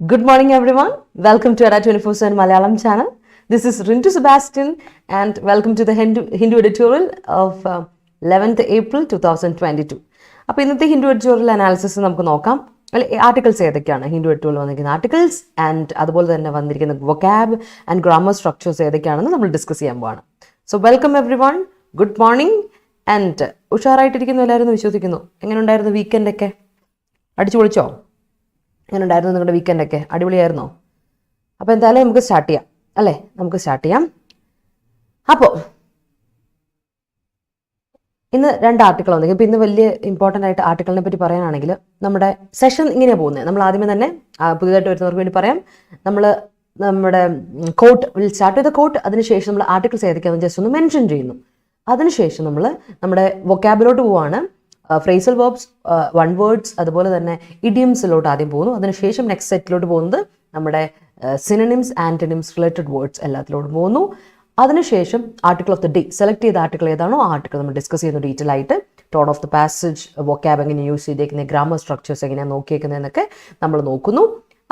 Good morning, everyone. Welcome to Adda247 Malayalam channel. This is Rintu Sebastian, and welcome to the Hindu Editorial of 11th April 2022. അപ്പോൾ ഇന്നത്തെ Hindu editorial analysis നമുക്ക് നോക്കാം. Articles ഏതൊക്കെയാണ് Hindu editorial വന്നിരിക്കുന്ന articles and അതുപോലെ തന്നെ വന്നിരിക്കുന്ന വൊക്കാബ് ആൻഡ് ഗ്രാമർ സ്ട്രക്ചേഴ്സ് ഏതൊക്കെയാണെന്ന് നമ്മൾ ഡിസ്കസ് ചെയ്യാൻ പോവാണ്. So welcome everyone, good morning and ഉഷാറായിട്ടിരിക്കുന്നു എല്ലാവരും വിശ്വസിക്കുന്നു. എങ്ങനെ ഉണ്ടായിരുന്നു വീക്കെൻഡൊക്കെ? അടിച്ചു പൊളിച്ചോ? എങ്ങനെ ഉണ്ടായിരുന്നു നിങ്ങളുടെ വീക്കെൻഡൊക്കെ? അടിപൊളിയായിരുന്നോ? അപ്പോൾ എന്തായാലും നമുക്ക് സ്റ്റാർട്ട് ചെയ്യാം അല്ലേ? നമുക്ക് സ്റ്റാർട്ട് ചെയ്യാം. അപ്പോൾ ഇന്ന് രണ്ട് ആർട്ടിക്കിൾ വന്നിരിക്കും. ഇപ്പോൾ ഇന്ന് വലിയ ഇമ്പോർട്ടൻ്റ് ആയിട്ട് ആർട്ടിക്കിളിനെ പറ്റി പറയാനാണെങ്കിൽ നമ്മുടെ സെഷൻ ഇങ്ങനെയാണ് പോകുന്നത്. നമ്മൾ ആദ്യമേ തന്നെ പുതിയതായിട്ട് വരുന്നവർക്ക് വേണ്ടി പറയാം, നമ്മുടെ കോട്ട് വിൽ സ്റ്റാർട്ട് ചെയ്ത കോട്ട്, അതിനുശേഷം നമ്മൾ ആർട്ടിക്കിൾസ് ഏതൊക്കെയാണെന്ന് ജസ്റ്റ് ഒന്ന് മെൻഷൻ ചെയ്യുന്നു. അതിനുശേഷം നമ്മൾ നമ്മുടെ വൊക്കാബിലോട്ട് പോവാണ്. ഫ്രേസൽ വേർബ്സ്, വൺ വേർഡ്സ്, അതുപോലെ തന്നെ ഇഡിയംസിലോട്ട് ആദ്യം പോകുന്നു. അതിനുശേഷം നെക്സ്റ്റ് സെറ്റിലോട്ട് പോകുന്നത് നമ്മുടെ സിനണിംസ്, ആന്റണിംസ്, റിലേറ്റഡ് വേർഡ്സ് എല്ലാത്തിലോട്ട് പോകുന്നു. അതിനുശേഷം article of the day, select ചെയ്ത ആർട്ടിക്കിൾ ഏതാണോ ആ ആർട്ടിക്കിൾ നമ്മൾ ഡിസ്കസ് ചെയ്യുന്നു ഡീറ്റെയിൽ ആയിട്ട്. ടോൺ ഓഫ് ദി പാസേജ്, വൊക്കാബ് എങ്ങനെ യൂസ് ചെയ്തേക്കുന്നത്, ഗ്രാമർ സ്ട്രക്ചേഴ്സ് എങ്ങനെയാണ് നോക്കിയേക്കുന്നതെന്നൊക്കെ നമ്മൾ നോക്കുന്നു.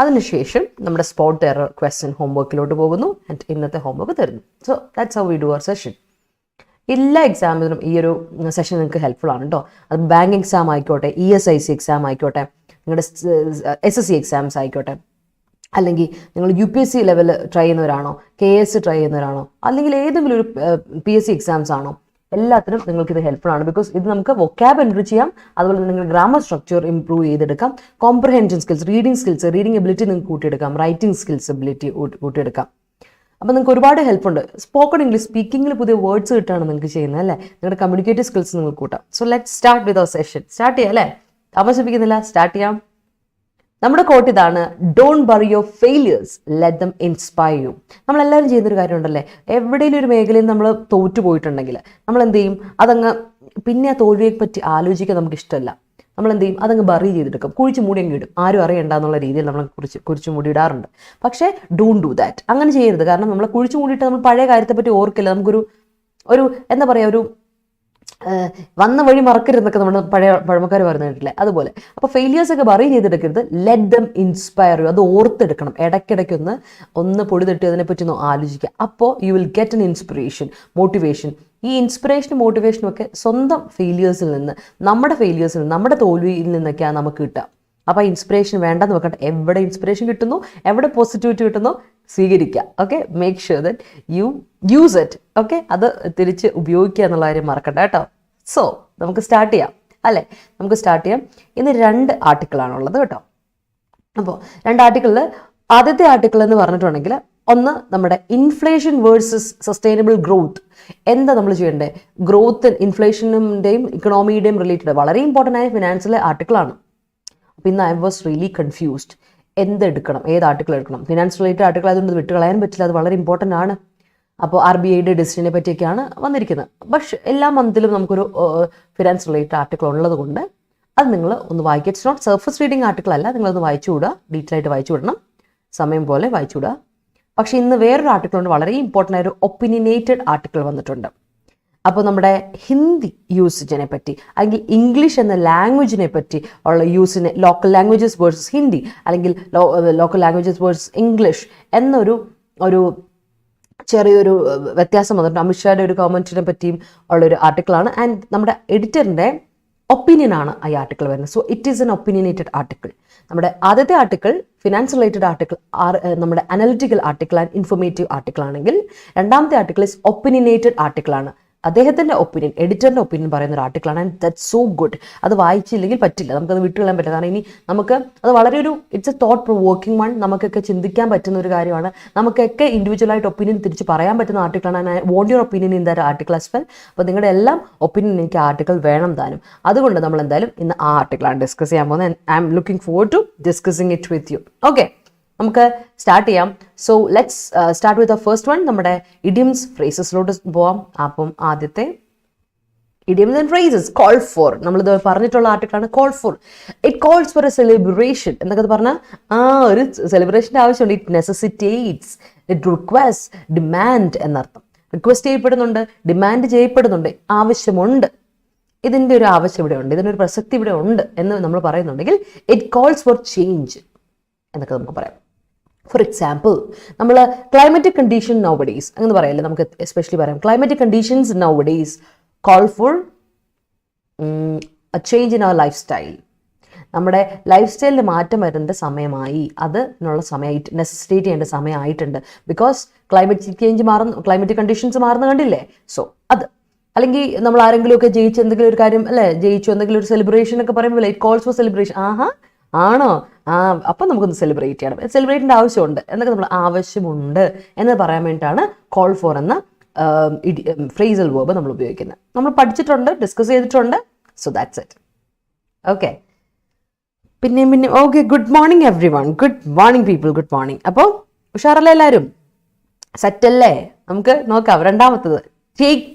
അതിനുശേഷം നമ്മുടെ സ്പോട്ട് എറർ ക്വസ്റ്റ്യൻ ഹോംവർക്കിലോട്ട് പോകുന്നു ആൻഡ് ഇന്നത്തെ ഹോംവർക്ക് തരുന്നു. So that's how we do our session. എല്ലാ എക്സാമിനും ഈ ഒരു സെഷൻ നിങ്ങൾക്ക് ഹെൽപ്ഫുൾ ആണ് കേട്ടോ. അത് ബാങ്ക് എക്സാം ആയിക്കോട്ടെ, ESIC എക്സാം ആയിക്കോട്ടെ, നിങ്ങളുടെ SSC എക്സാംസ് ആയിക്കോട്ടെ, അല്ലെങ്കിൽ നിങ്ങൾ UPSC ലെവൽ ട്രൈ ചെയ്യുന്നവരാണോ, KS ട്രൈ ചെയ്യുന്നവരാണോ, അല്ലെങ്കിൽ ഏതെങ്കിലും ഒരു PSC എക്സാംസ് ആണോ, എല്ലാത്തിനും നിങ്ങൾക്ക് ഇത് ഹെൽപ്ഫുൾ ആണ്. ബിക്കോസ് ഇത് നമുക്ക് വൊക്കാബ് എൻട്രി ചെയ്യാം, അതുപോലെ തന്നെ നിങ്ങൾ ഗ്രാമർ സ്ട്രക്ചർ ഇംപ്രൂവ് ചെയ്തെടുക്കാം, കോംപ്രഹെൻഷൻ സ്കിൽസ്, റീഡിംഗ് എബിലിറ്റി നിങ്ങൾക്ക് കൂട്ടിയെടുക്കാം, റൈറ്റിംഗ് സ്കിൽസ് എബിലിറ്റി കൂട്ടിയെടുക്കാം. അപ്പോൾ നിങ്ങൾക്ക് ഒരുപാട് ഹെൽപ്പ് ഉണ്ട്. സ്പോക്കൺ ഇംഗ്ലീഷ് സ്പീക്കിങ്ങിൽ പുതിയ വേർഡ്സ് കിട്ടുകയാണ് നിങ്ങൾക്ക് ചെയ്യുന്നത് അല്ലേ? നിങ്ങളുടെ കമ്മ്യൂണിക്കേറ്റീവ് സ്കിൽസ് നിങ്ങൾക്ക് കൂട്ടാം. So let start with our session. Start ചെയ്യാം അല്ലേ? താമസിപ്പിക്കുന്നില്ല, സ്റ്റാർട്ട് ചെയ്യാം. നമ്മുടെ കോട്ട് ഇതാണ്: don't bury your failures, let them inspire you. നമ്മളെല്ലാവരും ചെയ്യുന്നൊരു കാര്യമുണ്ടല്ലേ, എവിടെയെങ്കിലും ഒരു മേഖലയിൽ നമ്മൾ തോറ്റു പോയിട്ടുണ്ടെങ്കിൽ നമ്മൾ എന്ത് ചെയ്യും? അതങ്ങ് പിന്നെ ആ തോൽവിയെ പറ്റി ആലോചിക്കാൻ നമുക്ക് ഇഷ്ടമല്ല. നമ്മൾ എന്ത് ചെയ്യും? അതങ്ങ് ബറി ചെയ്തെടുക്കും, കുഴിച്ച് മൂടി അങ്ങ് ഇടും. ആരും അറിയണ്ട എന്നുള്ള രീതിയിൽ നമ്മൾ കുഴിച്ച് മൂടി ഇടാറുണ്ട്. പക്ഷേ ഡോണ്ട് ഡു ദാറ്റ്. അങ്ങനെ ചെയ്യരുത്. കാരണം നമ്മളെ കുഴിച്ച് മൂടിയിട്ട് നമ്മൾ പഴയ കാര്യത്തെപ്പറ്റി ഓർക്കില്ല. നമുക്കൊരു എന്താ പറയുക, ഒരു വന്ന വഴി മറക്കരുതെന്നൊക്കെ നമ്മൾ പഴമക്കാർ പറയുന്നില്ലേ, അതുപോലെ. അപ്പോൾ ഫെയിലിയേഴ്സ് ഒക്കെ ബറി ചെയ്തെടുക്കരുത്, ലെറ്റ് ദം ഇൻസ്പയർ യു. അത് ഓർത്തെടുക്കണം. ഇടയ്ക്കിടയ്ക്ക് ഒന്ന് പൊടി തട്ടി അതിനെപ്പറ്റി ഒന്ന് ആലോചിക്കുക. അപ്പോൾ you will get an inspiration, motivation. ഈ ഇൻസ്പിറേഷനും മോട്ടിവേഷനും ഒക്കെ സ്വന്തം ഫെയിലിയേഴ്സിൽ നിന്ന്, നമ്മുടെ ഫെയിലിയേഴ്സിൽ നിന്ന്, നമ്മുടെ തോൽവിയിൽ നിന്നൊക്കെയാണ് നമുക്ക് കിട്ടുക. അപ്പോൾ ആ ഇൻസ്പിറേഷൻ വേണ്ടെന്ന് വെക്കട്ടെ. എവിടെ ഇൻസ്പിറേഷൻ കിട്ടുന്നു, എവിടെ പോസിറ്റിവിറ്റി കിട്ടുന്നു, സ്വീകരിക്കുക. Okay, make sure that you use it. Okay, അത് തിരിച്ച് ഉപയോഗിക്കുക എന്നുള്ള കാര്യം മറക്കണ്ട കേട്ടോ. സോ നമുക്ക് സ്റ്റാർട്ട് ചെയ്യാം അല്ലേ? നമുക്ക് സ്റ്റാർട്ട് ചെയ്യാം. ഇന്ന് രണ്ട് ആർട്ടിക്കിളാണുള്ളത് കേട്ടോ. അപ്പോൾ രണ്ട് ആർട്ടിക്കിളിൽ ആദ്യത്തെ ആർട്ടിക്കിൾ എന്ന് പറഞ്ഞിട്ടുണ്ടെങ്കിൽ, ഒന്ന് നമ്മുടെ ഇൻഫ്ലേഷൻ വേഴ്സസ് സസ്റ്റൈനബിൾ ഗ്രോത്ത്. എന്താ നമ്മൾ ചെയ്യേണ്ടത്? ഗ്രോത്ത്, ഇൻഫ്ലേഷൻ്റെയും ഇക്കണോമിയുടെയും റിലേറ്റഡ് വളരെ ഇമ്പോർട്ടൻ്റ് ആയ ഫിനാൻസിലെ ആർട്ടിക്കിളാണ്. അപ്പോൾ ഇന്ന് ഐ വാസ് റിയലി കൺഫ്യൂസ്ഡ്. എന്തെടുക്കണം, ഏത് ആർട്ടിക്കിൾ എടുക്കണം? ഫിനാൻസ് റിലേറ്റഡ് ആർട്ടിക്കിൾ ആയതുകൊണ്ട് വിട്ട് കളയാൻ പറ്റില്ല, അത് വളരെ ഇമ്പോർട്ടൻ്റ് ആണ്. അപ്പോൾ RBIയുടെ ഡിസിഷനെ പറ്റിയൊക്കെയാണ് വന്നിരിക്കുന്നത്. പക്ഷേ എല്ലാ മന്തിലും നമുക്കൊരു ഫിനാൻസ് റിലേറ്റഡ് ആർട്ടിക്കിൾ ഉള്ളത് കൊണ്ട് അത് നിങ്ങൾ ഒന്ന് വായിക്കുക. It's not surface reading article അല്ല, നിങ്ങളൊന്ന് വായിച്ചു വിടുക, ഡീറ്റെയിൽ ആയിട്ട് വായിച്ചു വിടണം, സമയം പോലെ വായിച്ചു വിടുക. പക്ഷേ ഇന്ന് വേറൊരു ആർട്ടിക്കിൾ ഉണ്ട്, വളരെ ഇമ്പോർട്ടൻ്റ് ആയ ഒരു ഒപ്പീനിയനേറ്റഡ് ആർട്ടിക്കിൾ വന്നിട്ടുണ്ട്. അപ്പോൾ നമ്മുടെ ഹിന്ദി യൂസേജിനെ പറ്റി, അല്ലെങ്കിൽ ഇംഗ്ലീഷ് എന്ന ലാംഗ്വേജിനെ പറ്റി ഉള്ള യൂസിനെ, ലോക്കൽ ലാംഗ്വേജസ് വേഴ്സസ് ഹിന്ദി, അല്ലെങ്കിൽ ലോക്കൽ ലാംഗ്വേജസ് വേഴ്സസ് ഇംഗ്ലീഷ് എന്നൊരു ചെറിയൊരു വ്യത്യാസം വന്നിട്ടുണ്ട്. അമിത്ഷായുടെ ഒരു കമൻറ്റിനെ പറ്റിയും ഉള്ളൊരു ആർട്ടിക്കിളാണ്. ആൻഡ് നമ്മുടെ എഡിറ്ററിൻ്റെ ഒപ്പീനിയനാണ് ഈ ആർട്ടിക്കിൾ വരുന്നത്. So it is an opinionated article. നമ്മുടെ ആദ്യത്തെ ആർട്ടിക്കിൾ ഫിനാൻസ് റിലേറ്റഡ് ആർട്ടിക്കിൾ, നമ്മുടെ analytical article and informative article ആണെങ്കിൽ, രണ്ടാമത്തെ ആർട്ടിക്കിൾ ഇസ് ഒപ്പീനിയനേറ്റഡ് ആർട്ടിക്കിളാണ്. അദ്ദേഹത്തിൻ്റെ ഒപ്പീനിയൻ, എഡിറ്ററിൻ്റെ ഒപ്പീനിയൻ പറയുന്ന ഒരു ആർട്ടിക്കിളാണ്. And that's so good. അത് വായിച്ചില്ലെങ്കിൽ പറ്റില്ല, നമുക്കത് വിട്ടുകളയാൻ പറ്റില്ല. കാരണം ഇനി നമുക്ക് അത് വളരെ it's A thought provoking one. നമുക്കൊക്കെ ചിന്തിക്കാൻ പറ്റുന്ന ഒരു കാര്യമാണ്. നമുക്കൊക്കെ ഇൻഡിവിജ്വലായിട്ട് ഒപ്പീനിയൻ തിരിച്ച് പറയാൻ പറ്റുന്ന ആർട്ടിക്കിളാണ്. I want your opinion in that article as well. അപ്പോൾ നിങ്ങളുടെ എല്ലാം ഒപ്പീനിയൻ എനിക്ക് ആർട്ടിക്കിൾ വേണം താനും. അതുകൊണ്ട് നമ്മൾ എന്തായാലും ഇന്ന് ആ ആർട്ടിക്കിളാണ് ഡിസ്കസ് ചെയ്യാൻ പോകുന്നത്. I'm looking forward to discussing it with you. Okay, നമുക്ക് സ്റ്റാർട്ട് ചെയ്യാം. So let's start with the first one. നമ്മുടെ ഇഡിയംസ് ഫ്രേസസിലോട്ട് പോവാം. അപ്പം ആദ്യത്തെ idioms and phrases, call for. നമ്മളിത് പറഞ്ഞിട്ടുള്ള ആർട്ടിക്കിളാണ് call for. It calls for a celebration. എന്നൊക്കെ പറഞ്ഞാൽ ഒരു സെലിബ്രേഷൻ്റെ ആവശ്യമുണ്ട്. It necessitates, it request, demand എന്നർത്ഥം. റിക്വസ്റ്റ് ചെയ്യപ്പെടുന്നുണ്ട്, ഡിമാൻഡ് ചെയ്യപ്പെടുന്നുണ്ട്, ആവശ്യമുണ്ട്. ഇതിൻ്റെ ഒരു ആവശ്യം ഇവിടെ ഉണ്ട്, ഇതിനൊരു പ്രസക്തി ഇവിടെ ഉണ്ട് എന്ന് നമ്മൾ പറയുന്നുണ്ടെങ്കിൽ ഇറ്റ് കോൾസ് ഫോർ ചേഞ്ച് എന്നൊക്കെ നമുക്ക് പറയാം. ഫോർ എക്സാമ്പിൾ, നമ്മൾ ക്ലൈമറ്റിക് കണ്ടീഷൻ നൗ ഡേയ്സ് എന്ന് പറയല്ലേ, നമുക്ക് എസ്പെഷ്യലി പറയാം climatic conditions nowadays call for a change in our lifestyle. നമ്മുടെ ലൈഫ് സ്റ്റൈലിൽ മാറ്റം വരേണ്ട സമയമായി, അതിനുള്ള സമയമായിട്ട് നെസസിറ്റേറ്റ് ചെയ്യേണ്ട സമയമായിട്ടുണ്ട്. ബിക്കോസ് ക്ലൈമറ്റിക് കണ്ടീഷൻസ് മാറുന്ന കണ്ടില്ലേ. സോ അത്, അല്ലെങ്കിൽ നമ്മൾ ആരെങ്കിലുമൊക്കെ ജയിച്ച് എന്തെങ്കിലും ഒരു കാര്യം അല്ലേ, ജയിച്ചു എന്തെങ്കിലും ഒരു സെലിബ്രേഷൻ ഒക്കെ പറയുമ്പോൾ ഇറ്റ് കോൾസ് ഫോർ സെലിബ്രേഷൻ. ആണോ, അപ്പം നമുക്കൊന്ന് സെലിബ്രേറ്റ് ചെയ്യണം, സെലിബ്രേറ്റിൻ്റെ ആവശ്യമുണ്ട് എന്നൊക്കെ നമ്മൾ ആവശ്യമുണ്ട് എന്ന് പറയാൻ വേണ്ടിയിട്ടാണ് കോൾ ഫോർ എന്ന ഫ്രേസൽ വേർബ് നമ്മൾ ഉപയോഗിക്കുന്നത്. നമ്മൾ പഠിച്ചിട്ടുണ്ട്, ഡിസ്കസ് ചെയ്തിട്ടുണ്ട്. So that's it. ഓക്കെ, പിന്നെ okay, good morning everyone, good morning people, good morning. അപ്പോൾ ഉഷാറല്ലേ എല്ലാവരും, സെറ്റല്ലേ? നമുക്ക് നോക്കാം. രണ്ടാമത്തത്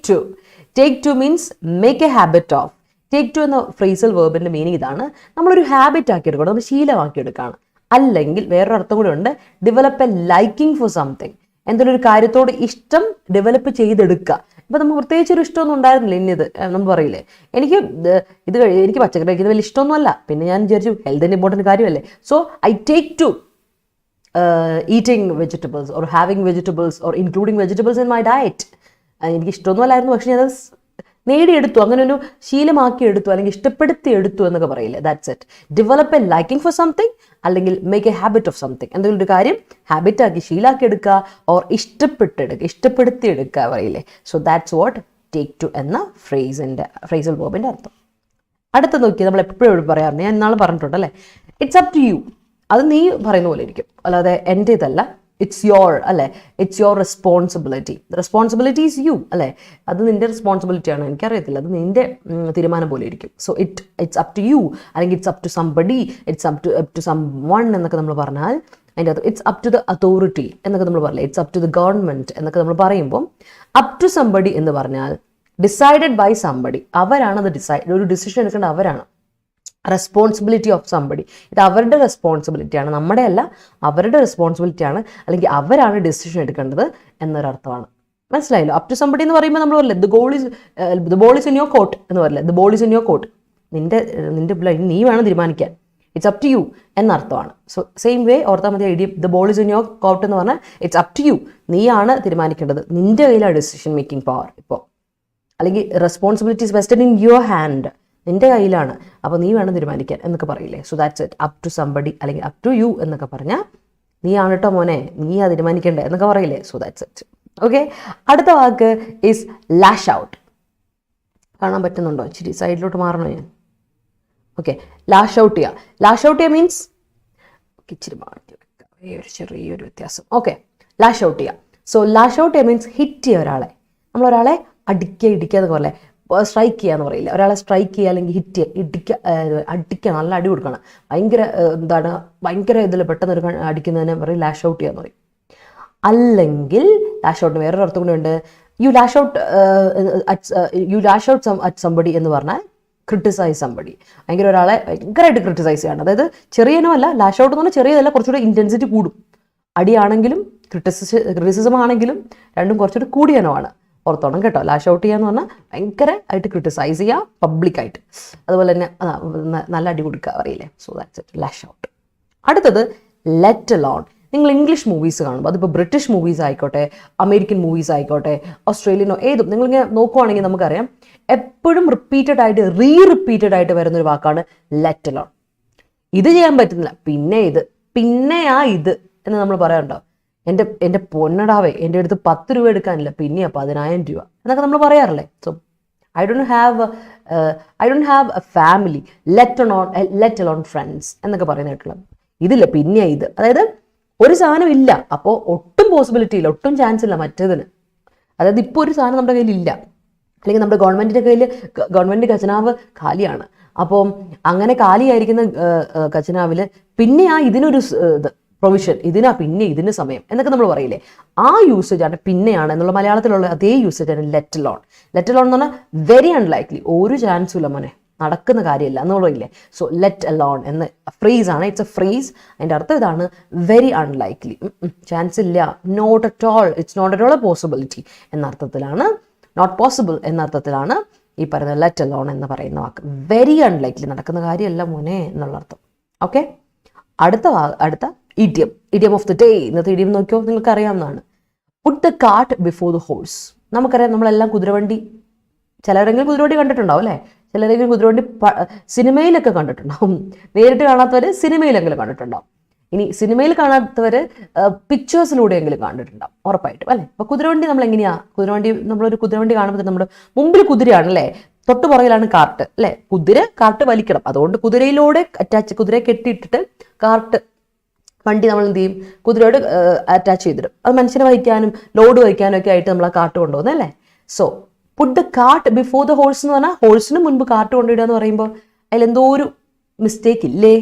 take to means make a habit of. Take to എന്ന ഫ്രേസൽ വേർബിന്റെ മീനിങ് ഇതാണ്, നമ്മളൊരു ഹാബിറ്റ് ആക്കി എടുക്കണം, നമ്മൾ ശീലമാക്കി എടുക്കുകയാണ്. അല്ലെങ്കിൽ വേറൊരു അർത്ഥം കൂടെ ഉണ്ട്, develop a liking for something. എന്തെങ്കിലും ഒരു കാര്യത്തോട് ഇഷ്ടം ഡെവലപ്പ് ചെയ്തെടുക്കുക. ഇപ്പം നമുക്ക് പ്രത്യേകിച്ച് ഒരു ഇഷ്ടമൊന്നും ഉണ്ടായിരുന്നില്ല, ഇന്നത് നമ്മൾ പറയില്ലേ, എനിക്ക് പച്ചക്കറി കഴിക്കുന്നത് വലിയ ഇഷ്ടമൊന്നും അല്ല, പിന്നെ ഞാൻ വിചാരിച്ചു ഹെൽത്തിന് ഇമ്പോർട്ടൻറ്റ് കാര്യമല്ലേ, so I take to eating vegetables or having vegetables or including vegetables in my diet. എനിക്ക് ഇഷ്ടമൊന്നും അല്ലായിരുന്നു, പക്ഷേ ഞാനത് നേടിയെടുത്തു, അങ്ങനെ ഒരു ശീലമാക്കി എടുത്തു, അല്ലെങ്കിൽ ഇഷ്ടപ്പെടുത്തി എടുത്തു എന്നൊക്കെ പറയില്ലേ. That's it. Develop a liking for something, അല്ലെങ്കിൽ make a habit of something. എന്തെങ്കിലും ഒരു കാര്യം ഹാബിറ്റാക്കി ശീലാക്കി എടുക്കുക, ഓർ ഇഷ്ടപ്പെടുത്തി എടുക്കുക പറയില്ലേ. So that's what take to എന്ന ഫ്രേസൽ വേർബിൻ്റെ അർത്ഥം. അടുത്ത നോക്കി, നമ്മൾ എപ്പോഴും പറയാറുണ്ട്, ഞാൻ ഇന്നാളും പറഞ്ഞിട്ടുണ്ട് അല്ലേ, ഇറ്റ്സ് അപ് ടു യു. അത് നീ പറയുന്ന പോലെ ഇരിക്കും, അല്ലാതെ എൻ്റെ ഇതല്ല. ഇറ്റ്സ് യോർ അല്ലേ, it's your responsibility. Responsibility is you അല്ലേ, അത് നിന്റെ റെസ്പോൺസിബിലിറ്റിയാണ്, എനിക്കറിയത്തില്ല, അത് നിന്റെ തീരുമാനം പോലെ ഇരിക്കും. So it's up to you, അല്ലെങ്കിൽ it's up to somebody, it's up to someone എന്നൊക്കെ നമ്മൾ പറഞ്ഞാൽ അതിൻ്റെ അകത്ത് it's up to the authority എന്നൊക്കെ നമ്മൾ പറയില്ലേ, it's up to the government എന്നൊക്കെ നമ്മൾ പറയുമ്പോൾ അപ് ടു സംബഡി എന്ന് പറഞ്ഞാൽ ഡിസൈഡഡ് ബൈ സംബഡി, അവരാണ് അത് ഒരു ഡിസിഷൻ എടുക്കേണ്ട അവരാണ്. റെസ്പോൺസിബിലിറ്റി ഓഫ് സംബഡി, ഇത് അവരുടെ റെസ്പോൺസിബിലിറ്റിയാണ്, നമ്മുടെ അല്ല, അവരുടെ റെസ്പോൺസിബിലിറ്റിയാണ്, അല്ലെങ്കിൽ അവരാണ് ഡിസിഷൻ എടുക്കേണ്ടത് എന്നൊരർത്ഥമാണ്. മനസ്സിലായല്ലോ? അപ് ടു സംബഡി എന്ന് പറയുമ്പോൾ നമ്മൾ പറയില്ലേ, the ball is in your court എന്ന് പറയില്ലേ, the ball is in your court, നിന്റെ നീ വേണം തീരുമാനിക്കാൻ, ഇറ്റ്സ് അപ് ടു യു എന്നർത്ഥമാണ്. സോ സെയിം വേ ഓർത്താൽ മതി idea, the ball is in your court എന്ന് പറഞ്ഞാൽ ഇറ്റ്സ് അപ് ടു യു, നീയാണ് തീരുമാനിക്കേണ്ടത്, നിന്റെ കയ്യിലാണ് ഡിസിഷൻ മേക്കിംഗ് പവർ ഇപ്പോൾ, അല്ലെങ്കിൽ responsibilities vested in your hand, നിന്റെ കയ്യിലാണ്, അപ്പോൾ നീ വേണം തീരുമാനിക്കാൻ എന്നൊക്കെ പറയില്ലേ. So that's it. Up to somebody അല്ലെങ്കിൽ അപ് ടു യു എന്നൊക്കെ പറഞ്ഞാൽ നീയാണ് കേട്ടോ മോനെ, നീ തീരുമാനിക്കണ്ടേ എന്നൊക്കെ പറയില്ലേ. So that's it. ഓക്കെ, അടുത്ത വാക്ക് ഈസ് ലാഷ് ഔട്ട്. കാണാൻ പറ്റുന്നുണ്ടോ? ഇച്ചിരി സൈഡിലോട്ട് മാറണോ ഞാൻ? ഓക്കെ, ലാഷ് ഔട്ട് ചെയ്യുക. ലാഷ് ഔട്ട് ചെയ്യുക മീൻസ് ഇച്ചിരി മാറ്റി വെക്കുക, ചെറിയൊരു വ്യത്യാസം. ഓക്കെ, ലാഷ് ഔട്ട് ചെയ്യുക. സോ ലാഷ് ഔട്ട് ചെയ്യുക മീൻസ് ഹിറ്റ് ചെയ്യുക ഒരാളെ. നമ്മളൊരാളെ ഇടിക്കുക എന്നൊക്കെ പറയില്ലേ, സ്ട്രൈക്ക് ചെയ്യുക എന്ന് പറയില്ല, ഒരാളെ സ്ട്രൈക്ക് ചെയ്യുക അല്ലെങ്കിൽ ഹിറ്റ് ചെയ്യുക, അടിക്കുക, നല്ല അടി കൊടുക്കണം, ഭയങ്കര ഇതിൽ പെട്ടെന്ന് ഒരു അടിക്കുന്നതിനെ പറയും ലാഷ് ഔട്ട് ചെയ്യുക എന്ന് പറയും. അല്ലെങ്കിൽ ലാഷ് ഔട്ടിന് വേറൊരു അർത്ഥം കൂടെ ഉണ്ട്, you lash out at somebody എന്ന് പറഞ്ഞാൽ ക്രിട്ടിസൈസ് സംബഡി, ഒരാളെ ഭയങ്കരമായിട്ട് ക്രിട്ടിസൈസ് ചെയ്യണം. അതായത് ചെറിയനമല്ല, ലാഷ് ഔട്ട് എന്ന് പറഞ്ഞാൽ ചെറിയതല്ല, കുറച്ചുകൂടെ ഇൻറ്റൻസിറ്റി കൂടും. അടിയാണെങ്കിലും ക്രിറ്റിസിസം ആണെങ്കിലും രണ്ടും കുറച്ചുകൂടി കൂടിയനമാണ്. ഓർത്തോണം കേട്ടോ. ലാഷ് ഔട്ട് ചെയ്യുക എന്ന് പറഞ്ഞാൽ ഭയങ്കരമായിട്ട് ക്രിട്ടിസൈസ് ചെയ്യുക പബ്ലിക്കായിട്ട്, അതുപോലെ തന്നെ നല്ല അടി കൊടുക്കുക അറിയില്ലേ. So that's it, lash out. അടുത്തത് ലെറ്റ് അലോൺ. നിങ്ങൾ ഇംഗ്ലീഷ് മൂവീസ് കാണുമ്പോൾ, അതിപ്പോൾ ബ്രിട്ടീഷ് മൂവീസ് ആയിക്കോട്ടെ, അമേരിക്കൻ മൂവീസ് ആയിക്കോട്ടെ, ഓസ്ട്രേലിയനോ ഏതും നിങ്ങളിങ്ങനെ നോക്കുവാണെങ്കിൽ നമുക്കറിയാം എപ്പോഴും റിപ്പീറ്റഡ് ആയിട്ട് വരുന്നൊരു വാക്കാണ് ലെറ്റ് അലോൺ. ഇത് ചെയ്യാൻ പറ്റുന്നില്ല, പിന്നെ ഇത് എന്ന് നമ്മൾ പറയാറുണ്ടോ? എൻ്റെ പൊന്നടാവേ, എൻ്റെ അടുത്ത് 10 രൂപ എടുക്കാനില്ല, പിന്നെയാ 10,000 രൂപ എന്നൊക്കെ നമ്മൾ പറയാറില്ലേ. So I don't have A family, let alone friends എന്നൊക്കെ പറയുന്നതായിട്ടുള്ള ഇതില്ല, പിന്നെ ഇത്. അതായത് ഒരു സാധനം ഇല്ല, അപ്പോൾ ഒട്ടും പോസിബിലിറ്റി ഇല്ല, ഒട്ടും ചാൻസ് ഇല്ല മറ്റേതിന്. അതായത് ഇപ്പോൾ ഒരു സാധനം നമ്മുടെ കയ്യിലില്ല, അല്ലെങ്കിൽ നമ്മുടെ ഗവൺമെൻറ് ഖജനാവ് കാലിയാണ്. അപ്പോൾ അങ്ങനെ കാലിയായിരിക്കുന്ന ഖജനാവിൽ പിന്നെ ഇതിനൊരു പ്രൊവിഷൻ, ഇതിന് സമയം എന്നൊക്കെ നമ്മൾ പറയില്ലേ, ആ യൂസേജ് ആണ് പിന്നെയാണ് എന്നുള്ള മലയാളത്തിലുള്ള അതേ യൂസേജ് ആണ് ലെറ്റ് അലോൺ. ലെറ്റ് അലോൺ എന്ന് പറഞ്ഞാൽ വെരി അൺലൈക്ലി, ഒരു ചാൻസും ഇല്ല മോനെ, നടക്കുന്ന കാര്യമില്ല എന്നുള്ളതില്ലേ. സോ ലെറ്റ് അലോൺ എന്ന ഫ്രേസ് ആണ്, ഇറ്റ്സ് എ ഫ്രേസ്. അതിൻ്റെ അർത്ഥം ഇതാണ്, വെരി അൺലൈക്ലി, ചാൻസ് ഇല്ല, not at all, it's not at all a possibility എന്നർത്ഥത്തിലാണ്, നോട്ട് പോസിബിൾ എന്നർത്ഥത്തിലാണ് ഈ പറയുന്ന ലെറ്റ് അലോൺ എന്ന് പറയുന്ന വാക്ക്. വെരി അൺലൈക്ലി, നടക്കുന്ന കാര്യമല്ല മോനെ എന്നുള്ള അർത്ഥം. ഓക്കെ, അടുത്ത ഇഡിയം ഓഫ് ദി ഡേ. ഇന്നത്തെ ഇഡിയം നോക്കിയോ, നിങ്ങൾക്ക് അറിയാവുന്നതാണ്. Puttu the cart before the horse. നമുക്കറിയാം, നമ്മളെല്ലാം കുതിരവണ്ടി, ചിലരെങ്കിലും കുതിരവണ്ടി കണ്ടിട്ടുണ്ടാവും അല്ലേ? ചിലരെങ്കിലും കുതിരവണ്ടി സിനിമയിലൊക്കെ കണ്ടിട്ടുണ്ടാവും. നേരിട്ട് കാണാത്തവർ സിനിമയിലെങ്കിലും കണ്ടിട്ടുണ്ടാവും. ഇനി സിനിമയിൽ കാണാത്തവർ പിക്ചേഴ്സിലൂടെയെങ്കിലും കണ്ടിട്ടുണ്ടാവും ഉറപ്പായിട്ടും അല്ലേ? അപ്പോൾ കുതിരവണ്ടി നമ്മൾ എങ്ങനെയാ, നമ്മളൊരു കുതിരവണ്ടി കാണുമ്പോൾ നമ്മുടെ മുമ്പിൽ കുതിരയാണ് അല്ലേ, തൊട്ട് പുറകിലാണ് കാർട്ട് അല്ലേ? കാർട്ട് വലിക്കണം. അതുകൊണ്ട് കുതിരയെ കെട്ടിയിട്ടിട്ട് വണ്ടി നമ്മൾ എന്ത് ചെയ്യും, കുതിരയോട് അറ്റാച്ച് ചെയ്തിടും. അത് മനുഷ്യനെ വഹിക്കാനും ലോഡ് വഹിക്കാനും ഒക്കെ ആയിട്ട് നമ്മൾ ആ കാർട്ട് കൊണ്ടുപോകുന്നത് അല്ലേ? So puttu the cart before the horse എന്ന് പറഞ്ഞാൽ ഹോഴ്സിന് മുൻപ് കാർട്ട് കൊണ്ടിടുക എന്ന് പറയുമ്പോൾ അതിലെന്തോ ഒരു മിസ്റ്റേക്ക് ഇല്ലേ?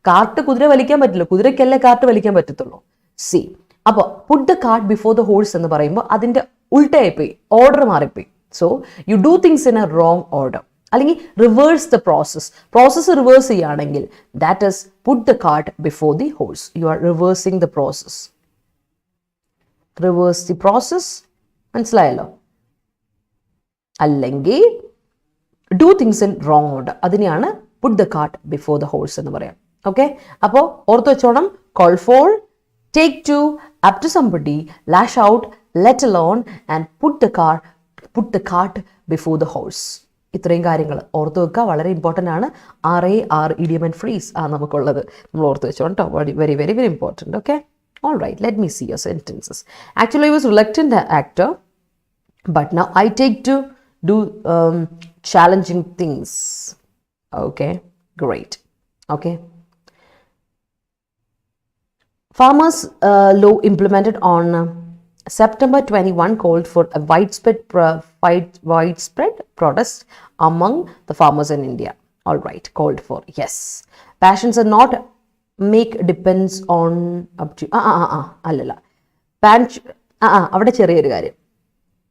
കാർട്ട് കുതിര വലിക്കാൻ പറ്റില്ല, കുതിരയ്ക്കല്ലേ കാർട്ട് വലിക്കാൻ പറ്റത്തുള്ളൂ. സി, അപ്പോൾ put the cart before the horse എന്ന് പറയുമ്പോൾ അതിൻ്റെ ഉൾട്ടയായിപ്പോയി, ഓർഡർ മാറിപ്പോയി. So you do things in a wrong order, അല്ലെങ്കിൽ റിവേഴ്സ് ദ പ്രോസസ്സ് റിവേഴ്സ് ചെയ്യുകയാണെങ്കിൽ that is put the cart before the horse. You are reversing the process. Reverse the process, മനസ്സിലായല്ലോ? അല്ലെങ്കിൽ do things in wrong order, അതിനെയാണ് put the cart before the horse എന്ന് പറയാം. Okay, അപ്പോൾ ഓർത്ത് വെച്ചോണം. Call for, take to, up to somebody, lash out, let alone and put the cart before the horse. ഇത്രയും കാര്യങ്ങൾ ഓർത്ത് വെക്കുക, വളരെ ഇമ്പോർട്ടൻ്റ് ആണ്. 6 ഇഡിയം ആൻഡ് ഫ്രീസ് ആ നമുക്കുള്ളത്, നമ്മൾ ഓർത്ത് വെച്ചോണം കേട്ടോ. Very very very important. Okay, all right, let me see your sentences. Actually I was reluctant actor, but now I take to do challenging things. Okay, great. Okay, farmers law implemented on September 21 called for a widespread protest among the farmers in India. All right, called for, yes. Passions are not make depends on up to allala avade cheriyoru karyam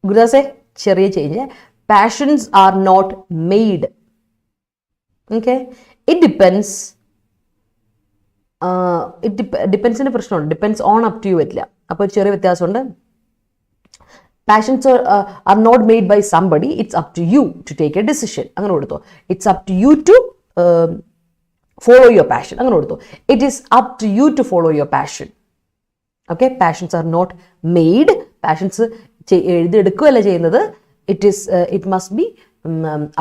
ഗുരുദാസേ, ചെറിയ change. Passions are not made. Okay, it depends. ഡിപ്പെൻസിന്റെ പ്രശ്നമുണ്ട്, depends on up to you പറ്റില്ല. അപ്പോൾ ചെറിയ വ്യത്യാസമുണ്ട്. Passions are not made by somebody, it's up to you to take a decision. അങ്ങനെ കൊടുത്തോ. It's up to you to follow your passion. അങ്ങനെ കൊടുത്തോ. It is up to you to follow your passion. Okay, passions are not made. Passions എഴുതിയെടുക്കുകയല്ല ചെയ്യുന്നത്. It must be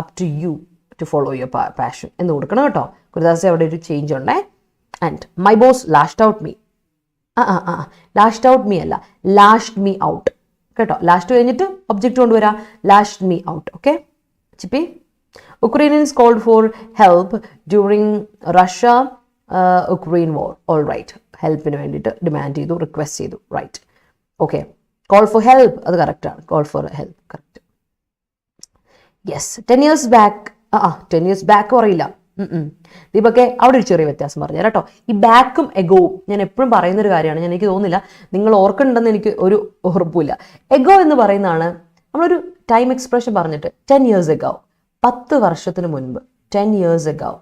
up to you to follow your passion എന്ന് കൊടുക്കണം കേട്ടോ. ഗുരുദാസേ, അവിടെ ഒരു ചേഞ്ച് ഉണ്ടേ. And my boss lashed out me. Lashed out me അല്ല, ലാഷ്ഡ് മീ ഔട്ട് കേട്ടോ. ലാസ്റ്റ് കഴിഞ്ഞിട്ട് ഒബ്ജക്റ്റ് കൊണ്ടുവരാം. Lashed me out. Okay, Chippi. Ukrainians called for help during Russia Ukraine war. All right, ഹെൽപ്പിന് വേണ്ടിയിട്ട് ഡിമാൻഡ് ചെയ്തു, റിക്വസ്റ്റ് ചെയ്തു. Right, okay. Call for help, അത് കറക്റ്റാണ്. Call for help correct. Yes, 10 years back. 10 years back പറയില്ല. ദീപക്കെ, അവിടെ ഒരു ചെറിയ വ്യത്യാസം പറഞ്ഞു കേട്ടോ. ഈ ബാക്കും എഗോവും ഞാൻ എപ്പോഴും പറയുന്നൊരു കാര്യമാണ്. എനിക്ക് തോന്നുന്നില്ല നിങ്ങൾ ഓർക്കുന്നുണ്ടെന്ന് എനിക്ക് ഒരു ഉറപ്പില്ല. എഗോ എന്ന് പറയുന്നതാണ് നമ്മളൊരു ടൈം എക്സ്പ്രഷൻ പറഞ്ഞിട്ട് 10 years ago, 10 വർഷത്തിന് മുൻപ്. 10 years ago.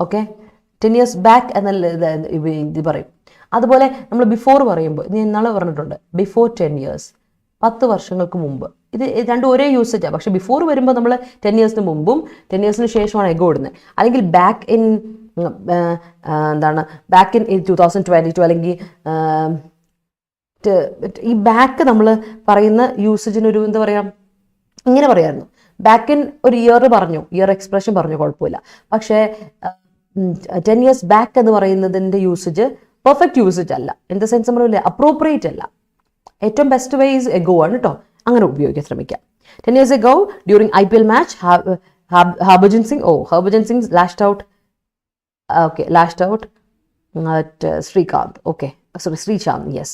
Okay, 10 years back എന്നല്ല ഇത് പറയും. അതുപോലെ നമ്മൾ ബിഫോർ പറയുമ്പോൾ, ഞാൻ ഇന്നാളെ പറഞ്ഞിട്ടുണ്ട്, ബിഫോർ 10 years, 10 വർഷങ്ങൾക്ക് മുമ്പ്. ഇത് രണ്ടും ഒരേ യൂസേജാണ്. പക്ഷെ ബിഫോർ വരുമ്പോൾ നമ്മൾ 10 yearsന് മുമ്പും 10 yearsന് ശേഷമാണ് എഗോ ഇടുന്നത്. അല്ലെങ്കിൽ ബാക്ക് ഇൻ 2022, അല്ലെങ്കിൽ ഈ ബാക്ക് നമ്മൾ പറയുന്ന യൂസേജിനൊരു എന്താ പറയുക, ഇങ്ങനെ പറയാമായിരുന്നു. ബാക്ക് ഇൻ ഒരു ഇയർ പറഞ്ഞു, ഇയർ എക്സ്പ്രഷൻ പറഞ്ഞു, കുഴപ്പമില്ല. പക്ഷേ 10 years ബാക്ക് എന്ന് പറയുന്നതിൻ്റെ യൂസേജ് പെർഫെക്റ്റ് യൂസേജ് അല്ല. ഇൻ ദ സെൻസ് നമ്മളില്ലേ, അപ്രോപ്രിയേറ്റ് അല്ല. ഏറ്റവും ബെസ്റ്റ് വേ ഈസ് എഗോ ആണ് കേട്ടോ. അങ്ങനെ ഉപയോഗിക്കാൻ ശ്രമിക്കാം. 10 years ago during IPL match, Harbhajan Singh lashed out at Srikanth. Okay, sorry, Srichand. Yes,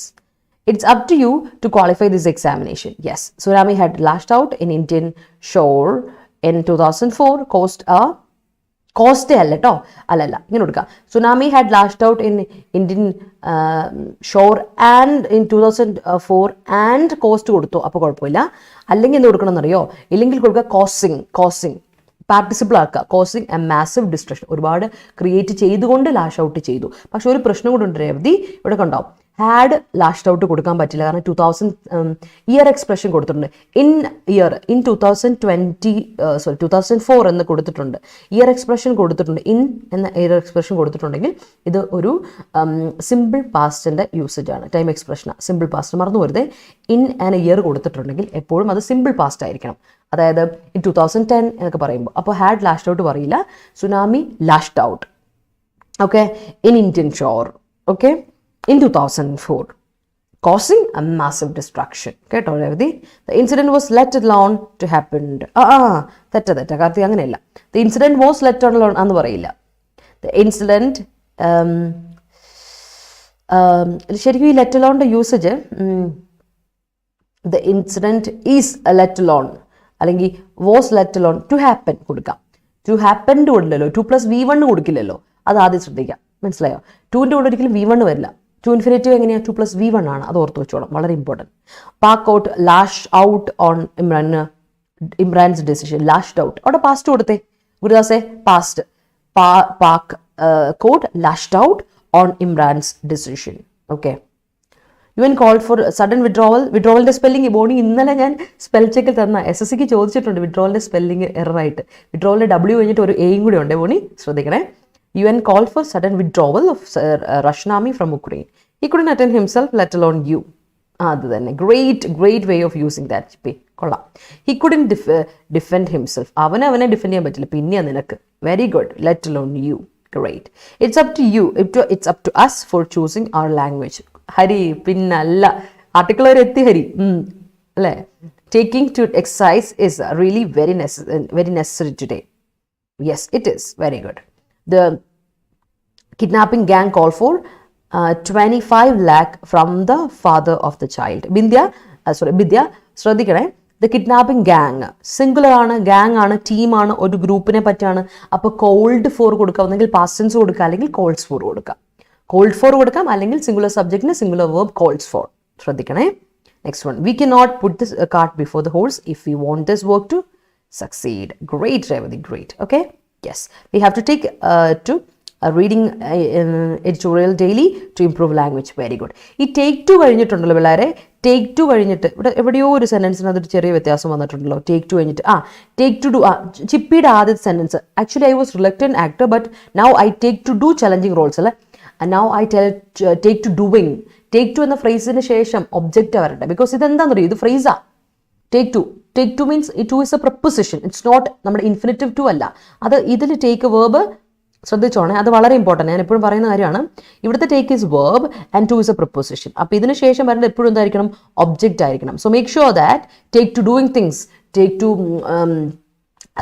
it's up to you to qualify this examination. Yes, tsunami had lashed out in Indian shore in 2004, coast അല്ല കേട്ടോ, അല്ലല്ല, ഇങ്ങനെ കൊടുക്കാം. Tsunami had lashed out in Indian shore and in 2004 and coast കൊടുത്തു, അപ്പോൾ കുഴപ്പമില്ല. അല്ലെങ്കിൽ എന്ത് കൊടുക്കണം എന്നറിയോ? ഇല്ലെങ്കിൽ കൊടുക്കുക കോസിങ്, പാർട്ടിസിപ്പിൾ ആക്കുക. കോസിങ് എ മാസീവ് ഡിസ്ട്രക്ഷൻ, ഒരുപാട് ക്രിയേറ്റ് ചെയ്തുകൊണ്ട് ലാഷ് ഔട്ട് ചെയ്തു. പക്ഷെ ഒരു പ്രശ്നം കൂടെ ഉണ്ട് രേവതി, ഇവിടെ കണ്ടോ, ഹാഡ് ലാസ്റ്റ് ഔട്ട് കൊടുക്കാൻ പറ്റില്ല, കാരണം 2000 ഇയർ എക്സ്പ്രഷൻ കൊടുത്തിട്ടുണ്ട്. ഇൻ 2004 എന്ന് കൊടുത്തിട്ടുണ്ട്, ഇയർ എക്സ്പ്രഷൻ കൊടുത്തിട്ടുണ്ട്, ഇൻ എന്ന ഇയർ എക്സ്പ്രഷൻ കൊടുത്തിട്ടുണ്ടെങ്കിൽ ഇത് ഒരു സിമ്പിൾ പാസ്റ്റിൻ്റെ യൂസേജ് ആണ്, ടൈം എക്സ്പ്രഷനാണ്. സിമ്പിൾ പാസ്റ്റ് മറന്നു വരുതേ. ഇൻ ആൻഡ് ഇയർ കൊടുത്തിട്ടുണ്ടെങ്കിൽ എപ്പോഴും അത് സിമ്പിൾ പാസ്റ്റ് ആയിരിക്കണം. അതായത് ഇൻ 2010 എന്നൊക്കെ പറയുമ്പോൾ അപ്പോൾ ഹാഡ് ലാസ്റ്റ് ഔട്ട് പറയില്ല. Tsunami lashed out. Okay, in Indian shore. Okay, in 2004, causing a massive destruction. കേട്ടോ രവതി? The incident was let alone to happen. തെറ്റ Karti, അങ്ങനെയല്ല. The incident was let alone എന്ന് പറയില്ല. The incident ശരിക്കും ഈ let alone usage the incident is let alone അല്ലെങ്കിൽ was let alone to happen കൊടുക്കാം. To happen കൊടുക്കില്ലല്ലോ, 2+V1 കൊടുക്കില്ലല്ലോ, അത് ആദ്യം ശ്രദ്ധിക്കാം. മനസ്സിലായോ? 2ൻ്റെ കൂടെ ഒരിക്കലും V1 വരില്ല. ടു ഇൻഫിനിറ്റീവ് എങ്ങനെയാണ്? 2+V1 ആണ്, അത് ഓർത്ത് വെച്ചോളാം, വളരെ important. Pack out lash out on Imran's decision. Lashed out അവിടെ പാസ്റ്റ് കൊടുത്തേ ഗുരുദാസേ, past. Pack coat lashed out on Imran's decision. Okay, UN called for sudden withdrawal. വിഡ്രോവലിൻ്റെ സ്പെല്ലിംഗ് ബോണി ഇന്നലെ ഞാൻ സ്പെൽ ചെക്കിൽ തന്ന SSCക്ക് ചോദിച്ചിട്ടുണ്ട് വിഡ്രോവലിൻ്റെ സ്പെല്ലിംഗ് എററായിട്ട്. വിഡ്രോവലിൻ്റെ W കഴിഞ്ഞിട്ട് ഒരു എയും കൂടി ഉണ്ട് ബോണി, ശ്രദ്ധിക്കണേ. UN called for sudden withdrawal of Russian army from Ukraine. He couldn't attend himself, let alone you. അത് തന്നെ, great way of using that. കൊള്ളാം. He couldn't defend himself. അവനെ ഡിഫെൻഡ് ചെയ്യാൻ പറ്റില്ല, പിന്നെയാ നിനക്ക്. Very good, let alone you. Great. It's up to you. It's up to us for choosing our language. Hari, പിന്നല്ല, article വരെ എത്തി ഹരി അല്ലേ? Taking to exercise is really very necessary today. Yes, it is. Very good. The kidnapping gang called for 25 lakh from the father of the child. Bidya, ശ്രദ്ധിക്കണേ. The kidnapping gang singular ആണ്, gang ആണ്, ടീമാണ്, ഒരു ഗ്രൂപ്പിനെ പറ്റിയാണ്. അപ്പോൾ called for കൊടുക്കാം, ഒന്നെങ്കിൽ പാസ്റ്റ് ടെൻസ് കൊടുക്കാം, അല്ലെങ്കിൽ കോൾഡ്സ് ഫോർ കൊടുക്കാം. കോൾഡ് ഫോർ കൊടുക്കാം, അല്ലെങ്കിൽ സിംഗുലർ സബ്ജക്റ്റിന് സിംഗുലർ വെർബ് കോൾഡ്സ് ഫോർ. ശ്രദ്ധിക്കണേ. Next one, we cannot put this cart before the horse if we want this work to succeed. Great, Revati, great. Okay. Yes, we have to take to reading editorial daily to improve language. Very good. ഈ take to കഴിഞ്ഞിട്ടുണ്ടല്ലോ പിള്ളേരെ, take to കഴിഞ്ഞിട്ട് ഇവിടെ എവിടെയോ ഒരു സെൻറ്റൻസിന് അതൊരു ചെറിയ വ്യത്യാസം വന്നിട്ടുണ്ടല്ലോ. ടേക്ക് ടു കഴിഞ്ഞിട്ട് ടേക്ക് ടു ഡു, ചിപ്പിയുടെ ആദ്യത്തെ sentence, actually I was reluctant actor but now I take to do challenging roles അല്ലേ. Now I take to doing. Take to എന്ന ഫ്രേസിന് ശേഷം ഒബ്ജക്റ്റ് വരട്ടെ, ബിക്കോസ് ഇതെന്താണെന്ന് അറിയോ, ഇത് ഫ്രേസാ. Take to means to is a preposition, it's not നമ്മുടെ ഇൻഫിനിറ്റീവ് ടു അല്ല. അത് ഇതിൽ ടേക്ക് വേർബ് ശ്രദ്ധിച്ചോണേ, അത് വളരെ ഇമ്പോർട്ടൻറ്റ്. ഞാൻ എപ്പോഴും പറയുന്ന കാര്യമാണ്. ഇവിടുത്തെ take is verb and to is a preposition. അപ്പോൾ ഇതിന് ശേഷം വരേണ്ടത് എപ്പോഴും എന്തായിരിക്കണം? ഒബ്ജക്റ്റ് ആയിരിക്കണം. So make sure that take to doing things, take to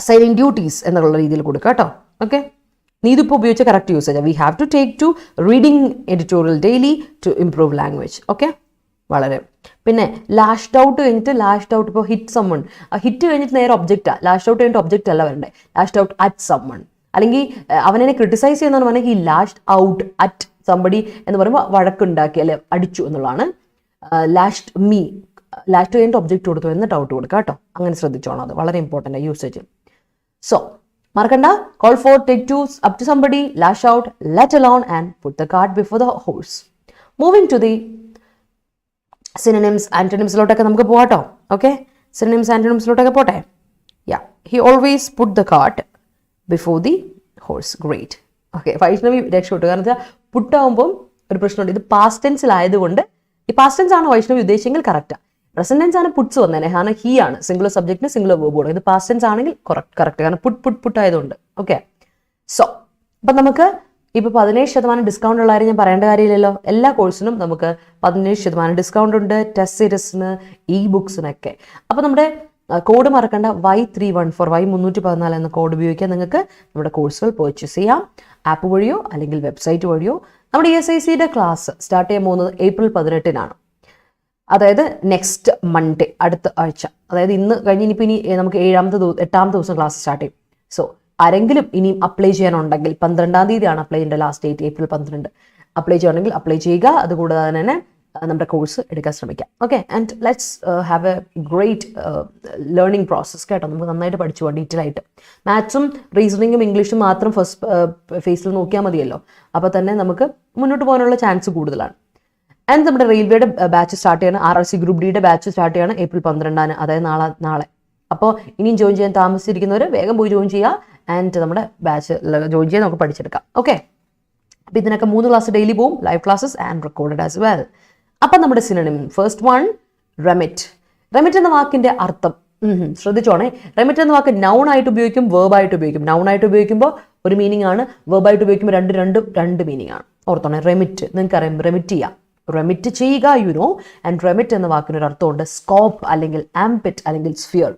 assigning duties എന്നുള്ള രീതിയിൽ കൊടുക്കുക കേട്ടോ. ഓക്കെ, നീ ഇതിപ്പോൾ ഉപയോഗിച്ച correct usage. We have to take to reading editorial daily to improve language. Okay, വളരെ. പിന്നെ ലാസ്റ്റ് ഔട്ട് കഴിഞ്ഞിട്ട് ലാസ്റ്റ് ഔട്ട് ഇപ്പോൾ ഹിറ്റ് സമ്മൺ, ഹിറ്റ് കഴിഞ്ഞിട്ട് നേരെ ഒബ്ജക്റ്റാണ്. ലാസ്റ്റ് ഔട്ട് കഴിഞ്ഞിട്ട് ഒബ്ജക്റ്റ് അല്ല വരണ്ടേ. ലാസ്റ്റ് ഔട്ട് അറ്റ് സമ്മൺ, അല്ലെങ്കിൽ അവനെ ക്രിട്ടിസൈസ് ചെയ്യുന്നതെന്ന് പറഞ്ഞാൽ he last out at somebody എന്ന് പറയുമ്പോൾ വഴക്കുണ്ടാക്കി അല്ലെ അടിച്ചു എന്നുള്ളതാണ്. ലാസ്റ്റ് കഴിഞ്ഞിട്ട് ഒബ്ജക്റ്റ് കൊടുത്തു എന്നിട്ട് ഔട്ട് കൊടുക്കുക കേട്ടോ. അങ്ങനെ ശ്രദ്ധിച്ചോണം, അത് വളരെ ഇമ്പോർട്ടൻ്റ് യൂസേജ്. സോ മറക്കണ്ട, call for, take to, up to somebody, lash out, let alone and put the cart before the horse. Moving to the synonyms ആന്റണിംസിലോട്ടൊക്കെ നമുക്ക് പോകാട്ടോ. ഓക്കെ, സിനോണിംസ് ആന്റണിംസിലോട്ടൊക്കെ പോട്ടെ. Yeah, he always put the cart before the horse. Great. Okay, Vaishnavi രക്ഷപ്പെട്ടു. കാരണം വെച്ചാൽ പുട്ടാകുമ്പം ഒരു പ്രശ്നമുണ്ട്, ഇത് പാസ്റ്റ് ടെൻസിലായതുകൊണ്ട്, ഈ പാസ്റ്റ് ടെൻസ് ആണ് വൈഷ്ണവി ഉദ്ദേശിച്ചെങ്കിൽ കറക്റ്റാണ്. പ്രസന്റ് ടെൻസ് ആണ് പുട്ട്സ് വന്നേനെ, കാരണം ഹി ആണ് സിംഗുലർ സബ്ജക്റ്റിന് സിംഗുലർ വേർബ് കൊടുക്കും. ഇത് പാസ്റ്റ് ടെൻസ് ആണെങ്കിൽ കറക്റ്റ്, കാരണം പുട്ട് ആയതുകൊണ്ട്. ഓക്കെ, സോ അപ്പം നമുക്ക് ഇപ്പോൾ 17% ഡിസ്കൗണ്ട് ഉള്ള കാര്യം ഞാൻ പറയേണ്ട കാര്യമില്ലല്ലോ. എല്ലാ കോഴ്സിനും നമുക്ക് 17% ഡിസ്കൗണ്ട് ഉണ്ട്, ടെസ്റ്റ് സീരീസിന്, ഇ ബുക്സിനൊക്കെ. അപ്പോൾ നമ്മുടെ കോഡ് മറക്കണ്ട, Y314 എന്ന കോഡ് ഉപയോഗിക്കാൻ നിങ്ങൾക്ക് നമ്മുടെ കോഴ്സുകൾ പർച്ചേസ് ചെയ്യാം. ആപ്പ് വഴിയോ അല്ലെങ്കിൽ വെബ്സൈറ്റ് വഴിയോ. നമ്മുടെ ESICയുടെ ക്ലാസ് സ്റ്റാർട്ട് ചെയ്യാൻ പോകുന്നത് April 18 അതായത് നെക്സ്റ്റ് മൺഡേ, അടുത്ത ആഴ്ച. അതായത് ഇന്ന് കഴിഞ്ഞ് ഇനിയിപ്പോൾ നമുക്ക് 8ാമത്തെ ദിവസം ക്ലാസ് സ്റ്റാർട്ട് ചെയ്യും. സോ ആരെങ്കിലും ഇനിയും അപ്ലൈ ചെയ്യാനുണ്ടെങ്കിൽ 12-ാം തീയതിയാണ് അപ്ലൈ ചെയ്യേണ്ട ലാസ്റ്റ് ഡേറ്റ്, April 12. അപ്ലൈ ചെയ്യുകയാണെങ്കിൽ അപ്ലൈ ചെയ്യുക. അതുകൂടാതെ തന്നെ നമ്മുടെ കോഴ്സ് എടുക്കാൻ ശ്രമിക്കാം. Okay, and let's have A great learning process കേട്ടോ. നമുക്ക് നന്നായിട്ട് പഠിച്ചു പോകാം ഡീറ്റെയിൽ ആയിട്ട്. മാത്സും റീസണിങ്ങും ഇംഗ്ലീഷും മാത്രം ഫസ്റ്റ് ഫേസിൽ നോക്കിയാൽ മതിയല്ലോ. അപ്പോൾ തന്നെ നമുക്ക് മുന്നോട്ട് പോകാനുള്ള ചാൻസ് കൂടുതലാണ്. ആൻഡ് നമ്മുടെ റെയിൽവേയുടെ ബാച്ച് സ്റ്റാർട്ട് ചെയ്യണം, RRC ഗ്രൂപ്പ് ഡിയുടെ ബാച്ച് സ്റ്റാർട്ട് ചെയ്യണം April 12, അതായത് നാളെ. അപ്പോൾ ഇനിയും ജോയിൻ ചെയ്യാൻ താമസിച്ചിരിക്കുന്നവർ വേഗം പോയി ജോയിൻ ചെയ്യുക. ആൻഡ് നമ്മുടെ ബാച്ച് ജോയിൻ ചെയ്യാൻ നമുക്ക് പഠിച്ചെടുക്കാം. ഓക്കെ, അപ്പം ഇതിനൊക്കെ 3 ക്ലാസ് ഡെയിലി പോവും, live classes and recorded as well. അപ്പം നമ്മുടെ synonym first one remit. Remit എന്ന വാക്കിന്റെ അർത്ഥം ശ്രദ്ധിച്ചോണേ. റെമിറ്റ് എന്ന വാക്ക് നൗൺ ആയിട്ട് ഉപയോഗിക്കും, വേർബ് ആയിട്ട് ഉപയോഗിക്കും. നൗൺ ആയിട്ട് ഉപയോഗിക്കുമ്പോൾ ഒരു മീനിങ് ആണ്, വേർബ് ആയിട്ട് ഉപയോഗിക്കുമ്പോൾ രണ്ട് മീനിങ് ആണ്. ഓർത്തോണേ, റെമിറ്റ് നിങ്ങൾക്കറിയാം, റെമിറ്റ് ചെയ്യാം, റെമിറ്റ് ചെയ്യുക, യുനോ. ആൻഡ് റെമിറ്റ് എന്ന വാക്കിനൊരു അർത്ഥമുണ്ട് സ്കോപ്പ് അല്ലെങ്കിൽ ആംപിറ്റ് അല്ലെങ്കിൽ സ്ഫിയർ.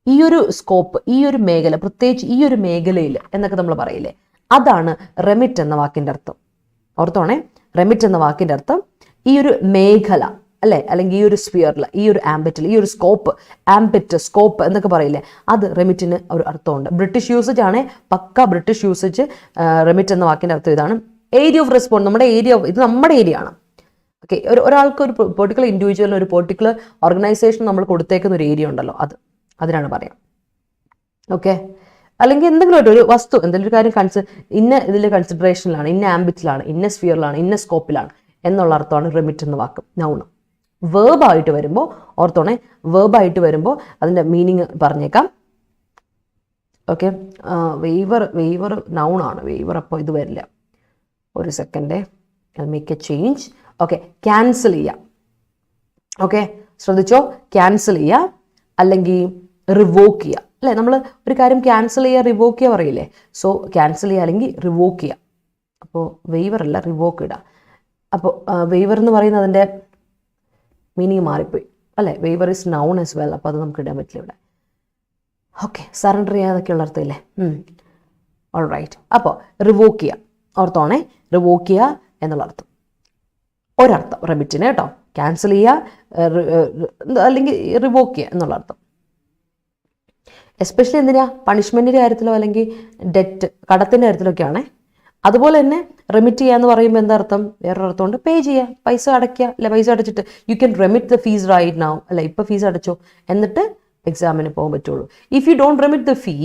ഈ ഒരു സ്കോപ്പ്, ഈ ഒരു മേഖല, പ്രത്യേകിച്ച് ഈ ഒരു മേഖലയിൽ എന്നൊക്കെ നമ്മൾ പറയില്ലേ, അതാണ് റെമിറ്റ് എന്ന വാക്കിന്റെ അർത്ഥം. ഓർത്തോണേ, റെമിറ്റ് എന്ന വാക്കിന്റെ അർത്ഥം ഈ ഒരു മേഖല അല്ലെ, അല്ലെങ്കിൽ ഈ ഒരു സ്ഫിയറിൽ, ഈ ഒരു ആംബിറ്റിൽ, ഈ ഒരു സ്കോപ്പ്, ആംബിറ്റ്, സ്കോപ്പ് എന്നൊക്കെ പറയില്ലേ, അത് റെമിറ്റിന് ഒരു അർത്ഥമുണ്ട്. ബ്രിട്ടീഷ് യൂസേജ് ആണ്, പക്ക ബ്രിട്ടീഷ് യൂസേജ്. റെമിറ്റ് എന്ന വാക്കിന്റെ അർത്ഥം ഇതാണ്. ഏരിയ ഓഫ് റെസ്പോണ്ട്, നമ്മുടെ ഏരിയ, ഇത് നമ്മുടെ ഏരിയ ആണ്. ഓക്കെ, ഒരാൾക്ക് ഒരു പെർട്ടിക്കുലർ ഇൻഡിവിജ്വലിന് ഒരു പെർട്ടിക്കുലർ ഓർഗനൈസേഷൻ നമ്മൾ കൊടുത്തേക്കുന്ന ഒരു ഏരിയ ഉണ്ടല്ലോ, അതിനാണ് പറയാം. ഓക്കെ, അല്ലെങ്കിൽ എന്തെങ്കിലും ഒരു വസ്തു, എന്തെങ്കിലും ഒരു കാര്യം ഇന്ന ഇതിൽ കൺസിഡറേഷനിലാണ്, ഇന്ന ആംബിറ്റിലാണ്, ഇന്ന സ്ഫിയറിലാണ്, ഇന്ന സ്കോപ്പിലാണ് എന്നുള്ള അർത്ഥമാണ് റെമിറ്റ് എന്ന വാക്ക്, നൗണ്. വേർബായിട്ട് വരുമ്പോൾ ഓർത്തോണേ, വേർബായിട്ട് വരുമ്പോൾ അതിൻ്റെ മീനിങ് പറഞ്ഞേക്കാം. ഓക്കെ, വെയ്വർ നൗൺ ആണ്, വെയ്വർ അപ്പോൾ ഇത് വരില്ല. ഒരു second, make A change. Okay, cancel ചെയ്യുക. ഓക്കെ, ശ്രദ്ധിച്ചോ, ക്യാൻസൽ ചെയ്യുക അല്ലെങ്കിൽ റിവോക്ക് ചെയ്യുക അല്ലേ. നമ്മൾ ഒരു കാര്യം ക്യാൻസൽ ചെയ്യുക, റിവോക്ക് ചെയ്യുക പറയില്ലേ. സോ ക്യാൻസൽ ചെയ്യുക അല്ലെങ്കിൽ റിവോക്ക് ചെയ്യുക. അപ്പോൾ വെയ്വർ അല്ല, റിവോക്ക് ഇടുക. അപ്പോൾ വെയ്വർ എന്ന് പറയുന്നത് അതിൻ്റെ മീനിങ് മാറിപ്പോയി അല്ലേ. Waiver is noun as well, അപ്പോൾ അത് നമുക്ക് ഇടാൻ പറ്റില്ല ഇവിടെ. ഓക്കെ, സറണ്ടർ ചെയ്യാതൊക്കെയുള്ള അർത്ഥമില്ലേ. All right. അപ്പോൾ റിവോക്ക് ചെയ്യുക, ഓർത്തോണേ, റിവോക്ക് ചെയ്യുക എന്നുള്ള അർത്ഥം. ഒരർത്ഥം റെമിറ്റിന് കേട്ടോ, ക്യാൻസൽ ചെയ്യുക അല്ലെങ്കിൽ റിവോക്ക് ചെയ്യുക എന്നുള്ള അർത്ഥം. എസ്പെഷ്യലി എന്തിനാ, പണിഷ്മെൻറ്റിൻ്റെ കാര്യത്തിലോ അല്ലെങ്കിൽ ഡെറ്റ്, കടത്തിൻ്റെ കാര്യത്തിലൊക്കെയാണേ. അതുപോലെ തന്നെ റെമിറ്റ് ചെയ്യുക എന്ന് പറയുമ്പോൾ എന്താ അർത്ഥം, വേറൊരർത്ഥമുണ്ട്, പേ ചെയ്യുക, പൈസ അടയ്ക്കുക അല്ലെ. പൈസ അടച്ചിട്ട് you can remit the fees right now അല്ലെ, ഇപ്പോൾ ഫീസ് അടച്ചോ, എന്നിട്ട് എക്സാമിന് പോകാൻ പറ്റുള്ളൂ. If you don't remit the fee,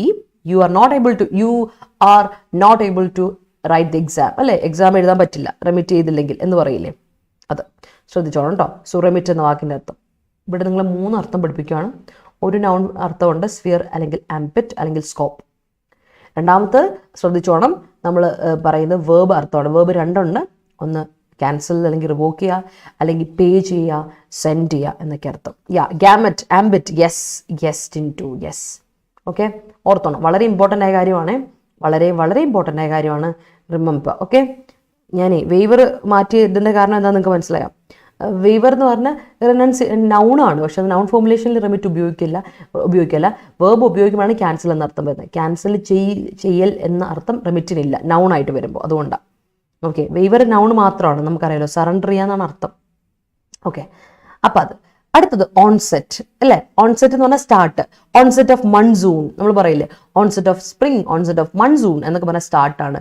you are not able to write the exam അല്ലെ. എക്സാം എഴുതാൻ പറ്റില്ല റെമിറ്റ് ചെയ്തില്ലെങ്കിൽ എന്ന് പറയില്ലേ, അത് ശ്രദ്ധിച്ചോളാം കേട്ടോ. സോ റെമിറ്റ് എന്ന വാക്കിൻ്റെ അർത്ഥം ഇവിടെ നിങ്ങൾ 3 അർത്ഥം പഠിപ്പിക്കുകയാണ്. ഒരു നൗൺ അർത്ഥമുണ്ട്, സ്ഫിയർ അല്ലെങ്കിൽ ആംപിറ്റ് അല്ലെങ്കിൽ സ്കോപ്പ്. രണ്ടാമത്തെ ശ്രദ്ധിച്ചോണം, നമ്മൾ പറയുന്നത് വേർബ് അർത്ഥമാണ്. വേർബ് 2 ഉണ്ട്, ഒന്ന് ക്യാൻസൽ അല്ലെങ്കിൽ റിവോക്ക് ചെയ്യുക, അല്ലെങ്കിൽ പേ ചെയ്യുക, സെൻഡ് ചെയ്യുക എന്നൊക്കെ അർത്ഥം. Gamut, ambit, yes into yes. Okay, ഓർത്തോണം, വളരെ ഇമ്പോർട്ടൻ്റ് ആയ കാര്യമാണ്, വളരെ ഇമ്പോർട്ടൻ്റ് ആയ കാര്യമാണ്. റിമെമ്പർ. ഓക്കെ, ഞാനേ വെയ്വർ മാറ്റിയതിൻ്റെ കാരണം എന്താണെന്ന് നിങ്ങൾക്ക് മനസ്സിലാക്കാം. വെയ്വർ എന്ന് പറഞ്ഞാൽ നൗണാണ്, പക്ഷെ അത് നൗൺ ഫോർമുലേഷനിൽ റെമിറ്റ് ഉപയോഗിക്കില്ല. വേർബ് ഉപയോഗിക്കുമ്പോഴാണ് ക്യാൻസൽ എന്ന അർത്ഥം വരുന്നത്. ക്യാൻസൽ ചെയ്യൽ എന്ന അർത്ഥം റെമിറ്റിനില്ല നൗണായിട്ട് വരുമ്പോൾ, അതുകൊണ്ടാണ്. ഓക്കെ, വെയ്വർ നൗൺ മാത്രമാണ്, നമുക്കറിയാലോ, സറണ്ടർ ചെയ്യാന്നാണ് അർത്ഥം. ഓക്കെ, അപ്പം അത് അടുത്തത് ഓൺസെറ്റ് അല്ലേ. ഓൺസെറ്റ് എന്ന് പറഞ്ഞാൽ സ്റ്റാർട്ട്. ഓൺസെറ്റ് ഓഫ് മൺസൂൺ നമ്മൾ പറയില്ലേ, onset of spring, onset of monsoon എന്നൊക്കെ പറഞ്ഞാൽ സ്റ്റാർട്ടാണ്,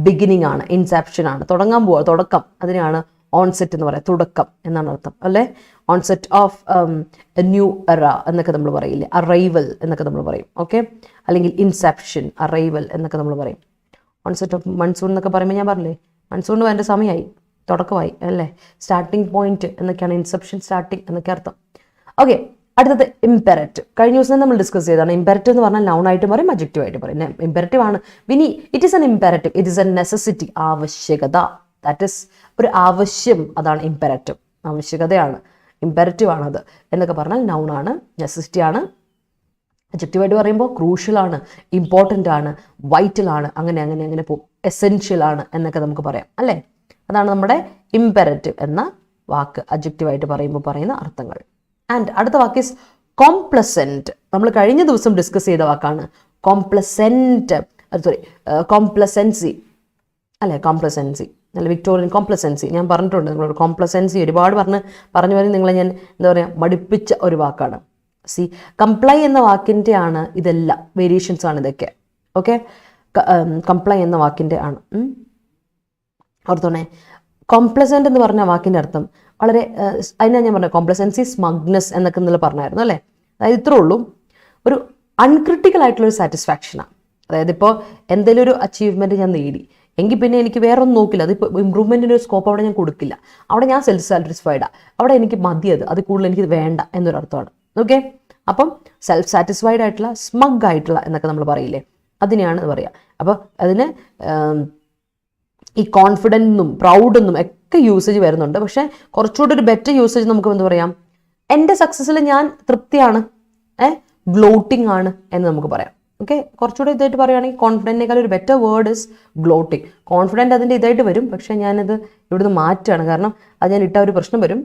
ബിഗിനിങ് ആണ്, ഇൻസെപ്ഷൻ ആണ്, തുടങ്ങാൻ പോവുക, തുടക്കം. അതിനെയാണ് ഓൺസെറ്റ് എന്ന് പറയാം, തുടക്കം എന്നാണ് അർത്ഥം അല്ലേ. ഓൺസെറ്റ് ഓഫ് എ ന്യൂ എറ എന്നൊക്കെ നമ്മൾ പറയില്ലേ, അറൈവൽ എന്നൊക്കെ നമ്മൾ പറയും. ഓക്കെ, അല്ലെങ്കിൽ ഇൻസെപ്ഷൻ, അറൈവൽ എന്നൊക്കെ നമ്മൾ പറയും. ഓൺസെറ്റ് ഓഫ് മൺസൂൺ എന്നൊക്കെ പറയുമ്പോൾ ഞാൻ പറഞ്ഞില്ലേ, മൺസൂണിന് വേണ്ട സമയമായി, തുടക്കമായി അല്ലേ. സ്റ്റാർട്ടിംഗ് പോയിന്റ് എന്നൊക്കെയാണ്, ഇൻസെപ്ഷൻ, സ്റ്റാർട്ടിംഗ് എന്നൊക്കെ അർത്ഥം. ഓക്കെ, അടുത്തത് ഇംപെരറ്റീവ്. കഴിഞ്ഞ ദിവസം നമ്മൾ ഡിസ്കസ് ചെയ്തതാണ്. ഇംപെരറ്റീവ് എന്ന് പറഞ്ഞാൽ നൗൺ ആയിട്ട് പറയും, അഡ്ജക്റ്റീവ് ആയിട്ട് പറയും. ഇംപെരറ്റീവ് ആണ് Vini, it is an imperative, it is a necessity, ആവശ്യകത. ദാറ്റ് ഈസ് ഒരു ആവശ്യം, അതാണ് ഇംപെരറ്റീവ്, ആവശ്യകതയാണ്, ഇംപെരറ്റീവ് ആണത് എന്നൊക്കെ പറഞ്ഞാൽ നൗൺ ആണ്, നെസസിറ്റി ആണ്. അഡ്ജക്റ്റീവായിട്ട് പറയുമ്പോൾ ക്രൂഷ്യൽ ആണ്, ഇമ്പോർട്ടൻ്റ് ആണ്, വൈറ്റൽ ആണ്, അങ്ങനെ പോകും. എസെൻഷ്യൽ ആണ് എന്നൊക്കെ നമുക്ക് പറയാം അല്ലേ. അതാണ് നമ്മുടെ ഇംപെരറ്റീവ് എന്ന വാക്ക് അഡ്ജക്റ്റീവായിട്ട് പറയുമ്പോൾ പറയുന്ന അർത്ഥങ്ങൾ. ആൻഡ് അടുത്ത വാക്ക് ഈസ് കോംപ്ലസെൻറ്റ്. നമ്മൾ കഴിഞ്ഞ ദിവസം ഡിസ്കസ് ചെയ്ത വാക്കാണ് കോംപ്ലസെൻസി അല്ലേ. കോംപ്ലസെൻസി അല്ല, വിക്ടോറിയൻ കോംപ്ലസെൻസി ഞാൻ പറഞ്ഞിട്ടുണ്ട്. നിങ്ങളോട് കോംപ്ലസെൻസി ഒരുപാട് പറഞ്ഞു നിങ്ങളെ ഞാൻ എന്താ പറയുക, മടുപ്പിച്ച ഒരു വാക്കാണ്. കംപ്ലൈ എന്ന വാക്കിൻ്റെ ആണ് ഇതെല്ലാം, വേരിയേഷൻസ് ആണ് ഇതൊക്കെ. ഓക്കെ, കംപ്ലൈ എന്ന വാക്കിൻ്റെ ആണ്. ഓർത്തോണേ, കോംപ്ലസെൻ്റ് എന്ന് പറഞ്ഞ വാക്കിൻ്റെ അർത്ഥം വളരെ, അതിനാണ് ഞാൻ പറഞ്ഞത് കോംപ്ലസെൻസി, സ്മഗ്നെസ് എന്നൊക്കെ ഇന്നലെ പറഞ്ഞായിരുന്നു അല്ലേ. അതായത് ഇത്രേ ഉള്ളൂ, ഒരു അൺക്രിട്ടിക്കൽ ആയിട്ടുള്ളൊരു സാറ്റിസ്ഫാക്ഷനാണ്. അതായത് ഇപ്പോൾ എന്തെങ്കിലും ഒരു അച്ചീവ്മെൻറ്റ് ഞാൻ നേടി, എങ്കിൽ പിന്നെ എനിക്ക് വേറെ ഒന്നും നോക്കില്ല. അതിപ്പോൾ ഇമ്പ്രൂവ്മെൻറ്റിൻ്റെ ഒരു സ്കോപ്പ് അവിടെ ഞാൻ കൊടുക്കില്ല. അവിടെ ഞാൻ സെൽഫ് സാറ്റിസ്ഫൈഡാണ്. അവിടെ എനിക്ക് മതിയത്, അത് കൂടുതൽ എനിക്ക് വേണ്ട എന്നൊരർത്ഥമാണ്. ഓക്കെ, അപ്പം സെൽഫ് സാറ്റിസ്ഫൈഡ് ആയിട്ടുള്ള, സ്മഗ് ആയിട്ടുള്ള എന്നൊക്കെ നമ്മൾ പറയില്ലേ, അതിനെയാണ് പറയുക. അപ്പോൾ അതിന് ഈ കോൺഫിഡൻറ്റും പ്രൗഡെന്നും ഒക്കെ യൂസേജ് വരുന്നുണ്ട്. പക്ഷേ കുറച്ചുകൂടി ഒരു ബെറ്റർ യൂസേജ് നമുക്ക് എന്ത് പറയാം, എൻ്റെ സക്സസ്സിൽ ഞാൻ തൃപ്തിയാണ്, ഗ്ലോട്ടിംഗ് ആണ് എന്ന് നമുക്ക് പറയാം. ഓക്കെ, കുറച്ചുകൂടി ഇതായിട്ട് പറയുകയാണെങ്കിൽ കോൺഫിഡൻറ്റിനേക്കാൾ ഒരു ബെറ്റർ വേർഡ് ഇസ് ഗ്ലോട്ടിംഗ്. കോൺഫിഡൻറ്റ് അതിൻ്റെ ഇതായിട്ട് വരും, പക്ഷേ ഞാനത് ഇവിടുന്ന് മാറ്റുകയാണ്. കാരണം അത് ഞാൻ ഇട്ട ഒരു പ്രശ്നം വരും.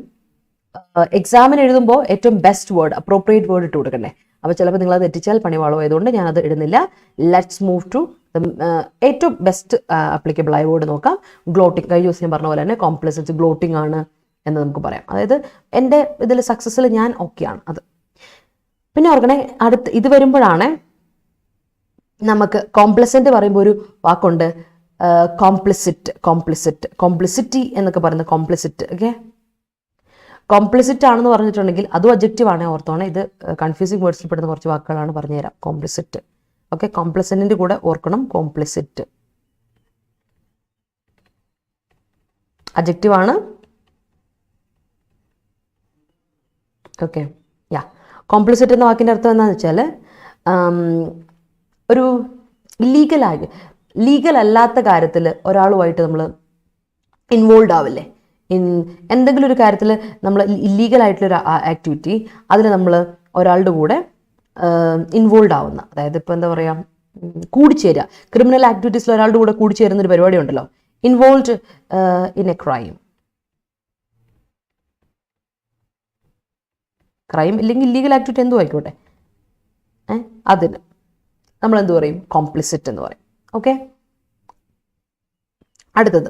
എക്സാമിന് എഴുതുമ്പോൾ ഏറ്റവും ബെസ്റ്റ് വേർഡ്, അപ്രോപ്രിയേറ്റ് വേർഡ് ഇട്ട് കൊടുക്കണ്ടേ. അപ്പോൾ ചിലപ്പോൾ നിങ്ങളത് തെറ്റിച്ചാൽ പണിവാളോ ആയതുകൊണ്ട് ഞാനത് ഇടുന്നില്ല. ലെറ്റ്സ് മൂവ് ടു ഏറ്റവും ബെസ്റ്റ് ആപ്ലിക്കബിൾ ആയ വേർഡ് നോക്കാം. ഗ്ലോട്ടിംഗ്, കഴിഞ്ഞ ദിവസം ഞാൻ പറഞ്ഞ പോലെ തന്നെ കോംപ്ലസൻസ് ഗ്ലോട്ടിംഗ് ആണ് എന്ന് നമുക്ക് പറയാം. അതായത് എൻ്റെ ഇതിൽ സക്സസ്സിൽ ഞാൻ ഓക്കെയാണ് അത്. പിന്നെ ഓർക്കണേ, അടുത്ത് ഇത് വരുമ്പോഴാണ് നമുക്ക് കോംപ്ലസൻറ്റ് പറയുമ്പോൾ ഒരു വാക്കുണ്ട് കോംപ്ലിസിറ്റി എന്നൊക്കെ പറയുന്നത്. കോംപ്ലിസിറ്റ്, ഓക്കെ, കോംപ്ലിസിറ്റ് ആണെന്ന് പറഞ്ഞിട്ടുണ്ടെങ്കിൽ അതും അഡ്ജക്റ്റീവ് ആണ്, ഓർത്തോണേ. ഇത് കൺഫ്യൂസിങ് വേർഡ്സിൽ പെടുന്ന കുറച്ച് വാക്കുകളാണ്, പറഞ്ഞുതരാം. കോംപ്ലിസിറ്റ്, ഓക്കെ, കോംപ്ലസൻറ്റിൻ്റെ കൂടെ ഓർക്കണം കോംപ്ലിസിറ്റ്. അഡ്ജക്റ്റീവ് ആണ്, ഓക്കെ. യാ, കോംപ്ലിസിറ്റ് എന്ന വാക്കിൻ്റെ അർത്ഥം എന്താണെന്ന് വെച്ചാൽ ഒരു ലീഗൽ അല്ലാത്ത കാര്യത്തിൽ ഒരാളുമായിട്ട് നമ്മൾ ഇൻവോൾവ് ആവില്ലേ. എന്തെങ്കിലും ഒരു കാര്യത്തിൽ നമ്മൾ ഇല്ലീഗലായിട്ടുള്ളൊരു ആക്ടിവിറ്റി, അതിൽ നമ്മൾ ഒരാളുടെ കൂടെ ഇൻവോൾവ് ആവുന്ന, അതായത് ഇപ്പോൾ എന്താ പറയുക, കൂടിച്ചേരുക. ക്രിമിനൽ ആക്ടിവിറ്റീസിൽ ഒരാളുടെ കൂടെ കൂടിച്ചേരുന്നൊരു പരിപാടി ഉണ്ടല്ലോ, ഇൻവോൾവ് ഇൻ എ ക്രൈം ഇല്ലെങ്കിൽ ഇല്ലീഗൽ ആക്ടിവിറ്റി എന്തോ ആയിക്കോട്ടെ, അതിന് നമ്മൾ എന്ത് പറയും, കോംപ്ലിസിറ്റ് എന്ന് പറയും. ഓക്കെ, അടുത്തത്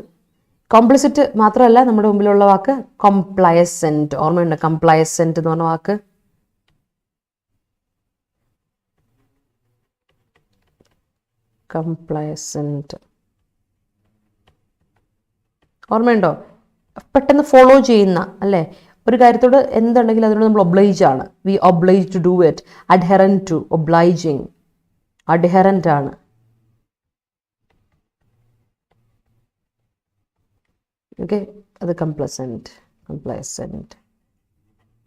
കോംപ്ലിസിറ്റ് മാത്രമല്ല, നമ്മുടെ മുമ്പിലുള്ള വാക്ക് കംപ്ലയസെന്റ്. ഓർമ്മയുണ്ട് കംപ്ലയസെന്റ് എന്ന് പറഞ്ഞ വാക്ക്? കംപ്ലയസെന്റ് ഓർമ്മയുണ്ടോ? പെട്ടെന്ന് ഫോളോ ചെയ്യുന്ന, അല്ലേ? ഒരു കാര്യത്തോട് എന്തുണ്ടെങ്കിലും അതിനോട് നമ്മൾ ഒബ്ലൈജ് ആണ്. We oblige to do it. Adherent to, obliging, adherent ആണ്. ഓക്കെ, അത് കംപ്ലസെൻറ്റ്.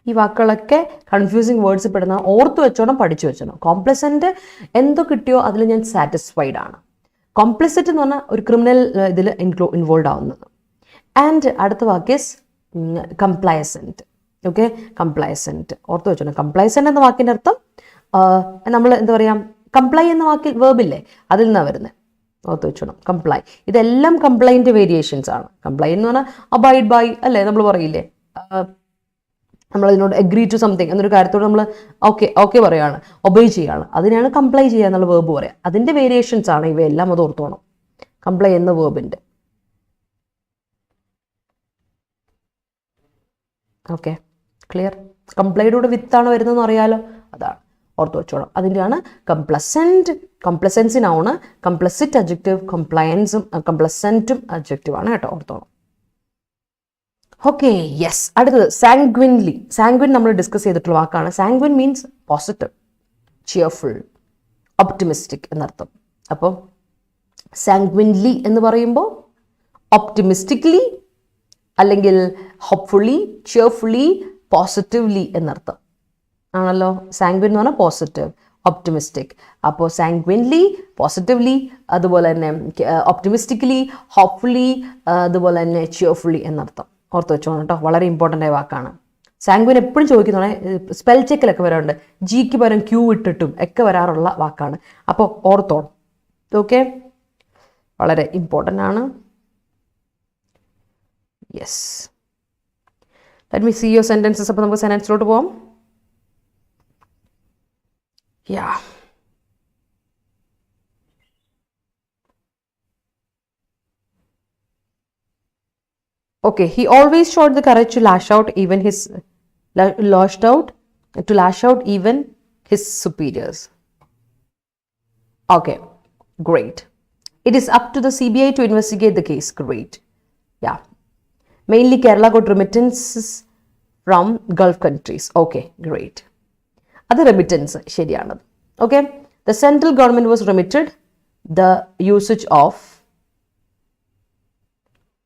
ഈ വാക്കുകളൊക്കെ കൺഫ്യൂസിങ് വേർഡ്സ് പെടുന്ന, ഓർത്ത് വെച്ചോണം, പഠിച്ചു വെച്ചോണം. കോംപ്ലസെൻറ്റ് എന്തോ കിട്ടിയോ അതിൽ ഞാൻ സാറ്റിസ്ഫൈഡ് ആണ്. കോംപ്ലിസിറ്റ് എന്ന് പറഞ്ഞാൽ ഒരു ക്രിമിനൽ ഇതിൽ ഇൻവോൾവ് ആവുന്നത്. ആൻഡ് അടുത്ത വാക്ക് ഈസ് കംപ്ലയസെൻറ്റ്. ഓക്കെ, കംപ്ലയസെൻറ്റ് ഓർത്ത് വെച്ചോണം. കംപ്ലയസെൻറ്റ് എന്ന വാക്കിൻ്റെ അർത്ഥം നമ്മൾ എന്താ പറയുക, കംപ്ലൈ എന്ന വാക്കിൽ വേർബില്ലേ, അതിൽ നിന്നാണ് വരുന്നത്. ഓർത്ത് വെച്ചോണം, കംപ്ലൈ. ഇതെല്ലാം കംപ്ലൈൻറ്റ് വേരിയേഷൻസ് ആണ്. കംപ്ലൈ എന്ന് പറഞ്ഞാൽ അബൈഡ് ബൈ, അല്ലേ, നമ്മൾ പറയില്ലേ, നമ്മളതിനോട് എഗ്രി ടു സംതിങ് എന്നൊരു കാര്യത്തോട് നമ്മൾ ഓക്കെ പറയുകയാണ്, ഒബേ ചെയ്യുകയാണ്. അതിനാണ് കംപ്ലൈ ചെയ്യുക എന്നുള്ള വേർബ് പറയുക. അതിൻ്റെ വേരിയേഷൻസ് ആണ് ഇവയെല്ലാം, അത് ഓർത്തോണം, കംപ്ലൈ എന്ന വേർബിൻ്റെ. Okay, clear? കംപ്ലൈയുടെ കൂടെ വിത്താണ് വരുന്നതെന്ന് അറിയാലോ, അതാണ്, ഓർത്ത് വെച്ചോളാം. അതിൻ്റെയാണ് കംപ്ലസെൻറ്റ്. കംപ്ലസൻസി നൗണ്, കംപ്ലസിറ്റ് അഡ്ജക്റ്റീവ്, കംപ്ലയൻസും കംപ്ലസെൻറ്റും അഡ്ജക്റ്റീവ് ആണ് കേട്ടോ, ഓർത്തോളാം. Okay, yes. അടുത്തത് സാങ്ക്വിൻലി. സാങ്ക്വിൻ നമ്മൾ ഡിസ്കസ് ചെയ്തിട്ടുള്ള വാക്കാണ്. സാങ്ക്വിൻ മീൻസ് പോസിറ്റീവ്, ചിയർഫുൾ, ഒപ്റ്റിമിസ്റ്റിക് എന്നർത്ഥം. അപ്പോൾ സാങ്ക്വിൻലി എന്ന് പറയുമ്പോൾ ഒപ്റ്റിമിസ്റ്റിക്കലി, അല്ലെങ്കിൽ ഹോപ്പ്ഫുള്ളി, ചിയർഫുള്ളി, പോസിറ്റീവ്ലി എന്നർത്ഥം ആണല്ലോ. സാങ്ക്വിൻ എന്ന് പറഞ്ഞാൽ പോസിറ്റീവ്, ഒപ്റ്റിമിസ്റ്റിക്. അപ്പോൾ സാങ്ക്വിൻലി, പോസിറ്റീവ്ലി, അതുപോലെ തന്നെ ഒപ്റ്റിമിസ്റ്റിക്കലി, ഹോപ്പ്ഫുള്ളി, അതുപോലെ തന്നെ ചിയർഫുള്ളി എന്നർത്ഥം. ഓർത്ത് വെച്ചോണം കേട്ടോ, വളരെ ഇമ്പോർട്ടൻ്റ് ആയ വാക്കാണ്. സാങ്ക്വിൻ എപ്പോഴും ചോദിക്കുന്നതാണ്, സ്പെൽ ചെക്കിലൊക്കെ വരാറുണ്ട്, ജിക്ക് പകരം ക്യൂ ഇട്ടിട്ടും ഒക്കെ വരാറുള്ള വാക്കാണ്. അപ്പോൾ ഓർത്തോണം. ഓക്കെ, വളരെ ഇമ്പോർട്ടൻ്റ് ആണ്. Yes, let me see your sentences. അപ്പോൾ നമുക്ക് സെൻറ്റൻസിലോട്ട് പോകാം. Yeah. Okay, he always showed the courage to lash out even his superiors. Okay, great. It is up to the CBI to investigate the case. Great. Yeah. Mainly Kerala got remittances from Gulf countries. Okay, great. അത് remittance ശരിയാണ്. Okay, the central government was remitted the usage of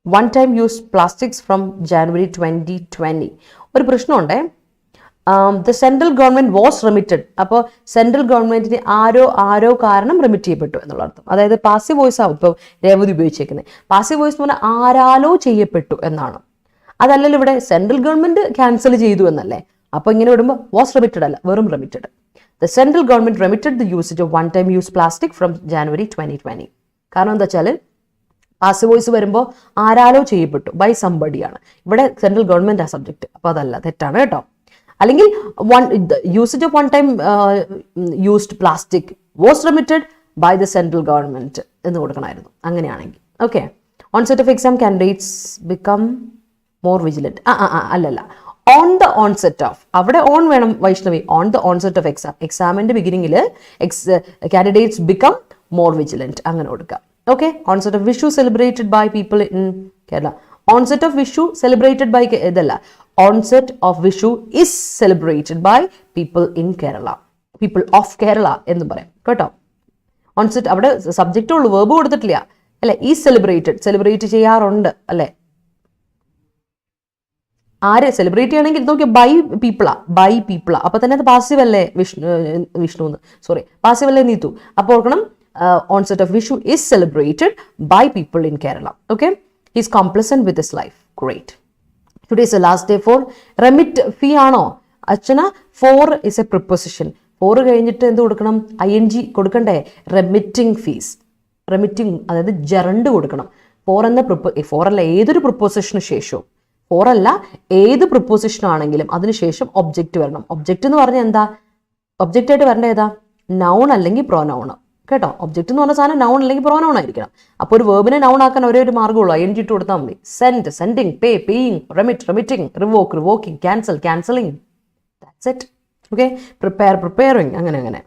one-time use plastics from January 2020. ഒരു പ്രശ്നമുണ്ടേ, the central government was remitted. അപ്പോൾ central ഗവൺമെന്റിന് ആരോ കാരണം remit ചെയ്യപ്പെട്ടു എന്നുള്ള അർത്ഥം. അതായത് പാസീവ് വോയിസ് ആവും ഇപ്പോൾ രേവതി ഉപയോഗിച്ചേക്കുന്നത്. പാസീവ് വോയിസ് എന്ന് പറഞ്ഞാൽ ആരാലോ ചെയ്യപ്പെട്ടു എന്നാണ്. അതല്ലല്ലോ ഇവിടെ സെൻട്രൽ ഗവൺമെന്റ് ക്യാൻസൽ ചെയ്തു എന്നല്ലേ. അപ്പോൾ ഇങ്ങനെ വിടുമ്പോൾ വാസ് റെമിറ്റഡ് അല്ല, വെറും remitted. The central government remitted the usage of one time use plastic from January 2020. കാരണം എന്താ വെച്ചാൽ പാസീവ് വോയിസ് വരുമ്പോൾ ആരാലോ ചെയ്യപ്പെട്ടു, ബൈ സംബഡിയാണ്. ഇവിടെ സെൻട്രൽ ഗവൺമെന്റ് ആ സബ്ജക്ട്, അപ്പോൾ അതല്ല, തെറ്റാണ് കേട്ടോ. അല്ലെങ്കിൽ usage of one time used plastic was remitted by the central government എന്ന് കൊടുക്കണമായിരുന്നു അങ്ങനെയാണെങ്കിൽ. Okay. Onset of exam candidates become more vigilant. അല്ലല്ല, ഓൺ ദ ഓൺസെറ്റ് ഓഫ്, അവിടെ ഓൺ വേണം Vaishnavi. On the onset of exam, എക്സാമിന്റെ ബിഗിനിങ്ങിൽ കാൻഡിഡേറ്റ്സ് ബിക്കം മോർ വിജിലന്റ് അങ്ങനെ കൊടുക്കാം. Okay. Onset of Vishu celebrated by people in Kerala. Onset of Vishu celebrated by ഇതല്ല, onset of Vishu is celebrated by people in Kerala, people of Kerala എന്ന് പറയാം കേട്ടോ. ഓൺസെറ്റ് അവിടെ സബ്ജക്റ്റ് ഉള്ളൂ, വേർബ് കൊടുത്തിട്ടില്ല അല്ലെ. ഈ സെലിബ്രേറ്റഡ്, സെലിബ്രേറ്റ് ചെയ്യാറുണ്ട് അല്ലെ. ആര് സെലിബ്രേറ്റ് ചെയ്യണമെങ്കിൽ നോക്കിയാൽ ബൈ പീപ്പിളാ, അപ്പൊ തന്നെ അത് പാസീവ് അല്ലേ വിഷ്ണു സോറി പാസീവ് അല്ലേ നീതു. അപ്പോൾ ഓർക്കണം onset of Vishu is celebrated by people in Kerala. Okay, he is complacent with his life. Great. Today is the last day for remit fee ആണോ അച്ഛന. for is a preposition. for കഴിഞ്ഞിട്ട് എന്ത് കൊടുക്കണം? ing കൊടുക്കണ്ടേ? remitting fees. remitting അതായത് gerund കൊടുക്കണം. for എന്ന for അല്ല ഏതൊരു പ്രിപ്പോസിഷന് ശേഷവും, for അല്ല ഏത് പ്രിപ്പോസിഷൻ ആണെങ്കിലും അതിനുശേഷം ഒബ്ജക്റ്റ് വരണം. ഒബ്ജക്റ്റ് എന്ന് പറഞ്ഞാൽ എന്താ? ഒബ്ജക്റ്റ് ആയിട്ട് വരേണ്ട ഏതാ? നൗൺ അല്ലെങ്കിൽ പ്രൊനൗൺ കേട്ടോ. ഒബ്ജക്റ്റ് എന്ന് പറഞ്ഞ സാധനം നൗൺ അല്ലെങ്കിൽ പ്രൊനൗൺ ആയിരിക്കണം. അപ്പോൾ ഒരു വേർബിനെ നൗൺ ആക്കാൻ ഒരേ ഒരു മാർഗ്ഗമുള്ളൂ, ing ഇട്ട് കൊടുത്താൽ മതി. Send, sending, pay, paying, remit, remitting, revoke, revoking, cancel, cancelling. That's it. Okay. Prepare, preparing, അങ്ങനെ.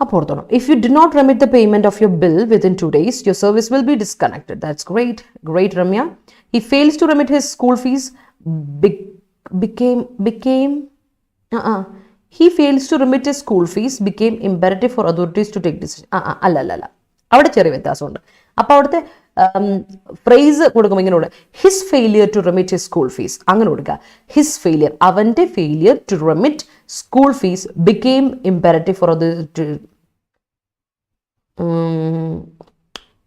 അപ്പോൾ ഓർത്തോണം, if you do not remit the payment of your bill within 2 days, your service will be disconnected. That's great Ramya. He fails to remit his school fees he fails to remit his school fees became imperative for authorities to take decision. അല്ല അവിടെ ചെറിയ വ്യത്യാസമുണ്ട്. അപ്പോൾ അവിടുത്തെ phrase കൊടുക്കുമ്പോൾ ഇങ്ങനെ കൊടുക്കുക, his failure to remit his school fees അങ്ങനെ കൊടുക്കുക. ഹിസ് ഫെയിലിയർ, അവൻ്റെ failure to remit school fees became imperative for authority.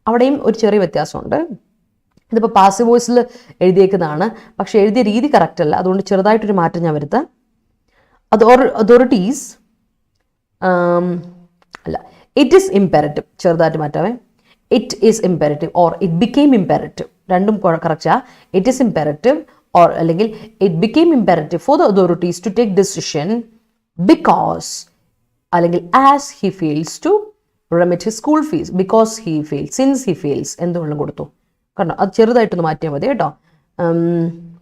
അവിടെയും ഒരു ചെറിയ വ്യത്യാസമുണ്ട്. ഇതിപ്പോൾ പാസീവ് വോയിസിൽ എഴുതിയേക്കുന്നതാണ്, പക്ഷെ എഴുതിയ രീതി കറക്റ്റ് അല്ല. അതുകൊണ്ട് ചെറുതായിട്ടൊരു മാറ്റം ഞാൻ വരുത്താം. authorities അല്ല, ഇറ്റ് ഈസ് ഇമ്പെറേറ്റീവ്, ചെറുതായിട്ട് മാറ്റാവേ. It is imperative or it became imperative, രണ്ടും കറക്റ്റാ. ഇറ്റ് ഈസ് ഇമ്പെറേറ്റീവ് ഓർ അല്ലെങ്കിൽ it became imperative for the authorities to take decision because അല്ലെങ്കിൽ as he fails to remit his school fees, because he fails, since he fails എന്തുകൊണ്ടും കൊടുത്തു. കണ്ടോ, അത് ചെറുതായിട്ടൊന്ന് മാറ്റിയാൽ മതി കേട്ടോ.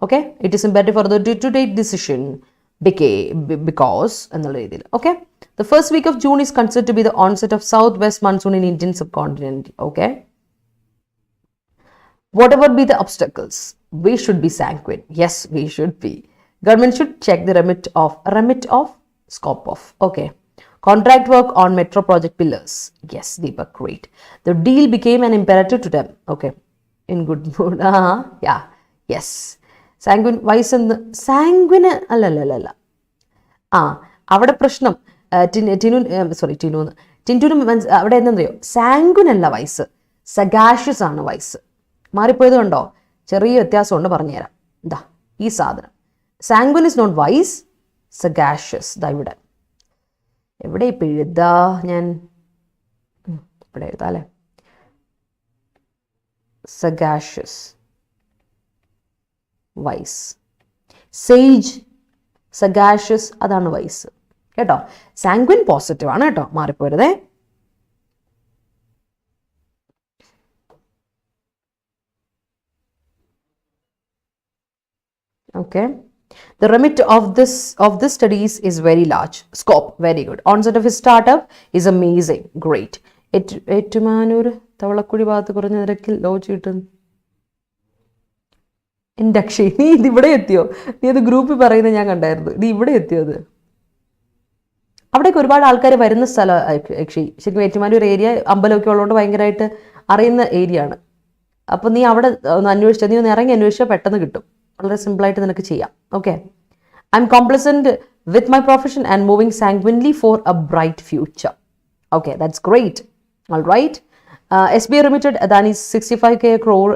ഓക്കെ. It is imperative for authority to take decision because എന്നുള്ള രീതിയിൽ. ഓക്കെ. The first week of June is considered to be the onset of southwest monsoon in Indian subcontinent. Okay. Whatever be the obstacles, we should be sanguine. Yes, we should be. Government should check the remit of scope of. Okay. Contract work on metro project pillars. Yes, Deepak, great. The deal became an imperative to them. Okay. In good mood. Yeah. Yes. Sanguine wise എന്ന് സാങ്ക്വിന് അല്ലല്ല. അവിടെ പ്രശ്നം ടിൻറ്റുന് അവിടെ എന്താണെന്നറിയോ? സാങ്ക്വിൻ അല്ല vice, സഗാഷ്യസ് ആണ് vice. മാറിപ്പോയത് കണ്ടോ? ചെറിയ വ്യത്യാസമുണ്ട്, പറഞ്ഞുതരാം. എന്താ ഈ സാധനം? സാങ്ക്വിൻ ഇസ് നോട്ട് വൈസ്, സഗാഷ്യസ്. ദാ ഇവിടെ എവിടെ ഇപ്പം എഴുതാ? ഞാൻ ഇവിടെ എഴുതാം അല്ലേ. സഗാഷ്യസ്, വൈസ്. സേജ്, സഗാഷ്യസ്, അതാണ് വൈസ് കേട്ടോ. സാങ്ക്വിൻ പോസിറ്റീവ് ആണ് കേട്ടോ, മാറിപ്പോരുതേ. Okay. The remit of this studies is very large. Scope, very good. Onset of his startup is amazing. Great. Ettumanoor തവളക്കുടി ഭാഗത്ത് കുറഞ്ഞ നിരക്കിൽ ലോഡ്ജ് കിട്ടുന്നു. എൻ്റെ അക്ഷയ്, നീ ഇതിവിടെ എത്തിയോ? നീ അത് ഗ്രൂപ്പിൽ പറയുന്നത് ഞാൻ കണ്ടായിരുന്നു. നീ ഇവിടെ എത്തിയോ? അത് അവിടേക്ക് ഒരുപാട് ആൾക്കാർ വരുന്ന സ്ഥലം അക്ഷയ്. ശരിക്കും ഏറ്റുമാനൂർ ഏരിയ അമ്പലമൊക്കെ ഉള്ളതുകൊണ്ട് ഭയങ്കരമായിട്ട് അറിയുന്ന ഏരിയ ആണ്. അപ്പോൾ നീ അവിടെ ഒന്ന് അന്വേഷിച്ചാൽ, നീ ഒന്ന് ഇറങ്ങി അന്വേഷിച്ചാൽ പെട്ടെന്ന് കിട്ടും. വളരെ സിമ്പിളായിട്ട് നിനക്ക് ചെയ്യാം. Okay, I M complacent with my profession and moving sanguinely for a bright future. Okay, that's great. All right. SBI remitted Adani's 65k crore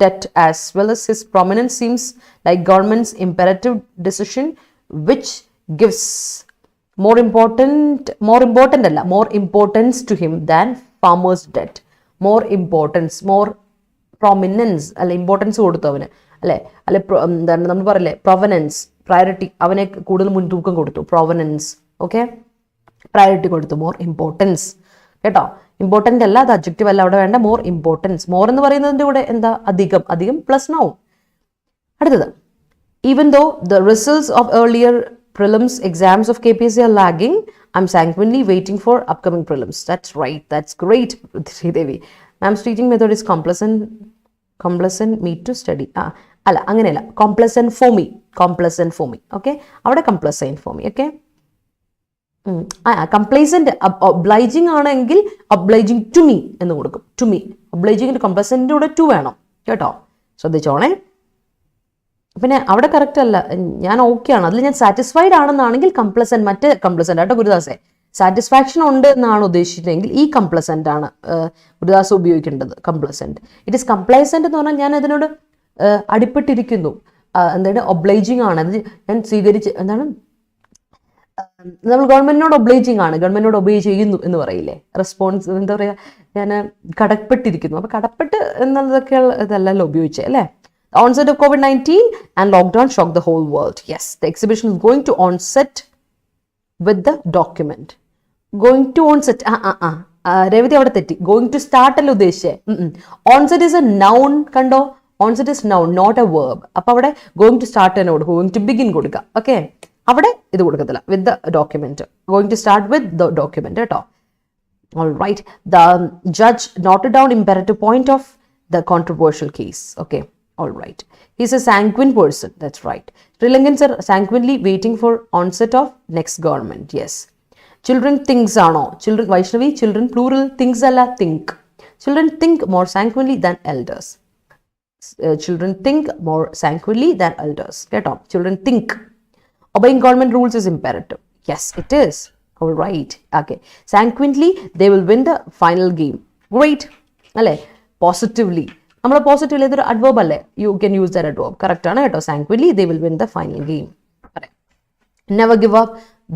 debt as well as his prominence seems like government's imperative decision, which gives more importance to him than farmers' debt. More importance, more prominence, അല്ലെ importance കൊടുത്തു അവന്, അല്ലെ എന്താണ് നമ്മൾ പറയില്ലേ, പ്രൊവനൻസ്, priority, അവനെ കൂടുതൽ മുൻതൂക്കം കൊടുത്തു. പ്രൊവനൻസ്, ഓക്കെ, പ്രയോറിറ്റി കൊടുത്തു. മോർ ഇമ്പോർട്ടൻസ് കേട്ടോ, ഇമ്പോർട്ടൻ്റ് അല്ല, അത് അഡ്ജക്റ്റീവ് അല്ല, അവിടെ വേണ്ട മോർ ഇമ്പോർട്ടൻസ്. മോർ എന്ന് പറയുന്നതിൻ്റെ കൂടെ എന്താ, അധികം, അധികം പ്ലസ് നൗൺ. അടുത്തത്, even though the results of earlier prelims exams of KPSC are lagging, I'm sanguinely waiting for upcoming prelims. That's right, that's great, Sridevi. Ma'am's teaching method is complacent me to study. അല്ല അങ്ങനെയല്ല, complacent for me, okay, അവിടെ complacent for me, okay. കംപ്ലേസൻറ്റ് ഒബ്ലൈജിങ് ആണെങ്കിൽ ഒബ്ലൈജിങ് to me എന്ന് കൊടുക്കും. To me, ഒബ്ലൈജിങ്ങിൻ്റെ കംപ്ലസൻറ്റിൻ്റെ കൂടെ to വേണം കേട്ടോ, ശ്രദ്ധിച്ചോണേ. പിന്നെ അവിടെ കറക്റ്റ് അല്ല, ഞാൻ ഓക്കെ ആണ്, അതിൽ ഞാൻ സാറ്റിസ്ഫൈഡ് ആണെന്നാണെങ്കിൽ കംപ്ലസൻറ്റ്, മറ്റേ കംപ്ലസൻ്റ് ആട്ടോ ഗുരുദാസേ. സാറ്റിസ്ഫാക്ഷൻ ഉണ്ട് എന്നാണ് ഉദ്ദേശിച്ചിട്ടുണ്ടെങ്കിൽ ഈ കംപ്ലസൻ്റ് ആണ് ഗുരുദാസ് ഉപയോഗിക്കേണ്ടത്, കംപ്ലസൻറ്റ്. ഇറ്റ് ഈസ് കംപ്ലൈസൻ്റ് എന്ന് പറഞ്ഞാൽ ഞാൻ അതിനോട് അടിപ്പെട്ടിരിക്കുന്നു, എന്താണ് ഒബ്ലൈജിങ് ആണ്, അത് ഞാൻ സ്വീകരിച്ച്, എന്താണ് നമ്മൾ ഗവൺമെന്റിനോട് ഒബ്ലൈജിങ് ആണ്, ഗവൺമെന്റിനോട് ഒബേ ചെയ്യുന്നു എന്ന് പറയില്ലേ, റെസ്പോൺസ്, എന്താ പറയുക, ഞാൻ കടപ്പെട്ടിരിക്കുന്നു. അപ്പോൾ കടപ്പെട്ട് എന്നുള്ളതൊക്കെ ഇതല്ലല്ലോ ഉപയോഗിച്ചത് അല്ലേ. Onset of COVID-19 and lockdown shocked the whole world. Yes, the exhibition is going to onset with the document. Going to onset, Revathi അവിടെ തെറ്റി, going to start അല്ല ഉദ്ദേശിച്ചേ. Onset is a noun, കണ്ടോ, onset is noun, not a verb. അപ്പോൾ അവിടെ going to start എന്നോട് going to begin കൊടുക്കുക. Okay, അവിടെ ഇത് കൊടുക്കത്തില്ല, with the document, going to start with the document കേട്ടോ. All right, the judge noted down imperative point of the controversial case. Okay, all right, he's a sanguine person, that's right. Sri Lankans are sanguinely waiting for onset of next government. Yes, children thinks ആണോ, children Vaishnavi, children plural, thinks alla, think. Children think more sanguinely than elders. Children think more sanguinely than elders കേട്ടോ. Children think. Obeying government rules is imperative. Yes, it is. All right. Okay. Sanguinely, they will win the final game. Great. അല്ലേ, positively, നമ്മൾ positively ഇതൊരു adverb അല്ലേ, you can use that adverb. Correct ആണ് കേട്ടോ. സാങ്ക്വിൻലി they will win the final game. Never give up.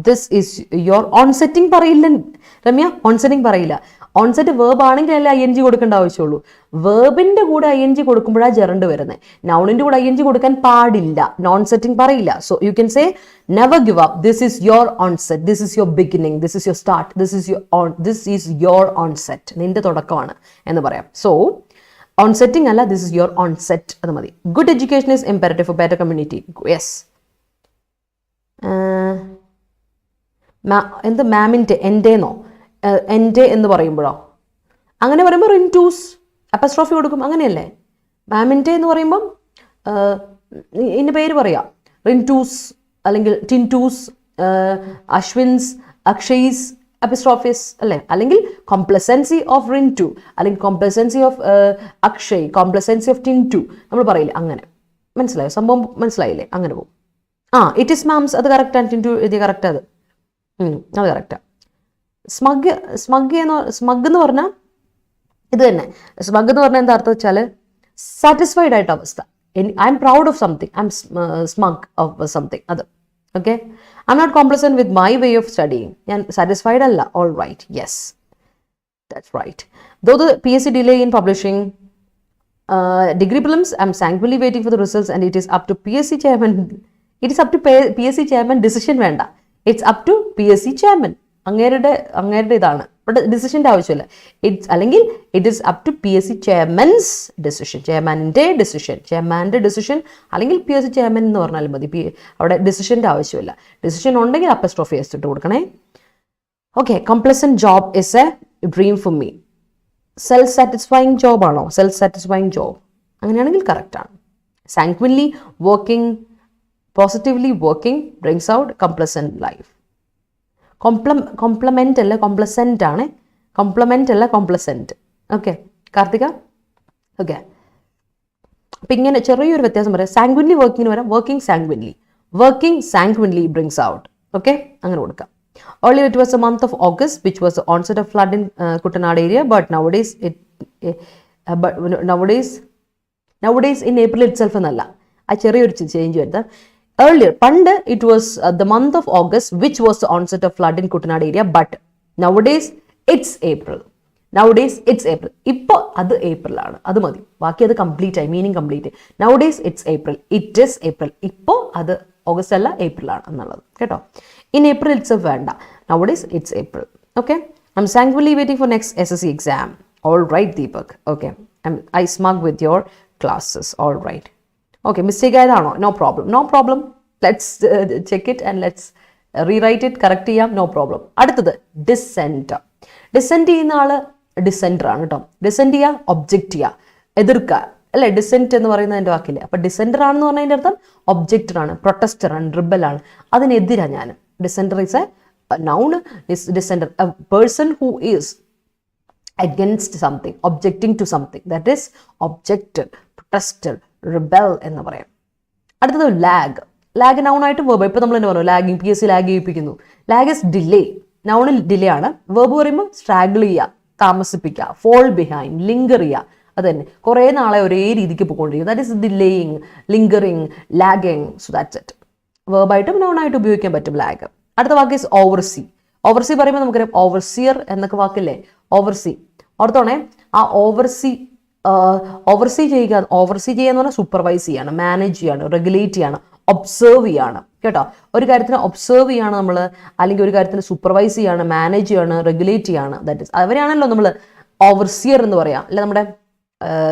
This is your onsetting പറയില്ല Ramya, onsetting പറയില്ല. Onset verb ആണെങ്കിൽ അല്ലേ ING കൊടുക്കേണ്ട ആവശ്യമുള്ളൂ. വേർബിന്റെ കൂടെ ING കൊടുക്കുമ്പോഴാണ് ജെറണ്ട് വരുന്നത്. നൗണിന്റെ കൂടെ ING കൊടുക്കാൻ പാടില്ല, നോൺ സെറ്റിംഗ് പറയില്ല. So you can say never give up, this is your onset, this is your beginning, this is your start, this is your onset, നിന്റെ തുടക്കമാണ് എന്ന് പറയാം. സോ ഓൺസെറ്റിംഗ് അല്ല, ദിസ് ഈസ് യുവർ ഓൺസെറ്റ്, അത് മതി. Good education is imperative four better community. Yes, എന്ത് മാമിൻ്റെ എൻ്റെന്നോ, എൻ്റെ എന്ന് പറയുമ്പോഴോ, അങ്ങനെ പറയുമ്പോൾ റിൻറ്റൂസ് അപ്പസ്ട്രോഫി കൊടുക്കും, അങ്ങനെയല്ലേ. മാമിൻ്റെ എന്ന് പറയുമ്പം ഇതിൻ്റെ പേര് പറയാം, റിൻറ്റൂസ് അല്ലെങ്കിൽ ടിൻറ്റൂസ്, അശ്വിൻസ്, അക്ഷയ്സ്, അപ്പസ്ട്രോഫിസ് അല്ലേ. അല്ലെങ്കിൽ കോംപ്ലസൻസി ഓഫ് റിൻറ്റു, അല്ലെങ്കിൽ complacency of Akshay, complacency of Tintu, നമ്മൾ പറയില്ലേ, അങ്ങനെ. മനസ്സിലായോ സംഭവം, മനസ്സിലായില്ലേ, അങ്ങനെ പോകും. ഇറ്റ് ഇസ് മാംസ്, അത് കറക്റ്റാണ്. ടിൻറ്റു എഴുതിയ കറക്റ്റ്, അത് കറക്റ്റാണ്. സ്മഗ് എന്ന് പറഞ്ഞാൽ ഇത് തന്നെ. സ്മഗ് എന്ന് പറഞ്ഞാൽ എന്താ അർത്ഥം വെച്ചാൽ സാറ്റിസ്ഫൈഡ് ആയിട്ട് അവസ്ഥ. I am proud of something, I am smug of something, അത്. Okay, I am not complacent with my way of studying, ഞാൻ സാറ്റിസ്ഫൈഡ് അല്ല. All right, yes, that's right. Though the PSC delay in publishing degree prelims, I am sanguinely waiting for the results and it is up to PSC chairman. It is up to PSC chairman, decision വേണ്ട, it's up to PSC chairman. അങ്ങേരുടെ ഇതാണ്, but ഡിസിഷൻ്റെ ആവശ്യമില്ല. അല്ലെങ്കിൽ it is up to PSC chairman's decision, ചെയർമാൻ്റെ decision, അല്ലെങ്കിൽ PSC chairman എന്ന് പറഞ്ഞാലും മതി. അവിടെ ഡിസിഷൻ്റെ ആവശ്യമില്ല. ഡിസിഷൻ ഉണ്ടെങ്കിൽ അപ്പസ്ട്രോഫി എസ് ഇട്ട് കൊടുക്കണേ. Okay, complacent job is a dream for me. Self satisfying job ആണോ, സെൽഫ് സാറ്റിസ്ഫൈങ് ജോബ്, അങ്ങനെയാണെങ്കിൽ കറക്റ്റാണ്. Sanguinely working, positively working brings out complacent life. Complement അല്ല, കോംപ്ലസെൻ്റ് ആണ്. കോംപ്ലമെൻ്റ് അല്ല, കോംപ്ലസെൻ്റ്. ഓക്കെ കാർത്തിക. ഓക്കെ, അപ്പം ഇങ്ങനെ ചെറിയൊരു വ്യത്യാസം പറയാം. സാങ്ക്വിൻലി വർക്കിങ്ങിന് വരാം working sanguinely. Working sanguinely brings out. Okay, അങ്ങനെ കൊടുക്കാം. Earlier it was the month of August, which was the onset of flood in Kuttanad area, but nowadays in April itself എന്നല്ല, ആ ചെറിയൊരു ചേഞ്ച് വരുന്നത്. Earlier, പണ്ട് it was the month of August, which was the onset of flood in Kuttanad area, but nowadays it's April. ഇപ്പോൾ അത് ഏപ്രിലാണ്, അത് മതി, ബാക്കി അത് കംപ്ലീറ്റ് ആയി, meaning complete. Nowadays it's April, it is April. ഇപ്പോൾ അത് ഓഗസ്റ്റ് അല്ല ഏപ്രിലാണ് എന്നുള്ളത് കേട്ടോ. ഇൻ ഏപ്രിൽ ഇറ്റ്സ് വേണ്ട, nowadays it's April. Okay, I am thankfully waiting for next SSC exam. All right Deepak. Okay, I smug with your classes. All right. Okay, mistake ആയതാണോ? No problem. Let's check it and let's rewrite it. Correct ചെയ്യാം, no problem. അടുത്തത് dissent. Dissent ചെയ്യുന്ന ആള് ഡിസെൻറ്റർ ആണ് കേട്ടോ. Decent ചെയ്യുക, object ചെയ്യുക, എതിർക്കുക അല്ലെ, ഡിസെൻറ്റ് എന്ന് പറയുന്നതിൻ്റെ വാക്കില്ലേ. അപ്പം ഡിസെൻറ്റർ ആണെന്ന് പറഞ്ഞതിൻ്റെ അർത്ഥം ഒബ്ജക്റ്റർ ആണ്, പ്രൊട്ടസ്റ്റർ ആണ്, റിബൽ ആണ്. അതിനെതിരാണ് ഞാൻ. Dissenter is a noun. Dissenter a person who is against something, objecting to something, that is objector, protester, rebel എന്ന് പറയാം. അടുത്തത് ലാഗ് നൗൺ ആയിട്ട് വെർബ്. ഇപ്പൊ നമ്മൾ തന്നെ പറഞ്ഞു ലാഗിങ്, PSC ലാഗ് ചെയ്യിപ്പിക്കുന്നു. Lag is delay. നൗണിൽ ഡിലേ ആണ്. വെർബ് പറയുമ്പോൾ സ്ട്രാഗിൾ ചെയ്യുക, താമസിപ്പിക്കുക, ഫോൾ ബിഹൈൻഡ്, ലിങ്കർ ചെയ്യുക. അത് തന്നെ കുറേ നാളെ ഒരേ രീതിക്ക് പോയിക്കൊണ്ടിരിക്കും. That is delaying, lingering, lagging. So that's it. വെർബായിട്ടും നൗണായിട്ട് ഉപയോഗിക്കാൻ പറ്റും ലാഗ്. അടുത്ത വാക്ക് ഇസ് ഓവർസീ. ഓവർസീ പറയുമ്പോൾ നമുക്കറിയാം ഓവർസിയർ എന്നൊക്കെ വാക്കില്ലേ, ഓവർസീ. ഓർത്തോണേ, ആ ഓവർസീ ചെയ്യുക എന്ന് പറഞ്ഞാൽ സൂപ്പർവൈസ് ചെയ്യാണ്, മാനേജ് ചെയ്യാണ്, റെഗുലേറ്റ് ചെയ്യാണ്, ഒബ്സേർവ് ചെയ്യാണ് കേട്ടോ. ഒരു കാര്യത്തിന് ഒബ്സേർവ് ചെയ്യാണ് നമ്മൾ, അല്ലെങ്കിൽ ഒരു കാര്യത്തിന് സൂപ്പർവൈസ് ചെയ്യാണ്, മാനേജ് ചെയ്യാണ്, റെഗുലേറ്റ് ചെയ്യാണ്. ദാറ്റ് ഇസ് അവരെയാണല്ലോ നമ്മൾ ഓവർസിയർ എന്ന് പറയാം. അല്ലെ നമ്മുടെ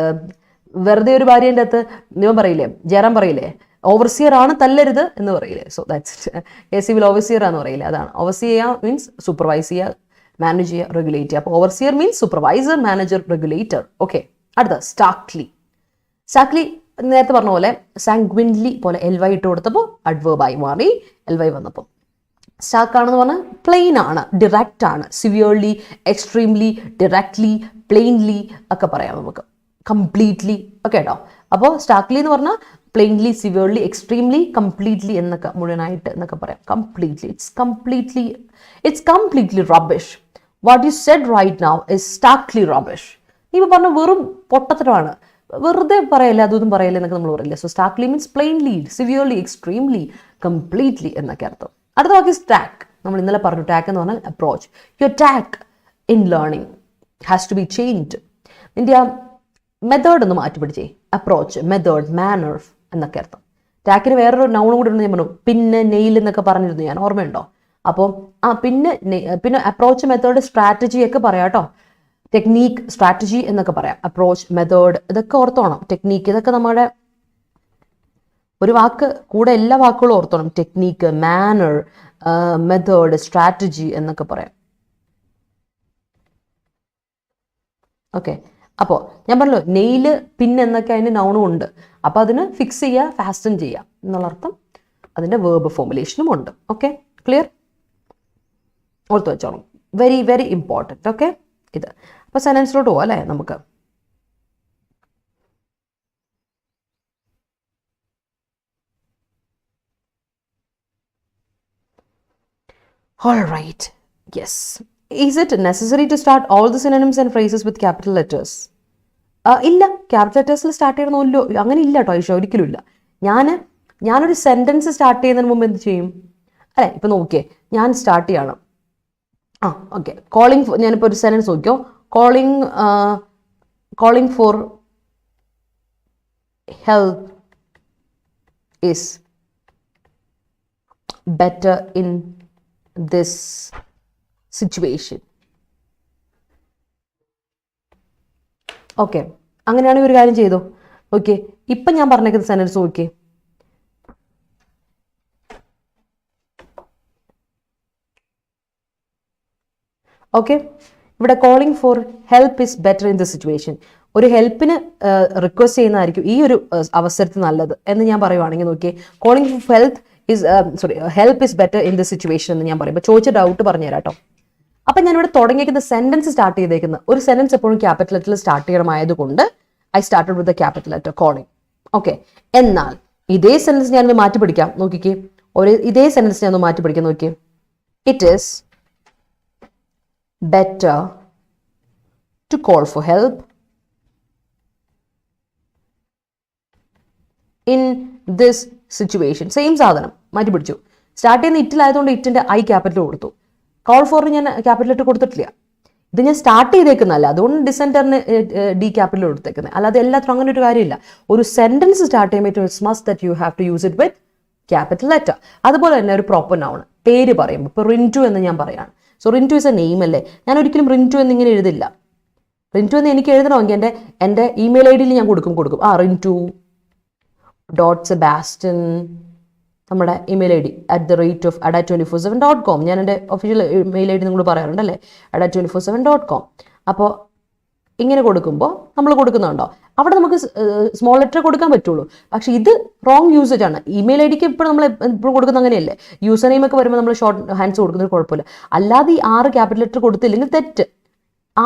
വെറുതെ ഒരു ഭാര്യേൻ്റെ അകത്ത് നിയമം പറയില്ലേ, ജയറാം പറയില്ലേ, ഓവർസിയർ ആണ് തല്ലരുത് എന്ന് പറയില്ലേ. So that's it. KCBയിൽ ഓവർസിയർ ആണെന്ന് പറയില്ലേ, അതാണ്. ഓവർസി ചെയ്യുക മീൻസ് സൂപ്പർവൈസ് ചെയ്യുക, മാനേജ് ചെയ്യുക, റെഗുലേറ്റ് ചെയ്യുക. അപ്പോൾ overseer means supervisor, manager, regulator. Okay, അടുത്ത സ്റ്റാർക്ക്ലി. നേരത്തെ പറഞ്ഞ പോലെ സാങ്ക്വിൻലി പോലെ LY ഇട്ട് കൊടുത്തപ്പോൾ അഡ്വേർബായി മാറി. LY വന്നപ്പോൾ സ്റ്റാർക്ക് ആണെന്ന് പറഞ്ഞാൽ പ്ലെയിൻ ആണ്, ഡിറക്റ്റ് ആണ്. സിവിയർലി, എക്സ്ട്രീംലി, ഡയറക്ട്ലി, പ്ലെയിൻലി ഒക്കെ പറയാം നമുക്ക്. കംപ്ലീറ്റ്ലി ഒക്കെ കേട്ടോ. അപ്പോൾ സ്റ്റാർക്ക്ലി എന്ന് പറഞ്ഞാൽ പ്ലെയിൻലി, സിവിയർലി, എക്സ്ട്രീംലി, കംപ്ലീറ്റ്ലി എന്നൊക്കെ മുഴുവനായിട്ട് എന്നൊക്കെ പറയാം. Completely, it's completely rubbish. What you said right now is starkly rubbish. നീ ഇപ്പോൾ പറഞ്ഞ വെറും പൊട്ടത്തരമാണ്, വെറുതെ പറയല്ലേ, അതൊന്നും പറയല്ലേ എന്നൊക്കെ നമ്മൾ പറയില്ലേ. So starkly means plainly, severely, extremely, completely എന്നൊക്കെ അർത്ഥം. അടുത്ത വാക്ക് ഇസ് ടാക്ക്. നമ്മൾ ഇന്നലെ പറഞ്ഞു ടാക്ക് എന്ന് പറഞ്ഞാൽ approach. Your tack in learning has to be changed. നിന്റെ ആ മെത്തേഡ് ഒന്ന് മാറ്റി പിടിച്ചേ. അപ്രോച്ച്, മെത്തേഡ്, മാനർ എന്നൊക്കെ അർത്ഥം. ടാക്കിന് വേറൊരു നൗൺ കൂടി ഉണ്ട്, ഞാൻ പറഞ്ഞു പിന്നെ, നെയിൽ എന്നൊക്കെ പറഞ്ഞിരുന്നു ഞാൻ, ഓർമ്മയുണ്ടോ? അപ്പോൾ പിന്നെ അപ്രോച്ച്, മെത്തേഡ്, സ്ട്രാറ്റജി ഒക്കെ പറയാം കേട്ടോ. ടെക്നീക്ക്, സ്ട്രാറ്റജി എന്നൊക്കെ പറയാം. അപ്രോച്ച്, മെത്തേഡ് ഇതൊക്കെ ഓർത്തോണം. ടെക്നീക്ക് ഇതൊക്കെ നമ്മുടെ ഒരു വാക്ക് കൂടെ എല്ലാ വാക്കുകളും ഓർത്തോണം. ടെക്നീക്ക്, മാനർ, മെത്തേഡ്, സ്ട്രാറ്റജി എന്നൊക്കെ പറയാം. ഓക്കെ, അപ്പോൾ ഞാൻ പറഞ്ഞല്ലോ നെയില്, പിന്നെ എന്നൊക്കെ അതിന് നൗണും ഉണ്ട്. അപ്പോൾ അതിന് ഫിക്സ് ചെയ്യുക, ഫാസ്റ്റൻ ചെയ്യുക എന്നുള്ള അർത്ഥം അതിൻ്റെ വേർബ് ഫോർമുലേഷനും ഉണ്ട്. Okay, clear? ഓർത്ത് വെച്ചോണം. Very very important. ഓക്കെ, ഇത് അപ്പോൾ സെൻറ്റൻസിലോട്ട് പോകാം അല്ലേ നമുക്ക്. All right. Yes. Is it necessary to start all the synonyms and phrases with capital letters? ഇല്ല, ക്യാപിറ്റൽ ലെറ്റേഴ്സിൽ സ്റ്റാർട്ട് ചെയ്യണമെന്നല്ലോ, അങ്ങനെ ഇല്ല കേട്ടോ ഈശോ, ഒരിക്കലും ഇല്ല. ഞാനൊരു സെൻറ്റൻസ് സ്റ്റാർട്ട് ചെയ്യുന്നതിന് മുമ്പ് എന്ത് ചെയ്യും അല്ലേ? ഇപ്പം നോക്കിയേ, ഞാൻ സ്റ്റാർട്ട് ചെയ്യണം. Okay, calling. ഞാനിപ്പോൾ ഒരു സെൻറ്റൻസ് നോക്കിയോ, calling for help is better in this situation. Okay, അങ്ങനെയാണെങ്കിൽ ഒരു കാര്യം ചെയ്തോ. ഓക്കെ, ഇപ്പം ഞാൻ പറഞ്ഞേക്കുന്ന സെൻറ്റൻസ് നോക്കിയേ. ഓക്കെ, ഇവിടെ calling for help is better in the situation. ഒരു ഹെൽപ്പിന് റിക്വസ്റ്റ് ചെയ്യുന്നതായിരിക്കും ഈ ഒരു അവസരത്തിൽ നല്ലത് എന്ന് ഞാൻ പറയുവാണെങ്കിൽ നോക്കിയേ, calling for help is better in the situation എന്ന് ഞാൻ പറയുമ്പോൾ ചോദിച്ച ഡൗട്ട് പറഞ്ഞുതരാം കേട്ടോ. അപ്പം ഞാനിവിടെ തുടങ്ങിയേക്കുന്ന സെൻറ്റൻസ് സ്റ്റാർട്ട് ചെയ്തേക്കുന്നത്, ഒരു സെൻറ്റൻസ് എപ്പോഴും ക്യാപിറ്റൽ ലെറ്ററിൽ സ്റ്റാർട്ട് ചെയ്യണമായതുകൊണ്ട് I started with the capital letter calling. Okay. എന്നാൽ ഇതേ സെന്റൻസ് ഞാനൊന്ന് മാറ്റി പിടിക്കാം. നോക്കിക്കേ, ഇതേ സെന്റൻസ് ഞാൻ ഒന്ന് മാറ്റി പിടിക്കാം. നോക്കിയേ, it is better to call for help in this situation. Same സാധനം മാറ്റി പിടിച്ചു. സ്റ്റാർട്ട് ചെയ്യുന്ന ഇറ്റിലായതുകൊണ്ട് ഇറ്റിന്റെ ഐ ക്യാപിറ്റൽ കൊടുത്തു. കോൾ ഫോറിന് ഞാൻ ക്യാപിറ്റൽ ലെറ്റർ കൊടുത്തിട്ടില്ല. ഇത് ഞാൻ സ്റ്റാർട്ട് ചെയ്തേക്കുന്നതല്ല, അതുകൊണ്ട് ഡിസെന്ററിന് ഡി ക്യാപിറ്റൽ കൊടുത്തേക്കുന്നത്. അല്ലാതെ എല്ലാത്തിനും അങ്ങനെ ഒരു കാര്യമില്ല. ഒരു സെന്റൻസ് സ്റ്റാർട്ട് ചെയ്യുമ്പോൾ it's must that you have to use it with capital letter. അതുപോലെ തന്നെ ഒരു പ്രോപ്പർ നൗൺ പേര് പറയുമ്പോൾ, ഇപ്പോൾ റിൻറ്റു എന്ന് ഞാൻ പറയാണ്. So Rintu is A name അല്ലേ. ഞാൻ ഒരിക്കലും റിൻറ്റു എന്നിങ്ങനെ എഴുതില്ല. റിൻറ്റു എന്ന് എനിക്ക് എഴുതണമെങ്കിൽ എൻ്റെ ഇമെയിൽ ഐ ഡിയിൽ ഞാൻ കൊടുക്കും. റിൻറ്റു ഡോട്ട് സെബാസ്റ്റ്യൻ, നമ്മുടെ ഇമെയിൽ ഐ ഡി @Adda247.com. ഞാൻ എൻ്റെ ഒഫീഷ്യൽ മെയിൽ ഐ ഡി നിങ്ങൾ പറയാറുണ്ടല്ലേ, Adda247.com. അപ്പോൾ ഇങ്ങനെ കൊടുക്കുമ്പോൾ നമ്മൾ കൊടുക്കുന്നുണ്ടോ, അവിടെ നമുക്ക് സ്മോൾ ലെറ്റർ കൊടുക്കാൻ പറ്റുള്ളൂ. പക്ഷേ ഇത് റോങ് യൂസേജ് ആണ്. ഇമെയിൽ ഐ ഡിക്ക് ഇപ്പോൾ നമ്മൾ ഇപ്പോൾ കൊടുക്കുന്ന അങ്ങനെയല്ലേ. യൂസർ നെയിം ഒക്കെ വരുമ്പോൾ നമ്മൾ ഷോർട്ട് ഹാൻഡ്സ് കൊടുക്കുന്നതിന് കുഴപ്പമില്ല. അല്ലാതെ ഈ 6 ക്യാപിറ്റൽ ലെറ്റർ കൊടുത്തില്ലെങ്കിൽ തെറ്റ്.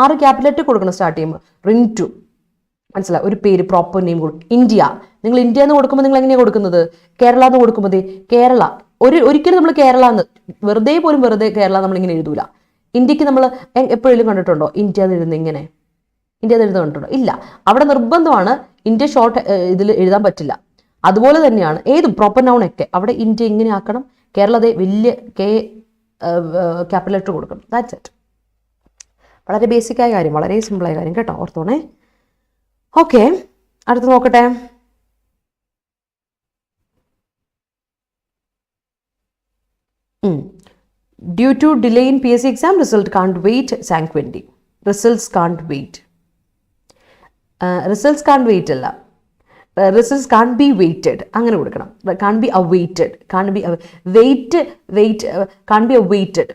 6 ക്യാപിറ്റൽ ലെറ്റർ കൊടുക്കണം സ്റ്റാർട്ട് ചെയ്യുമ്പോൾ. റിൻറ്റു, മനസ്സിലായി, ഒരു പേര് പ്രോപ്പർ നെയിം കൊടുക്കും. ഇന്ത്യ, നിങ്ങൾ ഇന്ത്യ എന്ന് കൊടുക്കുമ്പോൾ നിങ്ങൾ എങ്ങനെയാണ് കൊടുക്കുന്നത്? കേരള എന്ന് കൊടുക്കുമ്പോൾ കേരള. ഒരിക്കലും നമ്മൾ കേരള എന്ന് വെറുതെ കേരള നമ്മളിങ്ങനെ എഴുതൂല. ഇന്ത്യക്ക് നമ്മൾ എപ്പോഴെങ്കിലും കണ്ടിട്ടുണ്ടോ ഇന്ത്യ എന്ന് എഴുതുന്നത്? ഇങ്ങനെ ഇന്ത്യ എന്ന് എഴുതുന്നത് കണ്ടിട്ടുണ്ടോ? ഇല്ല. അവിടെ നിർബന്ധമാണ് ഇന്ത്യ ഷോർട്ട് ഇതിൽ എഴുതാൻ പറ്റില്ല. അതുപോലെ തന്നെയാണ് ഏതും പ്രോപ്പർ നൗൺ ഒക്കെ അവിടെ ഇന്ത്യ ഇങ്ങനെ ആക്കണം. കേരള വലിയ ക്യാപിറ്റൽ ലെറ്റർ കൊടുക്കണം. That's it. വളരെ ബേസിക്കായ കാര്യം, വളരെ സിമ്പിളായ കാര്യം കേട്ടോ, ഓർത്തോണേ. ഓക്കെ, അടുത്ത് നോക്കട്ടെ. Due to delay in PSC exam, result can't wait, sanguinity. Results can't wait. Results can't wait അല്ല, results can't be waited. അങ്ങനെ കൊടുക്കണം. Can't be awaited. Can't be can't be awaited.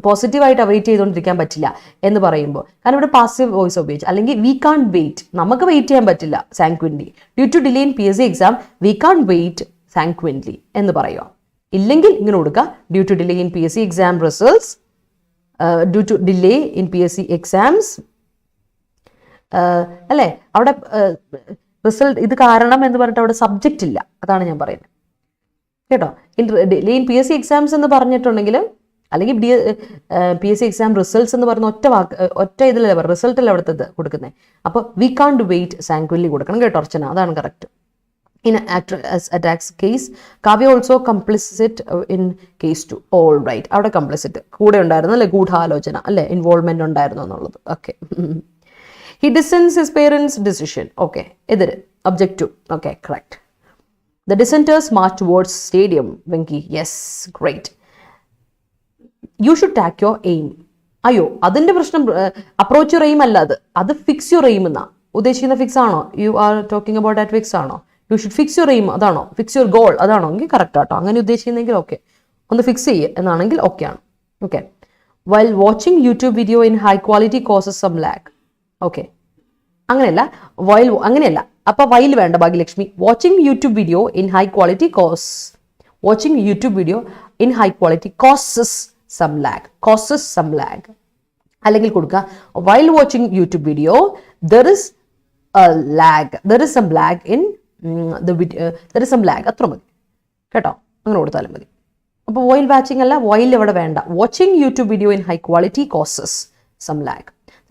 പോസിറ്റീവായിട്ട് അവൈറ്റ് ചെയ്തുകൊണ്ടിരിക്കാൻ പറ്റില്ല എന്ന് പറയുമ്പോൾ, കാരണം ഇവിടെ പാസീവ് വോയിസ് ഉപയോഗിച്ച്. അല്ലെങ്കിൽ വി കാൺ വെയിറ്റ്, നമുക്ക് വെയിറ്റ് ചെയ്യാൻ പറ്റില്ല sanguinely. Due to delay in PSC exam we can't wait sanguinely എന്ന് പറയുക. ഇല്ലെങ്കിൽ ഇങ്ങനെ കൊടുക്കുക, due to delay in PSC exam results, due to delay in PSC exams അല്ലേ. അവിടെ റിസൾട്ട് ഇത് കാരണം എന്ന് പറഞ്ഞിട്ട് അവിടെ സബ്ജക്റ്റ് ഇല്ല. അതാണ് ഞാൻ പറയുന്നത് കേട്ടോ. ഡിലേ ഇൻ PSC എക്സാംസ് എന്ന് പറഞ്ഞിട്ടുണ്ടെങ്കിൽ, അല്ലെങ്കിൽ PSC എക്സാം റിസൾട്ട്സ് എന്ന് പറയുന്ന ഒറ്റ ഇതിലല്ലേ പറയുക, റിസൾട്ടല്ലേ അവിടുത്തെ കൊടുക്കുന്നത്. അപ്പോൾ വി കാണ്ട് വെയിറ്റ് സാങ്ക്വിൻലി കൊടുക്കണം കേട്ടോ അർച്ചന, അതാണ് correct. In attacks case, Kavya also complicit in case 2. All right, അവിടെ complicit കൂടെ ഉണ്ടായിരുന്നു അല്ലേ, ഗൂഢാലോചന അല്ലേ, ഇൻവോൾവ്മെന്റ് ഉണ്ടായിരുന്നു എന്നുള്ളത്. Okay. He dissents his parents' decision. Okay, എതിര് objective. Okay, correct. The dissenters march towards stadium. Venki, yes, great. You should track your aim. അയ്യോ, അതിന്റെ പ്രശ്നം അപ്രോച്ച് യുവർ എയിം അല്ല, അത് ഫിക്സ് യുവർ എയിം എന്നാ ഉദ്ദേശിക്കുന്ന. ഫിക്സ് ആണോ? You are talking about that fix ആണോ? You should fix your aim, അതാണോ? ഫിക്സ് യുവർ ഗോൾ, അതാണോ? എങ്കിൽ കറക്റ്റ് ആട്ടോ. അങ്ങനെ ഉദ്ദേശിക്കുന്നെങ്കിൽ ഓക്കെ, ഒന്ന് ഫിക്സ് ചെയ്യുക എന്നാണെങ്കിൽ ഓക്കെ ആണ്. Okay. While watching YouTube video in high quality causes some lag. Okay, അങ്ങനെയല്ല, അങ്ങനെയല്ല. അപ്പൊ വൈൽ വേണ്ട Bhagyalakshmi. Watching YouTube video in high quality watching YouTube video in high quality causes some lag. അല്ലെങ്കിൽ കൊടുക്കുക, while watching YouTube video there is some lag in the video, there is some lag. അത്ര മതി കേട്ടോ, അങ്ങനെ കൊടുത്താലും മതി. അപ്പോൾ വൈൽ വാച്ചിങ് അല്ല, വൈൽ ഇവിടെ വേണ്ട. Watching YouTube video in high quality causes some lag.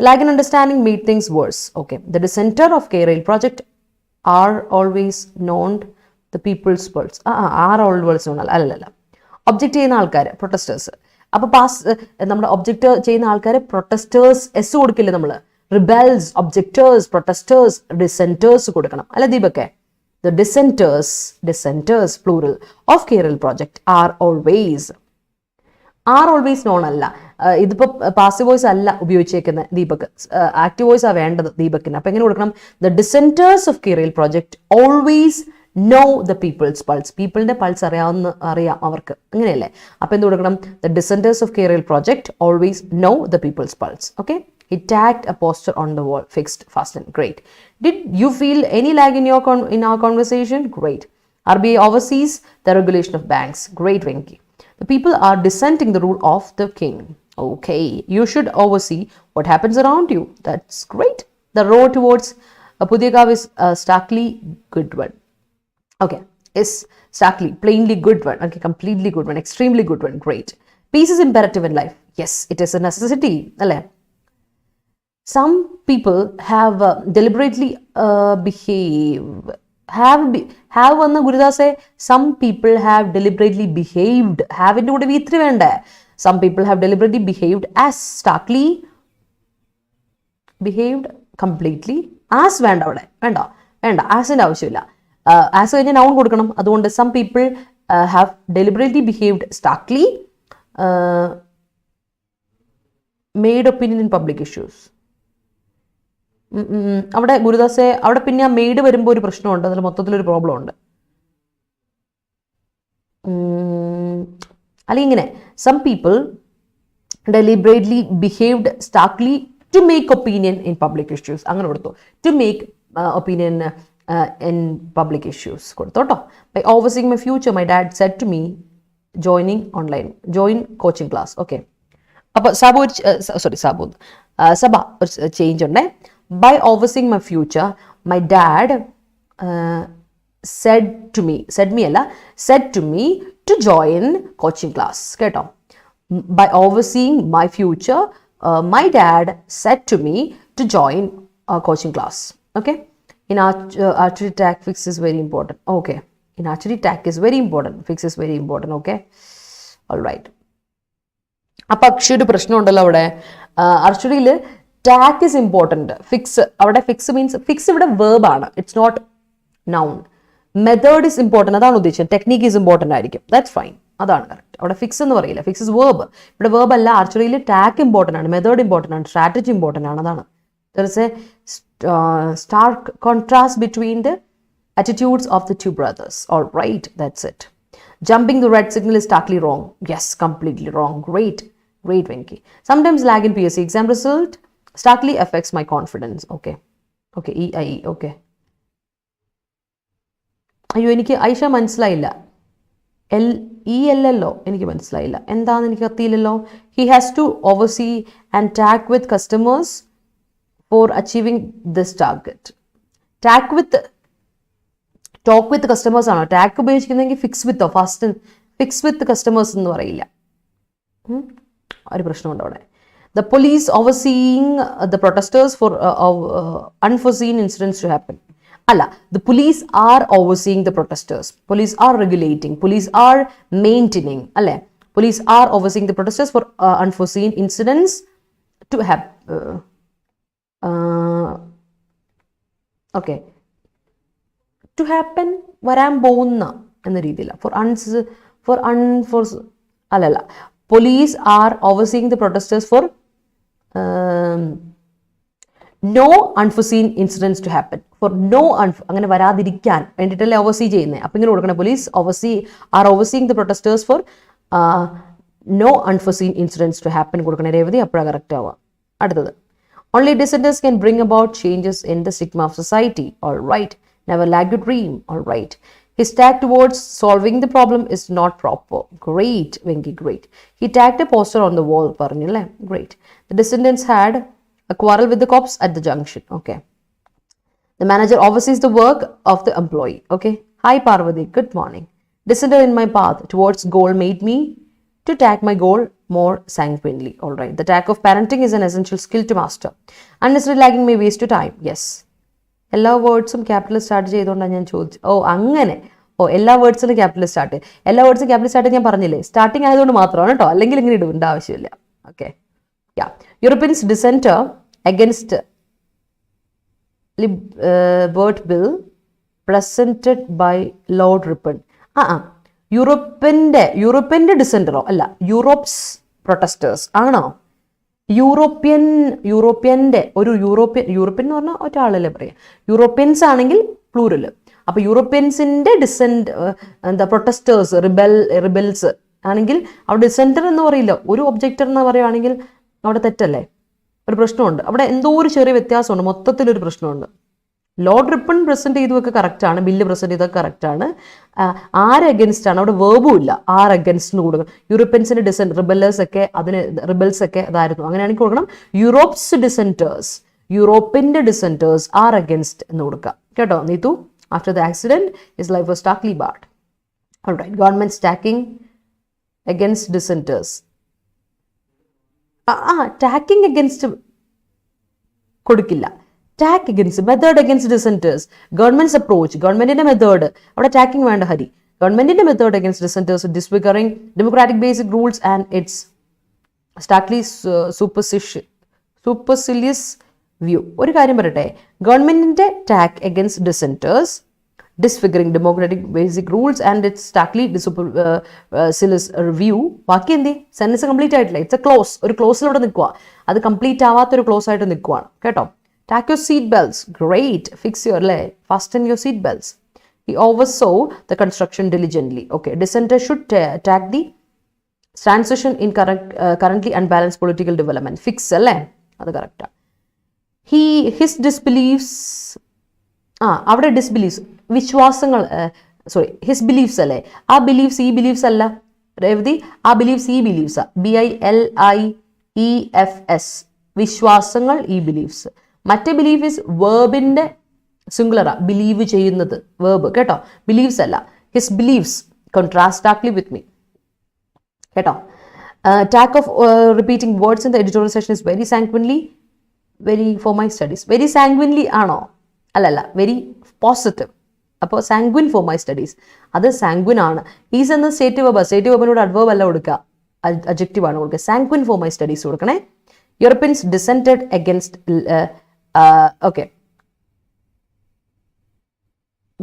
Lag in understanding made things worse. Okay. The dissenter of KRail project are always known the people's pulse. are always known അല്ലല്ല. Object ചെയ്യുന്ന ആൾക്കാർ protesters. അപ്പോൾ നമ്മുടെ object ചെയ്യുന്ന ആൾക്കാർ protesters S കൊടുക്കില്ല നമ്മൾ. Rebels, ഒബ്ജക്റ്റേഴ്സ്, protesters, ഡിസെന്റേഴ്സ് കൊടുക്കണം അല്ല ദീപക്കെ. The dissenters plural of KRail project are always known അല്ല. ഇതിപ്പോൾ പാസീവ് വോയിസ് അല്ല ഉപയോഗിച്ചേക്കുന്നത് ദീപക്, ആക്റ്റീവ് വോയിസ് ആ വേണ്ടത് ദീപക്കിന്. അപ്പൊ എങ്ങനെ കൊടുക്കണം? The dissenters of KRail project always know the people's pulse. പീപ്പിളിന്റെ പൾസ് അറിയാം അവർക്ക്, അങ്ങനെയല്ലേ? അപ്പൊ എന്ത് കൊടുക്കണം? The dissenters of KRail project always know the people's pulse. Okay. He tagged a poster on the wall, fixed, fastened. Great. Did you feel any lag in our conversation? Great. RBI oversees the regulation of banks. Great, Venki. The people are dissenting the rule of the king. Okay. You should oversee what happens around you. That's great. The road towards Pudiyakav is starkly good one. Okay, is starkly, plainly good one. Okay, completely good one, extremely good one. Great. Peace is imperative in life. Yes, it is a necessity. Some people have deliberately have on the Gurudase, some people have deliberately behaved. Have in the V3 vende. Some people have deliberately behaved as starkly behaved completely as venda as in avashyamilla. As a noun കൊടുക്കണം. അതുകൊണ്ട് some people have deliberately behaved starkly, made opinion in public issues. അവിടെ ഗുരുദാസെ അവിടെ പിന്നെ ആ made വരുമ്പോൾ ഒരു പ്രശ്നമുണ്ട്, അതിൽ മൊത്തത്തിലൊരു പ്രോബ്ലം ഉണ്ട്. അല്ലെങ്കിൽ ഇങ്ങനെ some people deliberately behaved starkly to make opinion in public issues. അങ്ങനെ കൊടുത്തു, to make opinion in public issues കൊടുത്തു കേട്ടോ. By overseeing my future, my dad said to me, join coaching class. Okay, അപ്പോൾ സബ ഒരു change ഉണ്ടേ. By overseeing my future, my dad said to me to join coaching class. കേട്ടോ, by overseeing my future, my dad said to me to join a coaching class. Okay, in archery tack, fix is very important. Okay, in archery tack is very important, fix is very important. Okay, all right. അപ്പോൾ അക്ഷയുടെ പ്രശ്നം ഉണ്ടല്ലോ അവിടെ. ആർച്ചറിയിൽ tack is important, fix അവിടെ fix means fix ഇവിടെ verb ആണ്, it's not noun. Method is important, അതാണ് ഉദ്ദേശിച്ചത്. ടെക്നിക്ക് ഇസ് ഇമ്പോർട്ടൻ്റ് ആയിരിക്കും, ദാറ്റ്സ് ഫൈൻ, അതാണ് കറക്റ്റ്. അവിടെ ഫിക്സ് എന്ന് പറയില്ല, ഫിക്സ് ഇസ് വേർബ്. ഇവിടെ വേർബ് അല്ല. ആർച്ചറിയിൽ ടാക്ക് ഇമ്പോർട്ടൻ്റ് ആണ്, മെത്തേഡ് ഇമ്പോർട്ടൻ്റ് ആണ്, സ്ട്രാറ്റജി ഇമ്പോർട്ടൻ്റ് ആണ്. അതാണ് there is a stark contrast between the attitudes of the two brothers. All right, that's it. Jumping the red signal is starkly wrong. Yes, completely wrong. Great, Venki. Sometimes lag in PSC exam result starkly affects my confidence. Okay, EIE. Okay. അയ്യോ, എനിക്ക് ഐഷ മനസ്സിലായില്ല. ELLO എനിക്ക് മനസ്സിലായില്ല, എന്താണെന്ന് എനിക്ക് കത്തിയില്ലല്ലോ. He has to oversee and tack with customers for achieving this target. Talk with customers ആണോ? Talk ഉപയോഗിക്കുന്നതെങ്കിൽ fix വിത്തോ, ഫാസ്റ്റ് ഫിക്സ് വിത്ത് കസ്റ്റമേഴ്സ് എന്ന് പറയില്ല. ഒരു പ്രശ്നമുണ്ട് അവിടെ. The police overseeing the protesters for unforeseen incidents to happen. അല്ല, the police are overseeing the protesters. Police are regulating. Police are maintaining. അല്ലേ? Police are overseeing the protesters for unforeseen incidents to happen. Okay. To happen, വരാൻ പോകുന്ന എന്ന രീതിയില്ല. അല്ലല്ല, police are overseeing the protesters for no unforeseen incidents to happen. For no അങ്ങനെ വരാതിരിക്കാൻ വേണ്ടിയിട്ടല്ലേ oversee ചെയ്യുന്നത്. അപ്പം ഇങ്ങനെ കൊടുക്കണം, police are overseeing the protesters for no unforeseen incidents to happen കൊടുക്കണേ രേവതി, അപ്പോഴാണ് കറക്റ്റ് ആവുക. അടുത്തത്, only dissenters can bring about changes in the stigma of society. All right. Never lag your dream. All right. His tack towards solving the problem is not proper. Great, Venki, great. He tagged a poster on the wall. Parnille. Great. The descendants had a quarrel with the cops at the junction. Okay. The manager oversees the work of the employee. Okay. Hi, Parvati. Good morning. Descender in my path towards goal made me to tack my goal more sanguinely. All right. The tack of parenting is an essential skill to master. Unnecessary lagging may waste your time. Yes. എല്ലാ വേർഡ്സും capital start ചെയ്തുകൊണ്ടാണ് ഞാൻ ചോദിച്ചു. അങ്ങനെ എല്ലാ വേർഡ്സിനും capital start, എല്ലാ വേർഡ്സും capital start ഞാൻ പറഞ്ഞില്ലേ, starting ആയതുകൊണ്ട് മാത്രമാണ് കേട്ടോ, അല്ലെങ്കിൽ ഇങ്ങനെ ഇടേണ്ട ആവശ്യമില്ല. Okay. Europeans dissenter against Bert bill presented by Lord Ripon. യൂറോപ്യൻ്റെ ഡിസെൻറ്ററോ അല്ല, യൂറോപ്സ് പ്രൊട്ടസ്റ്റേഴ്സ് ആണോ? യൂറോപ്യൻ്റെ ഒരു യൂറോപ്യൻ എന്ന് പറഞ്ഞാൽ ഒരാളല്ലേ പറയാം. യൂറോപ്യൻസ് ആണെങ്കിൽ പ്ലൂറല്. അപ്പോൾ യൂറോപ്യൻസിൻ്റെ പ്രൊട്ടസ്റ്റേഴ്സ്, റിബൽസ് ആണെങ്കിൽ അവിടെ ഡിസെൻറ്റർ എന്ന് പറയില്ല, ഒരു ഒബ്ജക്റ്റർ എന്ന് പറയുകയാണെങ്കിൽ അവിടെ തെറ്റല്ലേ? ഒരു പ്രശ്നമുണ്ട് അവിടെ, എന്തോ ഒരു ചെറിയ വ്യത്യാസമുണ്ട്, മൊത്തത്തിലൊരു പ്രശ്നമുണ്ട്. ലോർഡ് റിപ്പൺ പ്രസന്റ് ചെയ്തതൊക്കെ കറക്റ്റാണ്, ബില്ല് പ്രസന്റ് ചെയ്തൊക്കെ കറക്റ്റാണ്. ആര് അഗൻസ്റ്റ് ആണ്? അവിടെ വേർബും ഇല്ല. ആർ അഗൻസ്റ്റ് കൊടുക്കണം. യൂറോപ്യൻസിന്റെ ഡിസെന്റ് റിബൽസ് ഒക്കെ അതായിരുന്നു. അങ്ങനെയാണെങ്കിൽ കൊടുക്കണം യൂറോപ്സ് ഡിസെന്റേഴ്സ്. യൂറോപ്പിൻ്റെ ഡിസെൻറ്റേഴ്സ് ആർ അഗൻസ്റ്റ് എന്ന് കൊടുക്കുക കേട്ടോ. Neethu, after the accident his life was starkly barred. All right, government stacking against dissenters. Tacking against കൊടുക്കില്ല. Tack against, method against dissenters. Government's approach, ഗവൺമെന്റിന്റെ മെത്തേഡ്, അവിടെ ടാക്കിംഗ് വേണ്ട ഹരി. ഗവൺമെന്റിന്റെ method against dissenters, disfiguring democratic basic rules and it's starkly supercilious view. ഒരു കാര്യം പറയട്ടെ, ഗവൺമെന്റിന്റെ tack against dissenters, disfiguring democratic basic rules and it's starkly supercilious view. ബാക്കി എന്ത് സെന്റൻസ് കംപ്ലീറ്റ് ആയിട്ടില്ല. ഇറ്റ്സ് എ ക്ലോസ്, ഒരു ക്ലോസിലൂടെ നിൽക്കുക. അത് കംപ്ലീറ്റ് ആവാത്തൊരു ക്ലോസ് ആയിട്ട് നിൽക്കുവാണ് കേട്ടോ. Tack your seat belts. Great. Fix your leg. Fasten your seat belts. He oversaw the construction diligently. Okay. Dissenters should tack the transition in currently unbalanced political development. Fix alle. That's correct. His disbeliefs. Avade disbeliefs. Vishwasangal. Sorry. His beliefs alle. Our beliefs, he beliefs alla. Revdi. Our beliefs, he beliefs. BILIEFS. Vishwasangal, he beliefs. മറ്റേ belief is വേർബിന്റെ സിംഗുലറാ, believe ചെയ്യുന്നത് verb കേട്ടോ, believes അല്ല. His believes contrast starkly with me കേട്ടോ. Tack of repeating words in the editorial session is very sanguinely, very for my studies. Very sanguinely ആണോ? അല്ലല്ല, very positive. അപ്പോൾ സാങ്ക്വിൻ ഫോർ മൈ സ്റ്റഡീസ്, അത് സാങ്ക്വിൻ ആണ്. Is എന്ന stative verb, stative വെർബിനോട് adverb അല്ല കൊടുക്കുക, അഡ്ജക്റ്റീവ് ആണ് കൊടുക്കുക. സാങ്ക്വിൻ ഫോർ മൈ സ്റ്റഡീസ് കൊടുക്കണേ. Europeans dissented against okay,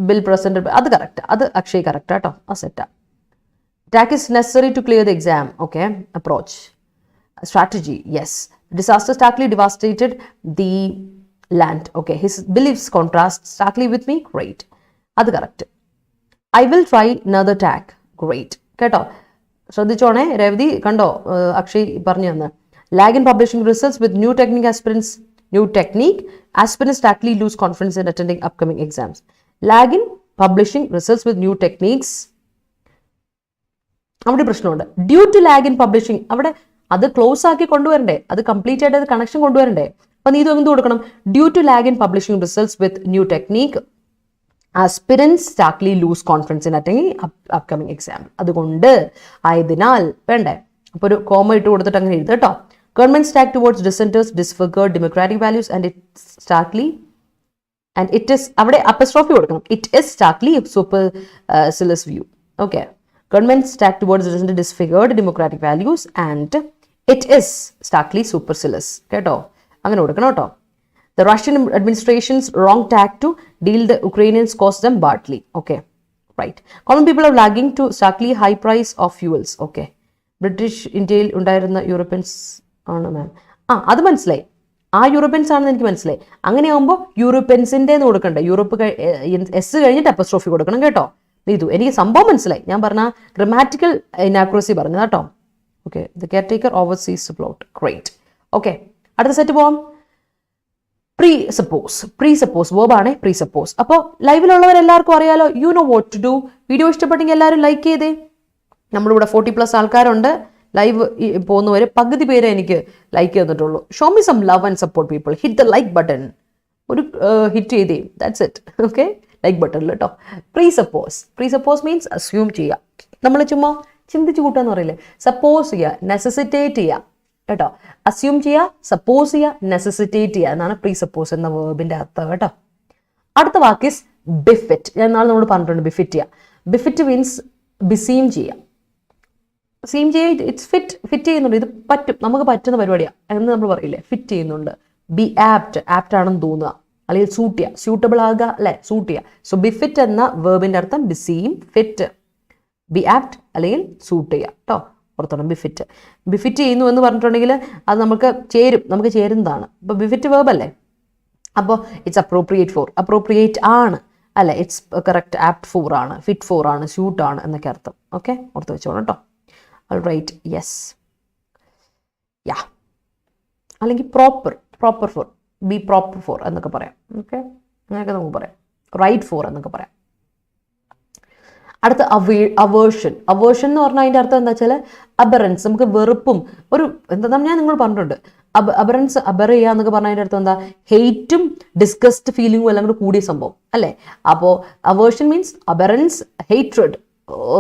bill presented, അത് കറക്റ്റ്, അത് അക്ഷയ് കറക്റ്റ് കേട്ടോ, ആ സെറ്റാ. Tack is necessary to clear the exam. Okay. Approach strategy, yes. Disaster starkly devastated the land. Okay. His beliefs contrast starkly with me. Great, അത് correct. I will try another tack. Great കേട്ടോ. ശ്രദ്ധിച്ചോണേ രവതി, കണ്ടോ അക്ഷയ് പറഞ്ഞു തന്നെ. lag in publishing results with new technique aspirants starkly lose confidence in attending upcoming exams. Lag in publishing results with new techniques, അവിടെ പ്രശ്നമുണ്ട്. Due to lag in publishing, അവിടെ അത് close ആക്കി കൊണ്ടുവരണ്ടേ, അത് കംപ്ലീറ്റ് ആയിട്ട് അത് കണക്ഷൻ കൊണ്ടുവരണ്ടേ. അപ്പൊ നീ ഇത് എന്ത് കൊടുക്കണം? Due to lag in publishing results with new technique aspirants starkly lose confidence in attending upcoming exam. അതുകൊണ്ട് ആയതിനാൽ വേണ്ടേ, അപ്പൊ ഒരു കോമ ഇട്ട് കൊടുത്തിട്ട് അങ്ങനെ എഴുതുക കേട്ടോ. Government stack towards dissenters disfigured democratic values and it is avade apostrophe kodukkanam. It is starkly supercilious view. Okay. Government stack towards dissenters disfigured democratic values and it is starkly supercilious. Keto angane kodukkanam keto. The Russian administration's wrong tack to deal the Ukrainians cost them badly. Okay. Right. Common people are lagging to starkly high price of fuels. Okay. British ഇന്ത്യയിൽ ഉണ്ടായിരുന്ന Europeans ആണ് മാം. അത് മനസ്സിലായി, ആ Europeans ആണെന്ന് എനിക്ക് മനസ്സിലായി. അങ്ങനെയാകുമ്പോൾ യൂറോപ്യൻസിൻ്റെ എന്ന് കൊടുക്കണ്ടേ, യൂറോപ്പ് എസ് കഴിഞ്ഞിട്ട് അപ്പോസ്ട്രോഫി കൊടുക്കണം കേട്ടോ. ഇത് എനിക്ക് സംഭവം മനസ്സിലായി, ഞാൻ പറഞ്ഞ ഗ്രാമാറ്റിക്കൽ ഇനാക്യുറസി പറഞ്ഞു കേട്ടോ. Okay. The caretaker oversees plot. Great. Okay, അടുത്ത സെറ്റ് പോവാം. പ്രീ സപ്പോസ് വേർബാണ് പ്രീ സപ്പോസ്. അപ്പോൾ ലൈവിലുള്ളവരെല്ലാവർക്കും അറിയാലോ, you know what to do. Video ഇഷ്ടപ്പെട്ടെങ്കിൽ എല്ലാവരും ലൈക്ക് ചെയ്തേ. നമ്മുടെ ഇവിടെ 40+ ആൾക്കാരുണ്ട്. ലൈവ് പോകുന്നവർ പകുതി പേരെ എനിക്ക് ലൈക്ക് ചെയ്തിട്ടുള്ളൂ. Show me some love and support people. Hit the like button, ഒരു ഹിറ്റ് ചെയ്തേ, ദാറ്റ്സ് ഇറ്റ്. ഓക്കെ, ലൈക്ക് ബട്ടണിൽ കേട്ടോ. പ്രീ സപ്പോസ് മീൻസ് അസ്യൂം ചെയ്യുക. നമ്മൾ ചുമ്മാ ചിന്തിച്ച് കൂട്ടാന്ന് പറയില്ലേ, സപ്പോസ് ചെയ്യുക, നെസസിറ്റേറ്റ് ചെയ്യുക കേട്ടോ. അസ്യൂം ചെയ്യുക, സപ്പോസ് ചെയ്യുക, നെസസിറ്റേറ്റ് ചെയ്യുക എന്നാണ് പ്രീ സപ്പോസ് എന്ന വേർബിന്റെ അർത്ഥം കേട്ടോ. അടുത്ത വാക്ക് ഇസ് ബിഫിറ്റ്. ഞാൻ നാളെ നമ്മൾ പറഞ്ഞിട്ടുണ്ട് ബിഫിറ്റ് ചെയ്യുക. ബിഫിറ്റ് മീൻസ് ബിസീം ചെയ്യുക. സീം ചെയ്യുക, ഇറ്റ്സ് ഫിറ്റ് ചെയ്യുന്നുണ്ട്, ഇത് പറ്റും, നമുക്ക് പറ്റുന്ന പരിപാടിയാണ് എന്ന് നമ്മൾ പറയില്ലേ, ഫിറ്റ് ചെയ്യുന്നുണ്ട്. ബി ആപ്റ്റ് ആണെന്ന് തോന്നുക, അല്ലെങ്കിൽ സൂട്ട് ചെയ്യുക, സ്യൂട്ടബിൾ ആകുക അല്ലെ, സൂട്ട് ചെയ്യുക. സോ ബിഫിറ്റ് എന്ന വേർബിന്റെ അർത്ഥം ബിസീം, ഫിറ്റ്, ബി ആപ്റ്റ് അല്ലെങ്കിൽ സൂട്ട് ചെയ്യുക കേട്ടോ. ഓർത്തോണം, ബിഫിറ്റ് ചെയ്യുന്നു എന്ന് പറഞ്ഞിട്ടുണ്ടെങ്കിൽ അത് നമുക്ക് ചേരുന്നതാണ്. അപ്പോൾ ബിഫിറ്റ് വേർബ് അല്ലേ, അപ്പോൾ ഇറ്റ്സ് അപ്രോപ്രിയേറ്റ് ആണ് അല്ലെ, ഇറ്റ്സ് കറക്റ്റ്, ആപ്റ്റ് ഫോർ ആണ്, ഫിറ്റ് ഫോർ ആണ്, സ്യൂട്ട് ആണ് എന്നൊക്കെ അർത്ഥം. ഓക്കെ, ഓർത്ത് വെച്ചോണം കേട്ടോ. Alright, yes. Yeah. അല്ലെങ്കിൽ proper for, be proper for എന്നൊക്കെ പറയാം. ഓക്കെ, അങ്ങനെയൊക്കെ നമുക്ക് പറയാം. റൈറ്റ് ഫോർ എന്നൊക്കെ പറയാം. അടുത്ത അവേർഷൻ. അവേർഷൻ എന്ന് പറഞ്ഞാൽ അതിൻ്റെ അർത്ഥം എന്താ വെച്ചാൽ അബറൻസ്, നമുക്ക് വെറുപ്പും ഒരു എന്താ ഞാൻ നിങ്ങൾ പറഞ്ഞിട്ടുണ്ട്. അബറൻസ്, അബർ ചെയ്യുക എന്നൊക്കെ പറഞ്ഞാൽ അതിൻ്റെ അർത്ഥം എന്താ, ഹെയ്റ്റും ഡിസ്ഗസ്റ്റ് ഫീലിംഗും എല്ലാം കൂടി കൂടിയ സംഭവം അല്ലേ. അപ്പോൾ അവേർഷൻ മീൻസ് അബറൻസ്, ഹെയ്റ്റ്രഡ്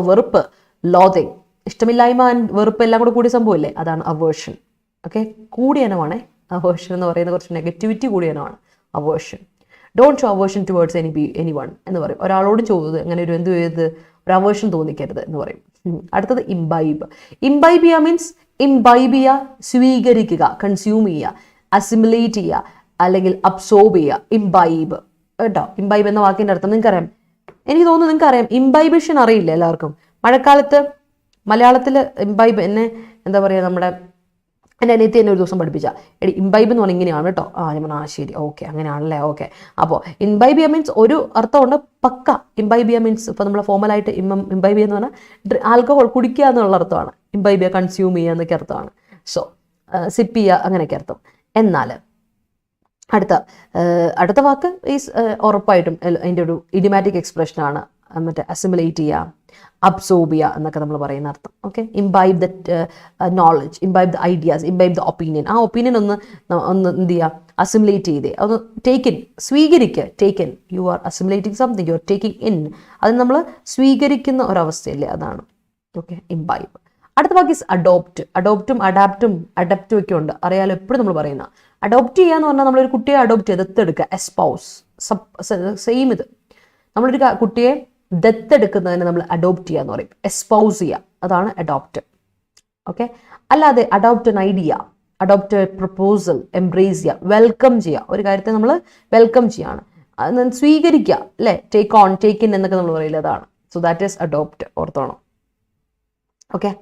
വെറുപ്പ്, ലോതിങ് ഇഷ്ടമില്ലായ്മ, വെറുപ്പ് എല്ലാം കൂടി കൂടിയ സംഭവം അല്ലേ, അതാണ് അവേർഷൻ. ഓക്കെ, കൂടിയ ഇനമാണ് അവേർഷൻ എന്ന് പറയുന്നത്, കുറച്ച് നെഗറ്റിവിറ്റി കൂടിയ ഇനമാണ് aversion. Don't show aversion towards any one എന്ന് പറയും. ഒരാളോട് ചോദിച്ചത് അങ്ങനെ ഒരു എന്ത് ചെയ്ത് ഒരു അവേർഷൻ തോന്നിക്കരുത് എന്ന് പറയും. അടുത്തത് ഇംബൈബ്. ഇംബൈബ് ചെയ്യുക മീൻസ് ഇംബൈബ് ചെയ്യുക, സ്വീകരിക്കുക, കൺസ്യൂം ചെയ്യുക, അസിമുലേറ്റ് ചെയ്യുക അല്ലെങ്കിൽ അബ്സോർബ് ചെയ്യുക. ഇംബൈബ് കേട്ടോ. ഇംബൈബ് എന്ന വാക്കിൻ്റെ അർത്ഥം നിങ്ങൾക്കറിയാം, എനിക്ക് തോന്നുന്നു നിങ്ങൾക്കറിയാം. ഇംബൈബേഷൻ അറിയില്ല എല്ലാവർക്കും. മഴക്കാലത്ത് മലയാളത്തിൽ ഇംബൈബ് എന്നെ എന്താ പറയുക, നമ്മുടെ എൻ്റെ അനിയത്തി എന്നെ ഒരു ദിവസം പഠിപ്പിച്ച, എടി ഇംബൈബ് എന്ന് പറഞ്ഞാൽ ഇങ്ങനെയാണ് കേട്ടോ. ഞാൻ പറഞ്ഞു ശരി, ഓക്കെ അങ്ങനെയാണല്ലേ, ഓക്കെ. അപ്പോൾ ഇംബൈബിയ മീൻസ് ഒരു അർത്ഥമുണ്ട് പക്ക. ഇംബൈബിയ മീൻസ് ഇപ്പോൾ നമ്മൾ ഫോമലായിട്ട് ഇംബൈബിയ എന്ന് പറഞ്ഞാൽ ആൽക്കഹോൾ കുടിക്കുക എന്നുള്ള അർത്ഥമാണ്. ഇംബൈബിയ കൺസ്യൂം ചെയ്യുക എന്നൊക്കെ അർത്ഥമാണ്. സോ സിപ്പ് ചെയ്യുക അങ്ങനെയൊക്കെ അർത്ഥം. എന്നാൽ അടുത്ത വാക്ക് ഈസ് ഉറപ്പായിട്ടും അതിൻ്റെ ഒരു ഇഡിമാറ്റിക് എക്സ്പ്രഷനാണ് മറ്റേ അസിമുലേറ്റ് ചെയ്യുക, അബ്സോർബ് ചെയ്യുക എന്നൊക്കെ നമ്മൾ പറയുന്ന അർത്ഥം. Okay, imbibe the knowledge, imbibe the ideas, imbibe the opinion. ആ ഒപ്പീനിയൻ ഒന്ന് എന്ത് ചെയ്യുക, അസിമുലേറ്റ് ചെയ്തേ, ഒന്ന് ടേക്ക് ഇൻ, സ്വീകരിക്കുക. Take in, you are assimilating something, you are taking in, അത് നമ്മൾ സ്വീകരിക്കുന്ന ഒരവസ്ഥയല്ലേ, അതാണ്. Okay, imbibe. അടുത്ത വാക്ക് ഈസ് അഡോപ്റ്റ്. അഡോപ്റ്റും അഡാപ്റ്റും അഡപ്റ്റും ഒക്കെ ഉണ്ട്, അറിയാലോ, എപ്പോഴും നമ്മൾ പറയുന്ന. അഡോപ്റ്റ് ചെയ്യുക എന്ന് പറഞ്ഞാൽ നമ്മളൊരു കുട്ടിയെ അഡോപ്റ്റ് ചെയ്ത് ദത്തെടുക്കുക, എസ്പൗസ്. സെയിം ഇത്, നമ്മളൊരു കുട്ടിയെ ദത്തെടുക്കുന്നതിന് നമ്മൾ അഡോപ്റ്റ് ചെയ്യുക എന്ന് പറയും, എസ്പൗസ് ചെയ്യുക, അതാണ് അഡോപ്റ്റ്. ഓക്കെ, അല്ലാതെ adopt an idea, adopt proposal, embrace ചെയ്യുക, വെൽക്കം ചെയ്യുക. ഒരു കാര്യത്തെ നമ്മൾ വെൽക്കം ചെയ്യാണ്, സ്വീകരിക്കുക അല്ലേ, ടേക്ക് ഓൺ, ടേക്ക് ഇൻ എന്നൊക്കെ നമ്മൾ പറയില്ല, അതാണ്. സോ ദാറ്റ് ഈസ് അഡോപ്റ്റ്, ഓർത്തോണം. ഓക്കെ,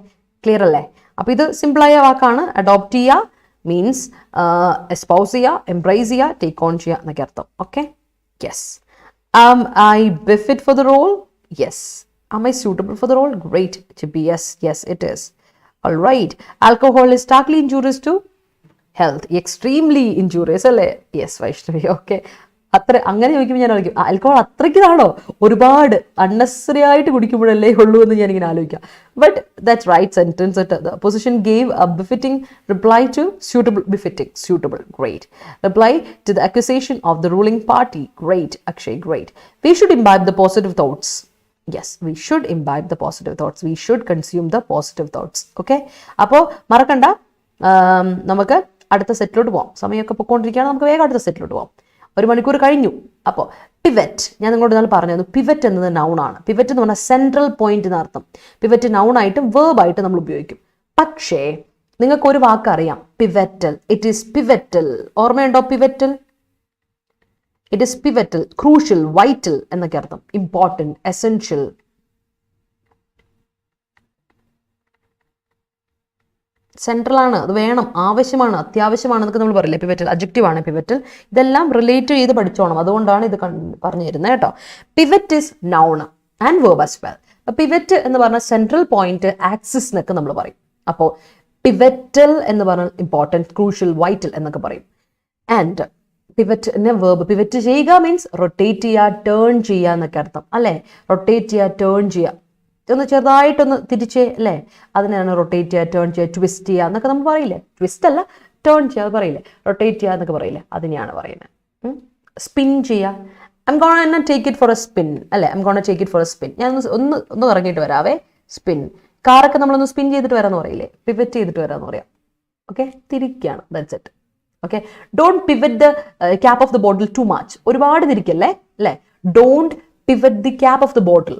ക്ലിയർ അല്ലേ? അപ്പോൾ ഇത് സിമ്പിളായ വാക്കാണ്. അഡോപ്റ്റ് ചെയ്യുക മീൻസ് എസ്പൗസ് ചെയ്യുക, എംബ്രേസ് ചെയ്യുക, ടേക്ക് ഓൺ ചെയ്യുക എന്നൊക്കെ അർത്ഥം. Okay, yes. Am I befit for the role? Yes. Am I suitable for the role? Great. Yes, yes, it is. All right. Alcohol is starkly injurious to health. Extremely injurious, അല്ലേ? Yes, Vaishnavi. Okay. അങ്ങനെ ചോദിക്കുമ്പോൾ ഞാൻ ആലോചിക്കും, alcohol അത്രയ്ക്കാണോ, ഒരുപാട് unnecessary ആയിട്ട് കുടിക്കുമ്പോഴല്ലേ ഉള്ളൂ എന്ന് ഞാനിങ്ങനെ ആലോചിക്കാം. But that's right sentence. The position gave a befitting reply to suitable. Befitting, suitable, great. Reply to the accusation of the ruling party, great. Akshay, great. We should imbibe the positive thoughts. Yes, we should imbibe the positive thoughts. We should consume the positive thoughts. Okay, അപ്പോൾ മറക്കണ്ട, നമുക്ക് അടുത്ത സെറ്റിലോട്ട് പോകാം. സമയമൊക്കെ പൊയ്ക്കൊണ്ടിരിക്കുകയാണ്, നമുക്ക് വേഗം അടുത്ത സെറ്റിലോട്ട് പോകാം. 1 മണിക്കൂർ കഴിഞ്ഞു. അപ്പോൾ പിവറ്റ്, ഞാൻ നിങ്ങളോട് ഇന്നലെ പറഞ്ഞത് പിവറ്റ് എന്നത് നൗണാണ്. പിവറ്റ് എന്ന് പറഞ്ഞാൽ സെൻട്രൽ പോയിന്റ് എന്നർത്ഥം. പിവറ്റ് നൗണായിട്ടും വേർബായിട്ട് നമ്മൾ ഉപയോഗിക്കും. പക്ഷേ നിങ്ങൾക്കൊരു വാക്ക് അറിയാം, പിവറ്റൽ. It is pivotal. ഓർമ്മയുണ്ടോ pivotal? It is pivotal, crucial, vital എന്നൊക്കെ അർത്ഥം. Important, essential. സെൻട്രൽ ആണ്, അത് വേണം, ആവശ്യമാണ്, അത്യാവശ്യമാണ് എന്നൊക്കെ നമ്മൾ പറയില്ലേ. പിവറ്റൽ അഡ്ജക്റ്റീവ് ആണ്. പിവറ്റൽ ഇതെല്ലാം റിലേറ്റ് ചെയ്ത് പഠിച്ചോണം, അതുകൊണ്ടാണ് ഇത് പറഞ്ഞു തരുന്നത് കേട്ടോ. Pivot is noun and verb as well. Pivot എന്ന് പറഞ്ഞാൽ സെൻട്രൽ പോയിന്റ്, ആക്സിസ് എന്നൊക്കെ നമ്മൾ പറയും. അപ്പോൾ പിവറ്റൽ എന്ന് പറഞ്ഞാൽ ഇമ്പോർട്ടൻറ്റ്, ക്രൂഷ്യൽ, വൈറ്റൽ എന്നൊക്കെ പറയും. ആൻഡ് പിവറ്റിന് വേർബ്, പിവറ്റ് ചെയ്യുക മീൻസ് റൊട്ടേറ്റ് ചെയ്യുക, ടേൺ ചെയ്യുക എന്നൊക്കെ അർത്ഥം അല്ലേ. റൊട്ടേറ്റ് ചെയ്യുക, ടേൺ ചെയ്യുക, ഒന്ന് ചെറുതായിട്ടൊന്ന് തിരിച്ചേ അല്ലേ, അതിനാണ് റൊട്ടേറ്റ് ചെയ്യുക, ടേൺ ചെയ്യുക, ട്വിസ്റ്റ് ചെയ്യുക എന്നൊക്കെ നമ്മൾ പറയില്ലേ. ട്വിസ്റ്റ് അല്ല, ടേൺ ചെയ്യുക, അത് പറയില്ലേ. റൊട്ടേറ്റ് ചെയ്യുക എന്നൊക്കെ പറയില്ലേ, അതിനെയാണ് പറയുന്നത്. സ്പിൻ ചെയ്യുക. I'm gonna take it for a spin അല്ലേ. I'm gonna take it for a spin. ഞാൻ ഒന്ന് ഇറങ്ങിയിട്ട് വരാവേ. സ്പിൻ. കാറൊക്കെ നമ്മളൊന്ന് സ്പിൻ ചെയ്തിട്ട് വരാമെന്ന് പറയില്ലേ, പിവറ്റ് ചെയ്തിട്ട് വരാമെന്ന് പറയാം. ഓക്കെ, തിരിക്കുകയാണ്, that's it. Okay, don't pivot the cap of the bottle too much. ഒരുപാട് തിരിക്കല്ലേ അല്ലേ. Don't pivot the cap of the bottle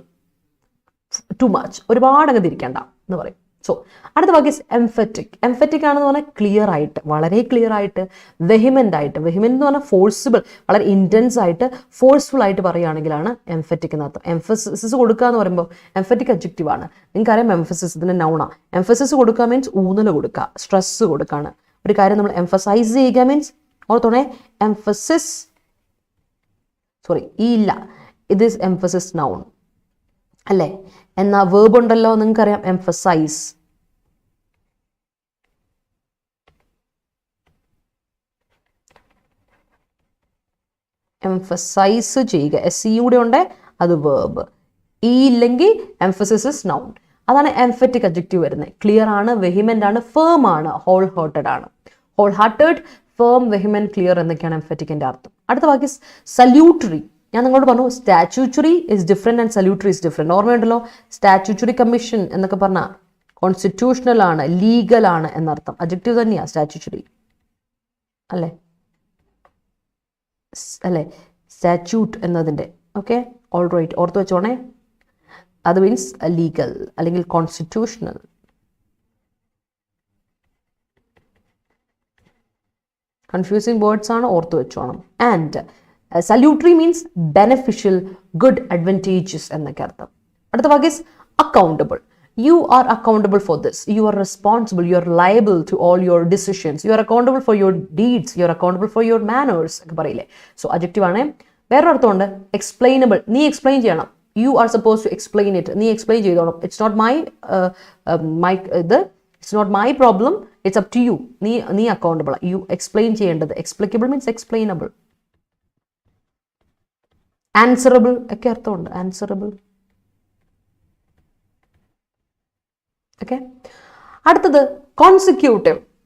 too much, ഒരുപാട് അങ്ങ് തിരിക്കണ്ട എന്ന് പറയും. സോ അടുത്ത വാക്ക് ഈസ് എംഫറ്റിക്. എംഫറ്റിക് ആണെന്ന് പറഞ്ഞാൽ ക്ലിയർ ആയിട്ട്, വളരെ ക്ലിയർ ആയിട്ട്, വെഹിമെൻ്റ് ആയിട്ട്. വെഹിമെൻ്റ് എന്ന് പറഞ്ഞാൽ ഫോഴ്സിബിൾ, വളരെ ഇൻറ്റൻസ് ആയിട്ട്, ഫോഴ്സ്ഫുൾ ആയിട്ട് പറയുകയാണെങ്കിലാണ് എംഫറ്റിക് എന്നർത്ഥം. എംഫസിസ് കൊടുക്കുക എന്ന് പറയുമ്പോൾ എംഫറ്റിക് അഡ്ജക്റ്റീവ് ആണ്. നിങ്ങൾക്കറിയാം എംഫസിസ് ഇതിൻ്റെ നൗണാണ്. എംഫസിസ് കൊടുക്കുക മീൻസ് ഊന്നൽ കൊടുക്കുക, സ്ട്രെസ് കൊടുക്കുകയാണ്. ഒരു കാര്യം നമ്മൾ എംഫസൈസ് ചെയ്യുക മീൻസ്, ഓർത്തോണേ, എംഫസിസ്, സോറി ഈ ഇല്ല, ഇത് ഈസ് എംഫസിസ് നൗൺ അല്ലേ. എന്നാൽ വേർബ് ഉണ്ടല്ലോ, നിങ്ങൾക്കറിയാം എംഫസൈസ്. എംഫസൈസ് ചെയ്യുക, എസ് കൂടെ ഉണ്ട്, അത് വേർബ്. E ഇല്ലെങ്കിൽ emphasis is noun. അതാണ് emphatic adjective വരുന്നത്. Clear ആണ്, vehement ആണ്, firm ആണ്, wholehearted ആണ്. Wholehearted, firm, vehement, clear എന്നൊക്കെയാണ് emphaticന്റെ അർത്ഥം. അടുത്ത വാക്യം salutary. ഞാൻ നിങ്ങളോട് പറഞ്ഞു statutory is different and salutary is different. ഓർമ്മയുണ്ടല്ലോ, statutory commission എന്നൊക്കെ പറഞ്ഞാൽ കോൺസ്റ്റിറ്റ്യൂഷണൽ ആണ്, ലീഗൽ ആണ് എന്നർത്ഥം. അഡ്ജക്റ്റീവ് തന്നെയാ statutory അല്ലേ, അല്ലേ, സ്റ്റാറ്റ്യൂട്ട് എന്നതിൻ്റെ. ഓക്കെ, ഓൾ റൈറ്റ്, ഓർത്ത് വെച്ചോണേ. അത് മീൻസ് ലീഗൽ അല്ലെങ്കിൽ കോൺസ്റ്റിറ്റ്യൂഷണൽ. കൺഫ്യൂസിങ് വേർഡ്സ് ആണ്, ഓർത്ത് വെച്ചോണം. And salutary means beneficial, good, advantages എന്നൊക്കെ അർത്ഥം. അടുത്ത വാക്യം accountable. You are accountable for this. You are responsible. You are liable to all your decisions. You are accountable for your deeds. You are accountable for your manners. ഒക്കെ പറയില്ലേ. So adjective ആണ്. വേറൊരു അർത്ഥമുണ്ട് explainable. നീ explain ചെയ്യണം. You are supposed to explain it. നീ explain ചെയ്തോണം. It's not it's not my problem. It's up to you. നീ accountable. You explain ചെയ്യേണ്ടത്. Explicable means explainable. Answerable ഒക്കെ അർത്ഥമുണ്ട്. Answerable. ഓക്കെ, അടുത്തത്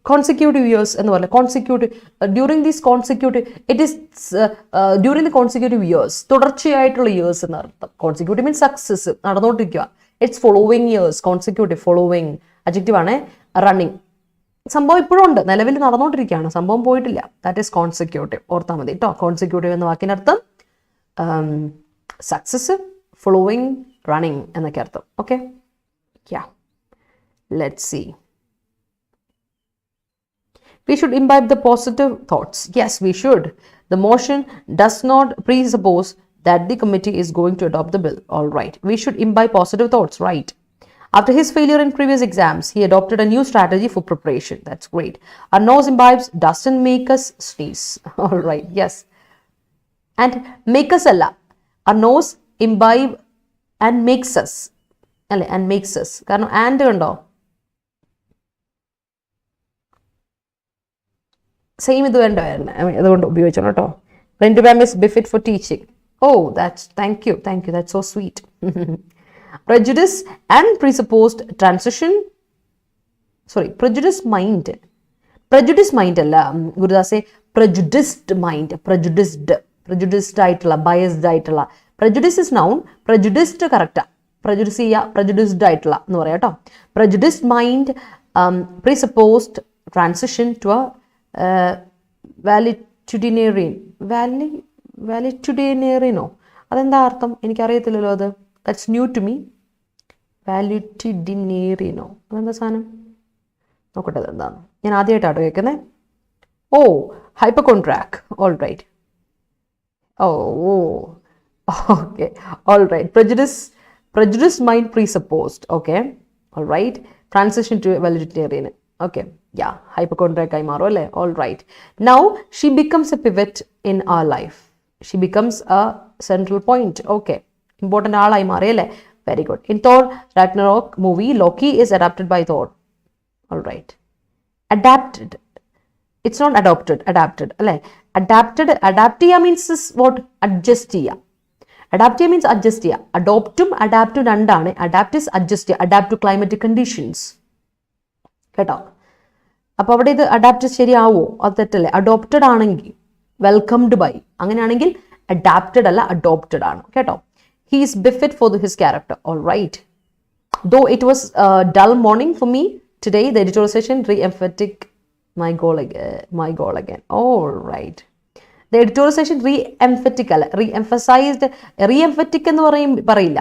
കോൺസിക്യൂട്ടീവ് ഇയേഴ്സ് എന്ന് പറഞ്ഞാൽ consecutive during these consecutive it is during the consecutive years, തുടർച്ചയായിട്ടുള്ള years എന്ന അർത്ഥം. കോൺസിക്യൂട്ടീവ് മീൻസ് സക്സസ്, നടന്നുകൊണ്ടിരിക്കുക. It's following years, consecutive, following adjective ആണ്. റണ്ണിങ്, സംഭവം ഇപ്പോഴും ഉണ്ട്, നിലവിൽ നടന്നുകൊണ്ടിരിക്കുകയാണ്, സംഭവം പോയിട്ടില്ല. That is consecutive. ഓർത്താൽ മതി കേട്ടോ. കോൺസിക്യൂട്ടീവ് എന്ന വാക്കിനർത്ഥം സക്സസ്, ഫോളോവിങ്, റണ്ണിങ് എന്നൊക്കെ അർത്ഥം. Okay, yeah. Let's see. We should imbibe the positive thoughts. Yes, we should. The motion does not presuppose that the committee is going to adopt the bill. All right. We should imbibe positive thoughts, right? After his failure in previous exams, he adopted a new strategy for preparation. That's great. Our nose imbibes doesn't make us sneeze. All right. Yes. And make us alla. Our nose imbibe and makes us. And makes us. കാരണം and ഉണ്ടോ? Same ഇത് വേണ്ടായിരുന്നു, അതുകൊണ്ട് ഉപയോഗിച്ചോളൂ കേട്ടോ. Rentibam is befit for teaching. Oh, thank you, that's so sweet. Prejudice and presupposed transition. Sorry, prejudiced mind അല്ല ഗുരുദാസെ, prejudiced mind, prejudiced ആയിട്ടുള്ള, biased ആയിട്ടുള്ള. Prejudice is noun, prejudiced correct. prejudice ചെയ്യുക, prejudiced ആയിട്ടുള്ള എന്ന് പറയാം കേട്ടോ. Prejudiced mind, presupposed transition to a വാലിറ്റ്യൂഡിനേറിയനോ, അതെന്താ അർത്ഥം എനിക്കറിയത്തില്ലല്ലോ. അത് ദാറ്റ്സ് ന്യൂ ടു മീ. വാലിറ്റ്യൂഡിനേറിയനോ അതെന്താ സാധനം, നോക്കട്ടെ അതെന്താന്ന്. ഞാൻ ആദ്യമായിട്ടാട്ടോ കേൾക്കുന്നത്. ഓ, hypochondriac. All right. Okay, all right. Prejudice mind presupposed. Okay, all right. Transition to valedictorian. Okay, yeah, hypochondriac ആയി മാറും അല്ലേ. All right. Now she becomes a pivot in our life. She becomes a central point. Okay, important ആളായി മാറി അല്ലേ. Very good. In Thor Ragnarok movie, Loki is adapted by Thor. All right. Adapted. It's not adopted. Adapted അല്ലേ. Adaptia means is what? Adjust ചെയ്യുക. Adaptia means adjust ചെയ്യുക. അഡോപ്റ്റും അഡാപ്റ്റും രണ്ടാണ്. Adapt is adjust ചെയ്യുക. Adapt to climatic conditions കേട്ടോ. അപ്പോൾ അവിടെ ഇത് adapt ശരിയാവോ? അത് തെറ്റല്ലേ. അഡോപ്റ്റഡ് ആണെങ്കിൽ വെൽക്കംഡ് ബൈ, അങ്ങനെയാണെങ്കിൽ അഡാപ്റ്റഡ് അല്ല അഡോപ്റ്റഡ് ആണ് കേട്ടോ. He is befit for his character. All right. Though it was dull morning for me today, the editorial session re-emphatic my goal again. All right. The editorial section re-emphatic അല്ല, re-emphatic എന്ന് പറയില്ല,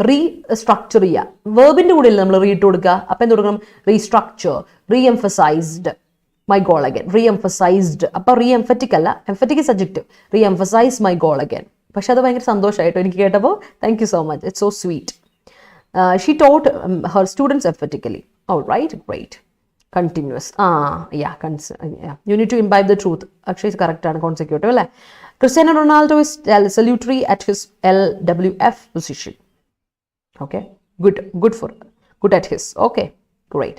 restructure ചെയ്യുക. വേർബിന്റെ കൂടെ നമ്മൾ re ഇട്ട് കൊടുക്കുക. അപ്പം എന്ത് കൊടുക്കണം? Restructure, reemphasized my goal again, reemphasized. അപ്പം റീഎംഫറ്റിക് അല്ല, emphatic subject, reemphasize my goal again. പക്ഷെ അത് ഭയങ്കര സന്തോഷമായിട്ടോ എനിക്ക് കേട്ടപ്പോൾ. Thank you so much, it's so sweet. She taught her students emphatically. All right, great. Continues. You need to imbibe the truth. Akshay correct ആണ്, consecutive അല്ലേ. Cristiano Ronaldo is salutary at his LWF position. Okay, good at his. Okay, great.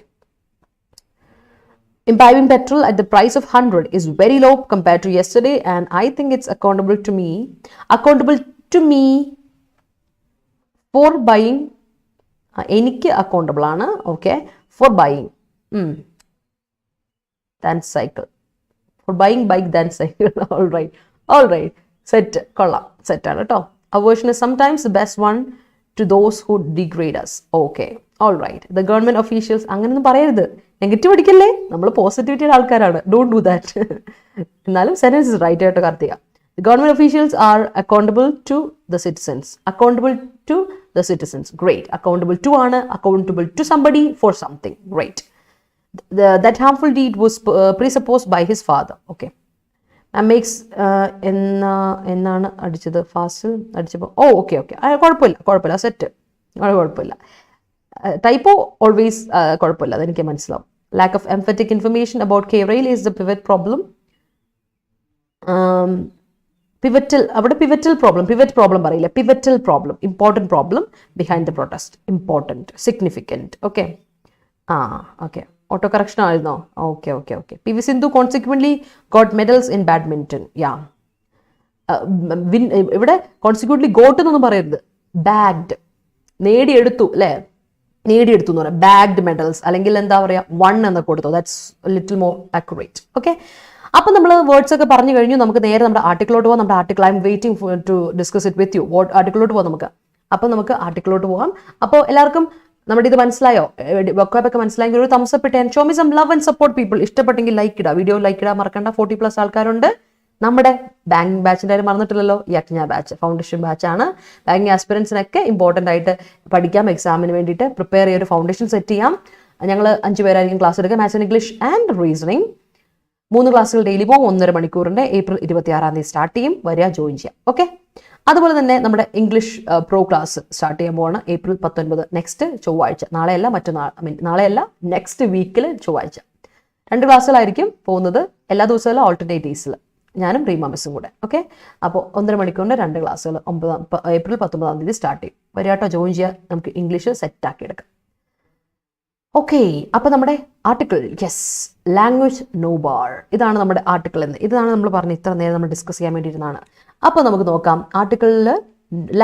Imbibing petrol at the price of 100 is very low compared to yesterday, and I think it's accountable to me for buying, എനിക്ക് accountable ആണ്. Okay, for buying than cycle, for buying bike than cycle. All right, set, കൊള്ളാം, സെറ്റാണ് കേട്ടോ. Aversion is sometimes the best one to those who degrade us. Okay, all right. The government officials, അങ്ങനെയൊന്നും പറയരുത്, negative അടിക്കല്ലേ, നമ്മൾ പോസിറ്റിവിറ്റിയുടെ ആൾക്കാരാണ്, don't do that. എന്നാലും സെന്റൻസ് ഇസ് റൈറ്റ് ആയിട്ട് Karthika. The government officials are accountable to the citizens. Accountable to the citizens. Great. Accountable to ആണ്, accountable to somebody for something. Great. That harmful deed was presupposed by his father. Okay. And makes എന്നാണ് അടിച്ചത്, fast അടിച്ചപ്പോൾ. Okay, കുഴപ്പമില്ല, set, കുഴപ്പമില്ല. ടൈപ്പോ always കുഴപ്പമില്ല, അതെനിക്ക് മനസ്സിലാവും. Lack of emphatic information about K-Rail is the pivot problem. Pivotal, അവിടെ pivot problem പറയില്ല, pivotal problem, important problem behind the protest. Important, significant. Okay. Okay. Auto correction ആയിരുന്നോ? Okay. PV Sindhu consequently got medals in badminton. Yeah. ഇവിടെ consequently got എന്നൊന്നും പറയരുത്, bagged, നേടിയെടുത്തു അല്ലേ, നേടിയെടുത്തു എന്ന് പറയാം. ബാഗ്ഡ് മെഡൽസ് അല്ലെങ്കിൽ എന്താ പറയുക, വൺ എന്ന് കൊടുത്തു. That's little more accurate. Okay, അപ്പം നമ്മൾ വേർഡ്സ് ഒക്കെ പറഞ്ഞു കഴിഞ്ഞു. നമുക്ക് നേരെ നമ്മുടെ ആർട്ടിക്കിളോട്ട് പോകാം. നമ്മുടെ article I am waiting to discuss it with you. ആർട്ടിക്കിളോട്ട് പോകാം നമുക്ക്. അപ്പം നമുക്ക് ആർട്ടിക്കിളോട്ട് പോകാം. അപ്പോൾ എല്ലാവർക്കും നമ്മുടെ ഇത് മനസ്സിലായോ, വൊക്കാബൊക്കെ മനസ്സിലായെങ്കിൽ ഒരു തംസ് അപ്പ് ഇട്ട് show me some love and support people. ഇഷ്ടപ്പെട്ടെങ്കിൽ ലൈക്ക് ഇടുക, വീഡിയോ ലൈക്ക് ഇടാൻ മറക്കണ്ട. 40+ ആൾക്കാരുണ്ട്. നമ്മുടെ ബാങ്കിങ് ബാച്ചിൻ്റെ കാര്യം മറന്നിട്ടില്ലല്ലോ, യജ്ഞ ബാച്ച്, ഫൗണ്ടേഷൻ ബാച്ചാണ്. ബാങ്കിങ് ആസ്പിറൻസിനൊക്കെ ഇമ്പോർട്ടൻ്റ് ആയിട്ട് പഠിക്കാം, എക്സാമിന് വേണ്ടിയിട്ട് പ്രിപ്പയർ ചെയ്യ ഒരു ഫൗണ്ടേഷൻ സെറ്റ് ചെയ്യാം. ഞങ്ങൾ 5 പേരായിരിക്കും ക്ലാസ് എടുക്കുക. മാത്സ്, ഇംഗ്ലീഷ് ആൻഡ് റീസണിങ് 3 ക്ലാസ്സുകൾ ഡെയിലി പോകും. 1.5 മണിക്കൂറിൻ്റെ ഏപ്രിൽ 26 സ്റ്റാർട്ട് ചെയ്യും. വരിക, ജോയിൻ ചെയ്യാം. ഓക്കെ, അതുപോലെ തന്നെ നമ്മുടെ ഇംഗ്ലീഷ് പ്രോ ക്ലാസ് സ്റ്റാർട്ട് ചെയ്യാൻ പോവാണ് ഏപ്രിൽ 19, നെക്സ്റ്റ് ചൊവ്വാഴ്ച. നാളെയല്ല, നാളെയല്ല, നെക്സ്റ്റ് വീക്കിൽ ചൊവ്വാഴ്ച 2 ക്ലാസ്സുകളായിരിക്കും പോകുന്നത്. എല്ലാ ദിവസവും ഓൾട്ടർനേറ്റ് ഡേയ്സിൽ ഞാനും റീമ മിസ്സും കൂടെ. ഓക്കെ, അപ്പോൾ 1.5 മണിക്കൂറിൻ്റെ 2 ക്ലാസ്സുകൾ ഏപ്രിൽ 19 സ്റ്റാർട്ട് ചെയ്യും. വരികട്ടോ, ജോയിൻ ചെയ്യുക. നമുക്ക് ഇംഗ്ലീഷ് സെറ്റാക്കി എടുക്കാം. ഓക്കെ, അപ്പോൾ നമ്മുടെ article, yes, language no bar, ഇതാണ് നമ്മുടെ ആർട്ടിക്കിൾ എന്ന്. ഇതാണ് നമ്മൾ പറഞ്ഞ് ഇത്ര നേരം നമ്മൾ ഡിസ്കസ് ചെയ്യാൻ വേണ്ടിയിരുന്നതാണ്. അപ്പോൾ നമുക്ക് നോക്കാം. ആർട്ടിക്കിളിൽ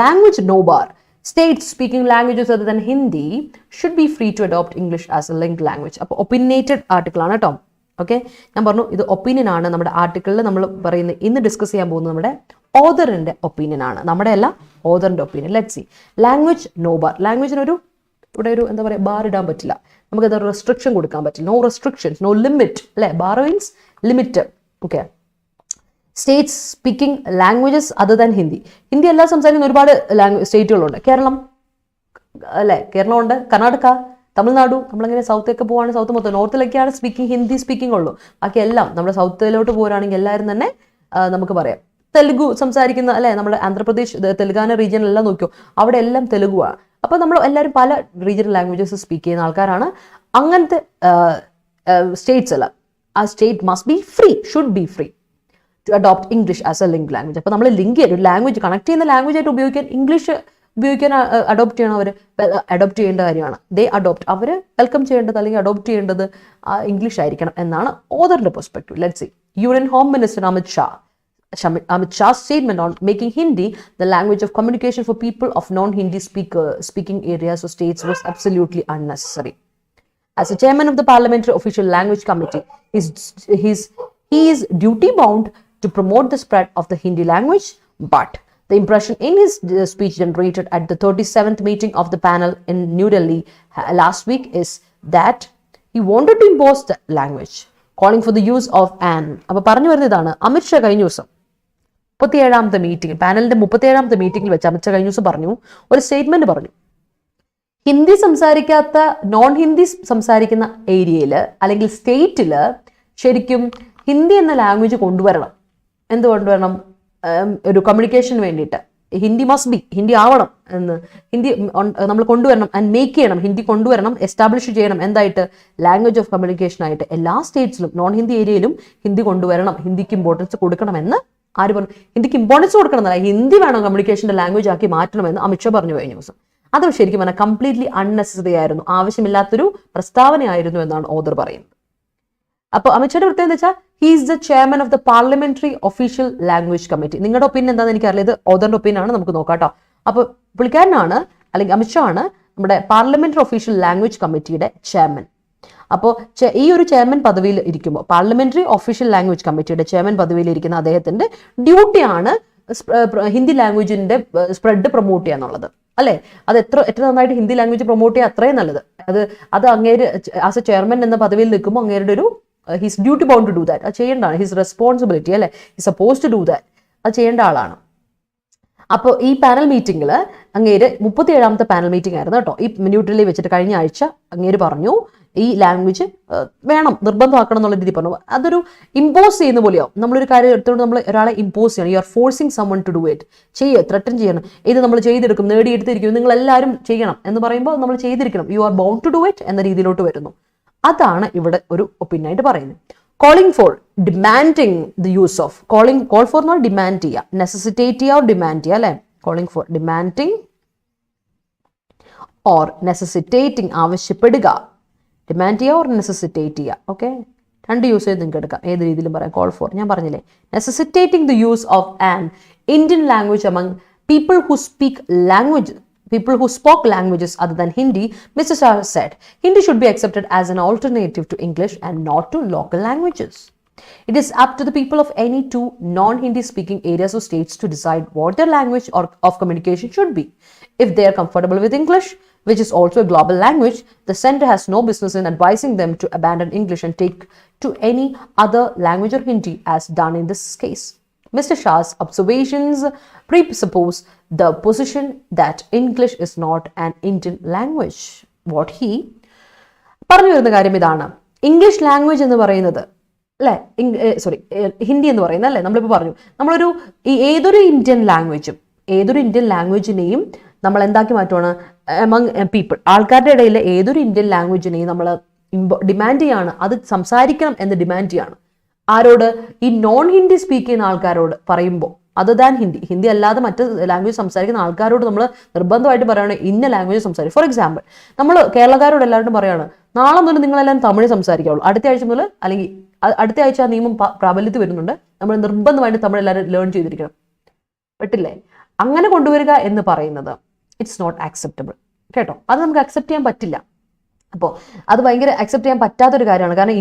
language no bar, states speaking languages other than Hindi should be free to adopt English as a linked language. അപ്പോൾ ഒപ്പീനിയേറ്റഡ് ആർട്ടിക്കിൾ ആണ് കേട്ടോ. ഓക്കെ, ഞാൻ പറഞ്ഞു ഇത് ഒപ്പീനിയൻ ആണ്. നമ്മുടെ ആർട്ടിക്കിളിൽ നമ്മൾ പറയുന്നത്, ഇന്ന് ഡിസ്കസ് ചെയ്യാൻ പോകുന്നത് നമ്മുടെ ഓതറിൻ്റെ ഒപ്പീനിയൻ ആണ്, നമ്മുടെ അല്ല, ഓതറിൻ്റെ opinion. Let's see. Language no bar. ലാംഗ്വേജിനൊരു ഇവിടെ ഒരു എന്താ പറയുക, ബാർ ഇടാൻ പറ്റില്ല, നമുക്കത് റെസ്ട്രിക്ഷൻ കൊടുക്കാൻ പറ്റില്ല. നോ റെസ്ട്രിക്ഷൻസ്, നോ ലിമിറ്റ് അല്ലേ. Bar means limit. Okay, States speaking languages other than Hindi. Hindi എല്ലാം സംസാരിക്കുന്ന ഒരുപാട് സ്റ്റേറ്റുകളുണ്ട്. കേരളം അല്ലേ, കേരളമുണ്ട്, കർണാടക, തമിഴ്നാടു. നമ്മളങ്ങനെ സൗത്തേക്ക് പോവാണ്, സൗത്ത് മൊത്തം, നോർത്തിലൊക്കെയാണ് ഹിന്ദി സ്പീക്കിംഗ് ഉള്ളൂ. ബാക്കി എല്ലാം നമ്മുടെ സൗത്തിലോട്ട് പോരാണെങ്കിൽ എല്ലാവരും തന്നെ നമുക്ക് പറയാം തെലുഗു സംസാരിക്കുന്ന അല്ലേ. നമ്മുടെ ആന്ധ്രാപ്രദേശ്, തെലുങ്കാന റീജിയനിലെല്ലാം നോക്കിയോ, അവിടെ എല്ലാം തെലുഗുവാണ്. അപ്പോൾ നമ്മൾ എല്ലാവരും പല റീജിയണൽ ലാംഗ്വേജസ് സ്പീക്ക് ചെയ്യുന്ന ആൾക്കാരാണ്. അങ്ങനത്തെ സ്റ്റേറ്റ്സ് അല്ല, ആ state must be free, should be free to adopt English as a link language. അപ്പോൾ നമ്മൾ ലിങ്ക് ചെയ്യും, ഒരു ലാംഗ്വേജ് കണക്ട് ചെയ്യുന്ന ലാംഗ്വേജ് ആയിട്ട് ഉപയോഗിക്കാൻ, ഇംഗ്ലീഷ് ഉപയോഗിക്കാൻ അഡോപ്റ്റ് ചെയ്യണം. അവർ അഡോപ്റ്റ് ചെയ്യേണ്ട കാര്യമാണ്. അവർ വെൽക്കം ചെയ്യേണ്ടത് അല്ലെങ്കിൽ അഡോപ്റ്റ് ചെയ്യേണ്ടത് ഇംഗ്ലീഷ് ആയിരിക്കണം എന്നാണ് ഓതറിന്റെ perspective. Let's see. Union home minister Amit Shah's statement on making Hindi the language of communication for people of non-Hindi speaking areas or states was absolutely unnecessary. As a chairman of the Parliamentary Official Language Committee, he is duty bound to promote the spread of the Hindi language, but the impression in his speech generated at the 37th meeting of the panel in New Delhi last week is that he wanted to impose the language, calling for the use of an. അപ്പോൾ പറഞ്ഞു വരുന്നതാണ്, അമിത് ഷാ കഴിഞ്ഞ ദിവസം 37ാമത്തെ meeting, പാനലിന്റെ 37ാമത്തെ മീറ്റിംഗിൽ വെച്ച് അമിത് ഷാ കഴിഞ്ഞ ദിവസം പറഞ്ഞു, ഒരു സ്റ്റേറ്റ്മെന്റ് പറഞ്ഞു, ഹിന്ദി സംസാരിക്കാത്ത, നോൺ ഹിന്ദി സംസാരിക്കുന്ന ഏരിയയിൽ അല്ലെങ്കിൽ സ്റ്റേറ്റിൽ ശരിക്കും ഹിന്ദി എന്ന ലാംഗ്വേജ് കൊണ്ടുവരണം. എന്ത് കൊണ്ടുവരണം? ഒരു കമ്മ്യൂണിക്കേഷന് വേണ്ടിയിട്ട് ഹിന്ദി മസ്റ്റ് ബി, ഹിന്ദി ആവണം എന്ന്, ഹിന്ദി നമ്മൾ കൊണ്ടുവരണം ആൻഡ് മേക്ക് ചെയ്യണം, ഹിന്ദി കൊണ്ടുവരണം, എസ്റ്റാബ്ലിഷ് ചെയ്യണം. എന്തായിട്ട്? ലാംഗ്വേജ് ഓഫ് കമ്മ്യൂണിക്കേഷൻ ആയിട്ട് എല്ലാ സ്റ്റേറ്റ്സിലും നോൺ ഹിന്ദി ഏരിയയിലും ഹിന്ദി കൊണ്ടുവരണം, ഹിന്ദിക്ക് ഇമ്പോർട്ടൻസ് കൊടുക്കണമെന്ന് ആര് പറഞ്ഞു? ഹിന്ദിക്ക് ഇമ്പോർട്ടൻസ് കൊടുക്കണം എന്നല്ല, ഹിന്ദി വേണം കമ്മ്യൂണിക്കേഷന്റെ ലാംഗ്വേജ് ആക്കി മാറ്റണമെന്ന് അമിത്ഷാ പറഞ്ഞു കഴിഞ്ഞ ദിവസം. അത് ശരിക്കും പറഞ്ഞാൽ കംപ്ലീറ്റ്ലി അൺനെസസറി ആയിരുന്നു, ആവശ്യമില്ലാത്തൊരു പ്രസ്താവനയായിരുന്നു എന്നാണ് ഓതർ പറയുന്നത്. അപ്പോൾ അമിത്ഷായുടെ പ്രത്യേകത എന്താ വെച്ചാൽ, he is the chairman of the parliamentary official language committee. നിങ്ങളുടെ ഒപ്പീനിയൻ എന്താണെന്ന് എനിക്കറിയില്ല, ഇത് ഓതറിന്റെ ഒപ്പീനിയൻ ആണ്, നമുക്ക് നോക്കാം കേട്ടോ. അപ്പോൾ പുള്ളിക്കാരനാണ് അല്ലെങ്കിൽ അമിത്ഷാ ആണ് നമ്മുടെ പാർലമെന്ററി ഒഫീഷ്യൽ ലാംഗ്വേജ് കമ്മിറ്റിയുടെ ചെയർമാൻ. അപ്പോൾ ഈ ഒരു ചെയർമാൻ പദവിയിൽ ഇരിക്കുമ്പോൾ പാർലമെന്ററി ഒഫീഷ്യൽ ലാംഗ്വേജ് കമ്മിറ്റിയുടെ ചെയർമാൻ പദവിയിൽ ഇരിക്കുന്ന അദ്ദേഹത്തിന്റെ ഡ്യൂട്ടിയാണ് ഹിന്ദി ലാംഗ്വേജിന്റെ സ്പ്രെഡ് പ്രൊമോട്ട് ചെയ്യുക എന്നുള്ളത്, അല്ലെ? അത് എത്ര നന്നായിട്ട് ഹിന്ദി ലാംഗ്വേജ് പ്രൊമോട്ട് ചെയ്യുക അത്രയും നല്ലത്. അത് അങ്ങേര് ആസ് എ ചെയർമാൻ എന്ന പദവിയിൽ നിൽക്കുമ്പോൾ അങ്ങേരുടെ ഒരു his duty bound to do that, അത് ചെയ്യേണ്ടതാണ്. ഹിസ് റെസ്പോൺസിബിലിറ്റി, അല്ലെ? His suppose to do that, അത് ചെയ്യേണ്ട ആളാണ്. അപ്പോൾ ഈ പാനൽ മീറ്റിംഗിൽ അങ്ങേര് 37ാമത്തെ പാനൽ മീറ്റിംഗ് ആയിരുന്നു കേട്ടോ. ഈ ന്യൂഡൽഹി വെച്ചിട്ട് കഴിഞ്ഞ ആഴ്ച അങ്ങേര് പറഞ്ഞു ഈ ലാംഗ്വേജ് വേണം, നിർബന്ധമാക്കണം എന്നുള്ള രീതി പറഞ്ഞു. അതൊരു ഇമ്പോസ് ചെയ്യുന്ന പോലെയോ, നമ്മളൊരു കാര്യം എടുത്തുകൊണ്ട് നമ്മൾ ഒരാളെ ഇമ്പോസ് ചെയ്യണം. You are forcing someone to do it. ചെയ്യുക, ത്രെട്ടൻ ചെയ്യണം, ഇത് നമ്മൾ ചെയ്തെടുക്കും, നേടിയെടുത്തിരിക്കും, നിങ്ങൾ എല്ലാവരും ചെയ്യണം എന്ന് പറയുമ്പോൾ നമ്മൾ ചെയ്തിരിക്കണം, you are bound to do it എന്ന രീതിയിലോട്ട് വരുന്നു. അതാണ് ഇവിടെ ഒരു ഒപ്പീനിയൻ ആയിട്ട് പറയുന്നത്. Calling for, demanding the use of, call for എന്നാൽ ഡിമാൻഡ് ചെയ്യുക, നെസസിറ്റേറ്റ് ചെയ്യുക ഓർ ഡിമാൻഡ് ചെയ്യുക, അല്ലെ? Calling for, demanding or necessitating, ആവശ്യപ്പെടുക, ഡിമാൻഡ് ചെയ്യുക ഓർ നെസസിറ്റേറ്റ് ചെയ്യുക. ഓക്കെ, രണ്ട് യൂസ് ചെയ്ത് നിങ്ങൾക്ക് എടുക്കാം, ഏത് രീതിയിലും പറയാം. കോൾ ഫോർ ഞാൻ പറഞ്ഞില്ലേ, necessitating the use of an Indian language among people who spoke languages other than Hindi. Mr. Shah said Hindi should be accepted as an alternative to English and not to local languages. It is up to the people of any two non-Hindi speaking areas or states to decide what their language of communication should be. If they are comfortable with English, which is also a global language, the center has no business in advising them to abandon English and take to any other language or Hindi as done in this case. Mr. Shah's observations presuppose the position that English is not an Indian language. What he പറഞ്ഞു വരുന്ന കാര്യം ഇതാണ്, English language എന്ന് പറയുന്നത്, അല്ലെ, ഹിന്ദി എന്ന് പറയുന്നത്, അല്ലെ? നമ്മളിപ്പോൾ പറഞ്ഞു, നമ്മളൊരു ഏതൊരു ഇന്ത്യൻ ലാംഗ്വേജിനെയും നമ്മൾ എന്താക്കി മാറ്റുവാണ്, എമംഗ് പീപ്പിൾ, ആൾക്കാരുടെ ഇടയിൽ ഏതൊരു ഇന്ത്യൻ ലാംഗ്വേജിനെയും നമ്മൾ ഡിമാൻഡ് ചെയ്യാണ്, അത് സംസാരിക്കണം എന്ന് ഡിമാൻഡ് ചെയ്യാണ്. ആരോട്? ഈ നോൺ ഹിന്ദി സ്പീക്ക് ചെയ്യുന്ന ആൾക്കാരോട് പറയുമ്പോൾ, അതർ ദാൻ ഹിന്ദി അല്ലാതെ മറ്റ് ലാംഗ്വേജ് സംസാരിക്കുന്ന ആൾക്കാരോട് നമ്മൾ നിർബന്ധമായിട്ട് പറയുകയാണ് ഇന്ന ലാംഗ്വേജ് സംസാരിക്കും. ഫോർ എക്സാമ്പിൾ, നമ്മൾ കേരളക്കാരോട് എല്ലാവരും പറയുകയാണ് നാളെ മുതൽ നിങ്ങളെല്ലാം തമിഴ് സംസാരിക്കാവുള്ളൂ, അടുത്ത ആഴ്ച മുതൽ, അല്ലെങ്കിൽ അടുത്ത ആഴ്ച ആ നിയമം പ്രാബല്യത്തിൽ വരുന്നുണ്ട്, നമ്മൾ നിർബന്ധമായിട്ട് തമിഴ് എല്ലാവരും ലേൺ ചെയ്തിരിക്കണം. പറ്റില്ലേ? അങ്ങനെ കൊണ്ടുവരിക എന്ന് പറയുന്നത് ഇറ്റ്സ് നോട്ട് ആക്സെപ്റ്റബിൾ കേട്ടോ. അത് നമുക്ക് അക്സെപ്റ്റ് ചെയ്യാൻ പറ്റില്ല. അപ്പോൾ അത് ഭയങ്കര അക്സെപ്റ്റ് ചെയ്യാൻ പറ്റാത്തൊരു കാര്യമാണ്. കാരണം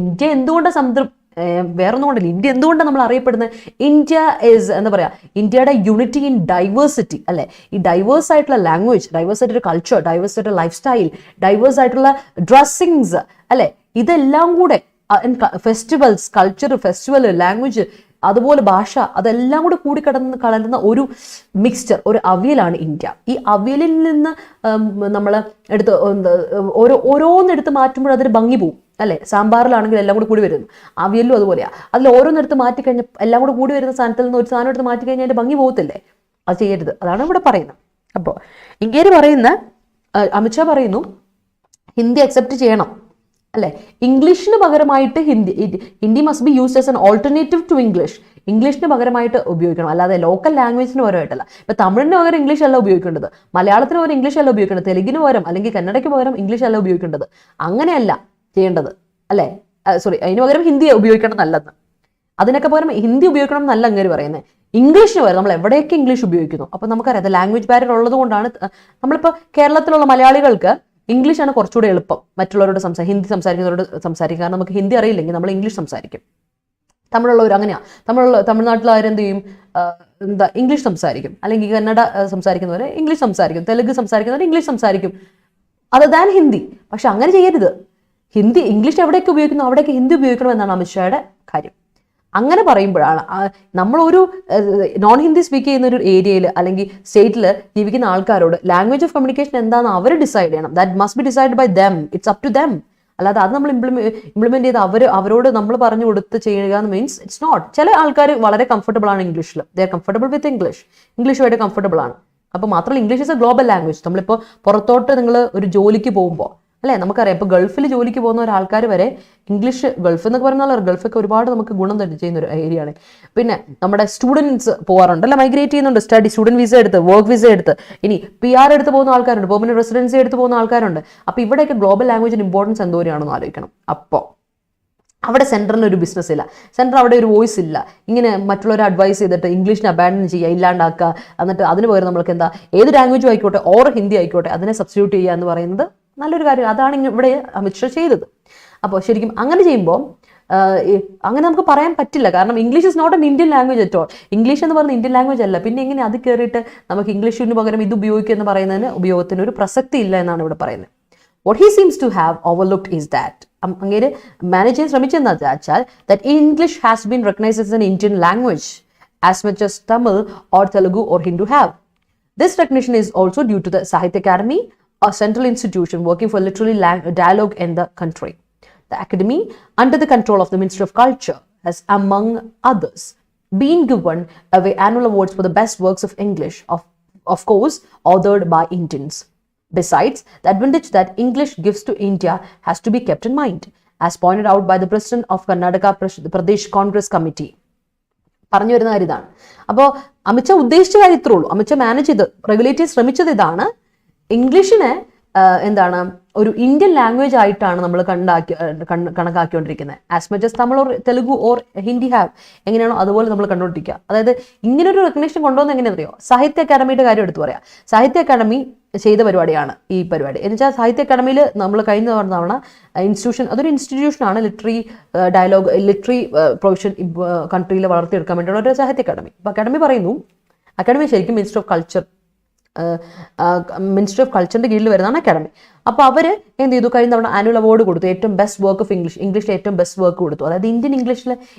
ഇന്ത്യ എന്തുകൊണ്ട് വേറൊന്നും കൊണ്ടല്ല, ഇന്ത്യ എന്തുകൊണ്ടാണ് നമ്മൾ അറിയപ്പെടുന്നത്? ഇന്ത്യ ഈസ് എന്താ പറയുക, ഇന്ത്യയുടെ യൂണിറ്റി ഇൻ ഡൈവേഴ്സിറ്റി, അല്ലെ? ഈ ഡൈവേഴ്സ് ആയിട്ടുള്ള ലാംഗ്വേജ്, ഡൈവേഴ്സ് ആയിട്ടുള്ള കൾച്ചർ, ഡൈവേഴ്സ് ആയിട്ടുള്ള ലൈഫ് സ്റ്റൈൽ, ഡൈവേഴ്സ് ആയിട്ടുള്ള ഡ്രസ്സിങ്സ്, അല്ലെ? ഇതെല്ലാം കൂടെ ഫെസ്റ്റിവൽസ്, കൾച്ചർ, ഫെസ്റ്റിവൽ, ലാംഗ്വേജ്, അതുപോലെ ഭാഷ, അതെല്ലാം കൂടെ കലർന്ന ഒരു മിക്സ്ചർ, ഒരു അവിയലാണ് ഇന്ത്യ. ഈ അവിയലിൽ നിന്ന് നമ്മൾ എടുത്ത് ഓരോന്നെടുത്ത് മാറ്റുമ്പോൾ അതൊരു ഭംഗി പോവും, അല്ലെ? സാമ്പാറിലാണെങ്കിൽ എല്ലാം കൂടി വരുന്നു, അവിയലും അതുപോലെയാണ്. അതിൽ ഓരോന്നെടുത്ത് മാറ്റിക്കഴിഞ്ഞാൽ എല്ലാം കൂടി വരുന്ന സാധനത്തിൽ നിന്ന് ഒരു സാധനം എടുത്ത് മാറ്റിക്കഴിഞ്ഞാൽ അതിന്റെ ഭംഗി പോകത്തില്ലേ? അത് ചെയ്യരുത്, അതാണ് ഇവിടെ പറയുന്നത്. അപ്പോൾ ഇങ്ങനെ പറയുന്ന അമിത്ഷാ പറയുന്നു ഹിന്ദി അക്സെപ്റ്റ് ചെയ്യണം, അല്ലെ? ഇംഗ്ലീഷിന് പകരമായിട്ട് Hindi must be used as an alternative to English. ഇംഗ്ലീഷിന് പകരമായിട്ട് ഉപയോഗിക്കണം, അല്ലാതെ ലോക്കൽ ലാംഗ്വേജിന് പകരമായിട്ടല്ല. ഇപ്പൊ തമിഴിന് പകരം ഇംഗ്ലീഷ് അല്ല ഉപയോഗിക്കേണ്ടത്, മലയാളത്തിന് പകരം ഇംഗ്ലീഷ് അല്ല ഉപയോഗിക്കേണ്ടത്, തെലുങ്കിന് പകരം അല്ലെങ്കിൽ കന്നഡയ്ക്ക് പകരം ഇംഗ്ലീഷ് അല്ല ഉപയോഗിക്കേണ്ടത്. അങ്ങനെയല്ല ചെയ്യേണ്ടത്, അല്ലെ? അതിന് പകരം ഹിന്ദി ഉപയോഗിക്കണം നല്ലത്. അതിനൊക്കെ പകരം ഹിന്ദി ഉപയോഗിക്കണം എന്നല്ല അങ്ങനെ പറയുന്നത്. ഇംഗ്ലീഷിന് പകരം നമ്മൾ എവിടെയൊക്കെ ഇംഗ്ലീഷ് ഉപയോഗിക്കുന്നു. അപ്പൊ നമുക്കറിയാം ലാംഗ്വേജ് ബാരിയർ ഉള്ളത് കൊണ്ടാണ് നമ്മളിപ്പോൾ കേരളത്തിലുള്ള മലയാളികൾക്ക് ഇംഗ്ലീഷാണ് കുറച്ചുകൂടെ എളുപ്പം മറ്റുള്ളവരോട് ഹിന്ദി സംസാരിക്കുന്നവരോട് സംസാരിക്കും. കാരണം നമുക്ക് ഹിന്ദി അറിയില്ലെങ്കിൽ നമ്മൾ ഇംഗ്ലീഷ് സംസാരിക്കും. തമിഴുള്ളവർ അങ്ങനെയാണ്, തമിഴ്നാട്ടിലാരെന്ത് ചെയ്യും, ഇംഗ്ലീഷ് സംസാരിക്കും, അല്ലെങ്കിൽ കന്നഡ സംസാരിക്കുന്നവരെ ഇംഗ്ലീഷ് സംസാരിക്കും, തെലുങ്ക് സംസാരിക്കുന്നവർ ഇംഗ്ലീഷ് സംസാരിക്കും, അതർ ദാൻ ഹിന്ദി. പക്ഷെ അങ്ങനെ ചെയ്യരുത്. ഇംഗ്ലീഷ് എവിടെയൊക്കെ ഉപയോഗിക്കുന്നു അവിടെയൊക്കെ ഹിന്ദി ഉപയോഗിക്കണം എന്നാണ് അമിത്ഷായുടെ കാര്യം. അങ്ങനെ പറയുമ്പോഴാണ് നമ്മളൊരു നോൺ ഹിന്ദി സ്പീക്ക് ചെയ്യുന്ന ഒരു ഏരിയയിൽ അല്ലെങ്കിൽ സ്റ്റേറ്റിൽ ജീവിക്കുന്ന ആൾക്കാരോട് ലാംഗ്വേജ് ഓഫ് കമ്മ്യൂണിക്കേഷൻ എന്താണെന്ന് അവർ ഡിസൈഡ് ചെയ്യണം. That must be decide by them, it's up to them. അല്ലാതെ അത് നമ്മൾ ഇംപ്ലിമെന്റ് ചെയ്ത് അവരോട് നമ്മൾ പറഞ്ഞു കൊടുത്ത് ചെയ്യുക എന്ന് മീൻസ് ഇറ്റ്സ് നോട്ട്. ചില ആൾക്കാർ വളരെ കംഫർട്ടബിൾ ആണ് ഇംഗ്ലീഷിൽ, ദേ ആർ കംഫർട്ടബിൾ വിത്ത് ഇംഗ്ലീഷുമായിട്ട് കംഫർട്ടബിൾ ആണ്. അപ്പോൾ മാത്രമല്ല English is a global language. നമ്മളിപ്പോൾ പുറത്തോട്ട് നിങ്ങൾ ഒരു ജോലിക്ക് പോകുമ്പോൾ, അല്ലെ, നമുക്കറിയാം ഇപ്പോൾ ഗൾഫിൽ ജോലിക്ക് പോകുന്ന ഒരാൾക്കാർ വരെ ഇംഗ്ലീഷ്, ഗൾഫ് എന്നൊക്കെ പറഞ്ഞാൽ ഗൾഫൊക്കെ ഒരുപാട് നമുക്ക് ഗുണം ചെയ്യുന്ന ഒരു ഏരിയയാണ്. പിന്നെ നമ്മുടെ സ്റ്റുഡൻസ് പോകാറുണ്ട്, അല്ലെ, മൈഗ്രേറ്റ് ചെയ്യുന്നുണ്ട്, സ്റ്റുഡൻറ് വിസ എടുത്ത്, വർക്ക് വിസ എടുത്ത്, ഇനി PR എടുത്ത് പോകുന്ന ആൾക്കാരുണ്ട്, പെർമനന്റ് റെസിഡൻസി എടുത്ത് പോകുന്ന ആൾക്കാരുണ്ട്. അപ്പോൾ ഇവിടെയൊക്കെ ഗ്ലോബൽ ലാംഗ്വേജിന് ഇമ്പോർട്ടൻസ് എന്തോരെയാണെന്ന് ആലോചിക്കണം. അപ്പോൾ അവിടെ സെൻറ്ററിന് ഒരു ബിസിനസ് ഇല്ല, സെൻറ്റർ അവിടെ ഒരു വോയിസ് ഇല്ല. ഇങ്ങനെ മറ്റുള്ളവരെ അഡ്വൈസ് ചെയ്തിട്ട് ഇംഗ്ലീഷിനെ അബാൻഡൻ ചെയ്യുക, ഇല്ലാണ്ടാക്കുക, എന്നിട്ട് അതിന് പകരം നമ്മൾക്ക് എന്താ ഏത് ലാംഗ്വേജും ആയിക്കോട്ടെ ഓർ ഹിന്ദി ആയിക്കോട്ടെ അതിനെ സബ്സ്റ്റിറ്റ്യൂട്ട് ചെയ്യുക എന്ന് പറയുന്നത് നല്ലൊരു കാര്യം. അതാണ് ഇവിടെ അമിത് ഷാ ചെയ്തത്. അപ്പോൾ ശരിക്കും അങ്ങനെ ചെയ്യുമ്പോൾ അങ്ങനെ നമുക്ക് പറയാൻ പറ്റില്ല. കാരണം English is not an Indian language at all. English എന്ന് പറയുന്നത് ഇന്ത്യൻ ലാംഗ്വേജ് അല്ല. പിന്നെ എങ്ങനെ അത് കയറിയിട്ട് നമുക്ക് ഇംഗ്ലീഷിന് പകരം ഇത് ഉപയോഗിക്കുക എന്ന് പറയുന്നതിന് ഉപയോഗത്തിന് ഒരു പ്രസക്തി ഇല്ല എന്നാണ് ഇവിടെ പറയുന്നത്. What he seems to have overlooked is that അങ്ങനെ മാനേജ് ചെയ്യാൻ ശ്രമിച്ചെന്ന് വെച്ചാൽ that English has been recognized as an Indian language as much as Tamil or Telugu or Hindu have. This recognition is also due to the Sahitya Academy, a central institution working for literary dialogue in the country. The academy, under the control of the Ministry of Culture, has among others been given away annual awards for the best works of English, of course authored by Indians. Besides, the advantage that English gives to India has to be kept in mind, as pointed out by the President of Karnataka Pradesh Congress Committee. പറഞ്ഞു വരുന്ന കാര്യം ഇതാണ്. അപ്പോൾ അമിത് ഷാ ഉദ്ദേശിച്ച കാര്യം ഇത്രേ ഉള്ളൂ. Amit Shah manage ചെയ്ത് റെഗുലേറ്റ് ചെയ്ത് ശ്രമിച്ചത് ഇതാണ്. ഇംഗ്ലീഷിനെ എന്താണ് ഒരു ഇന്ത്യൻ ലാംഗ്വേജ് ആയിട്ടാണ് നമ്മൾ കണക്കാക്കിക്കൊണ്ടിരിക്കുന്നത്. As much as Tamil or Telugu or Hindi have എങ്ങനെയാണോ അതുപോലെ നമ്മൾ കണ്ടുകൊണ്ടിരിക്കുക. അതായത് ഇങ്ങനൊരു റെക്കഗ്നേഷൻ കൊണ്ടുവന്ന് എങ്ങനെയാണെന്ന് അറിയോ? സാഹിത്യ അക്കാദമിയുടെ കാര്യം എടുത്തു പറയാം. സാഹിത്യ അക്കാദമി ചെയ്ത പരിപാടിയാണ് ഈ പരിപാടി. എന്ന് വെച്ചാൽ സാഹിത്യ അക്കാദമിയിൽ നമ്മൾ കഴിഞ്ഞ തവണ ഇൻസ്റ്റിറ്റ്യൂഷൻ, അതൊരു ഇൻസ്റ്റിറ്റ്യൂഷനാണ്, ലിറ്ററി ഡയലോഗ് ലിറ്ററി പ്രൊഫഷൻ കൺട്രിയിൽ വളർത്തിയെടുക്കാൻ വേണ്ടിയുള്ള ഒരു സാഹിത്യ അക്കാദമി. അപ്പോൾ അക്കാദമി പറയുന്നു, അക്കാദമി ശരിക്കും മിനിസ്റ്റർ ഓഫ് കൾച്ചറിന്റെ കീഴിൽ വരുന്നതാണ് അക്കാദമി. അപ്പോൾ അവർ എന്ത് ചെയ്തു? കഴിഞ്ഞ തവണ ആനുവൽ അവാർഡ് കൊടുത്തു. ഏറ്റവും ബെസ്റ്റ് വർക്ക് ഓഫ് ഇംഗ്ലീഷിൽ ഏറ്റവും ബെസ്റ്റ് വർക്ക് കൊടുത്തു. അതായത് ഇന്ത്യൻ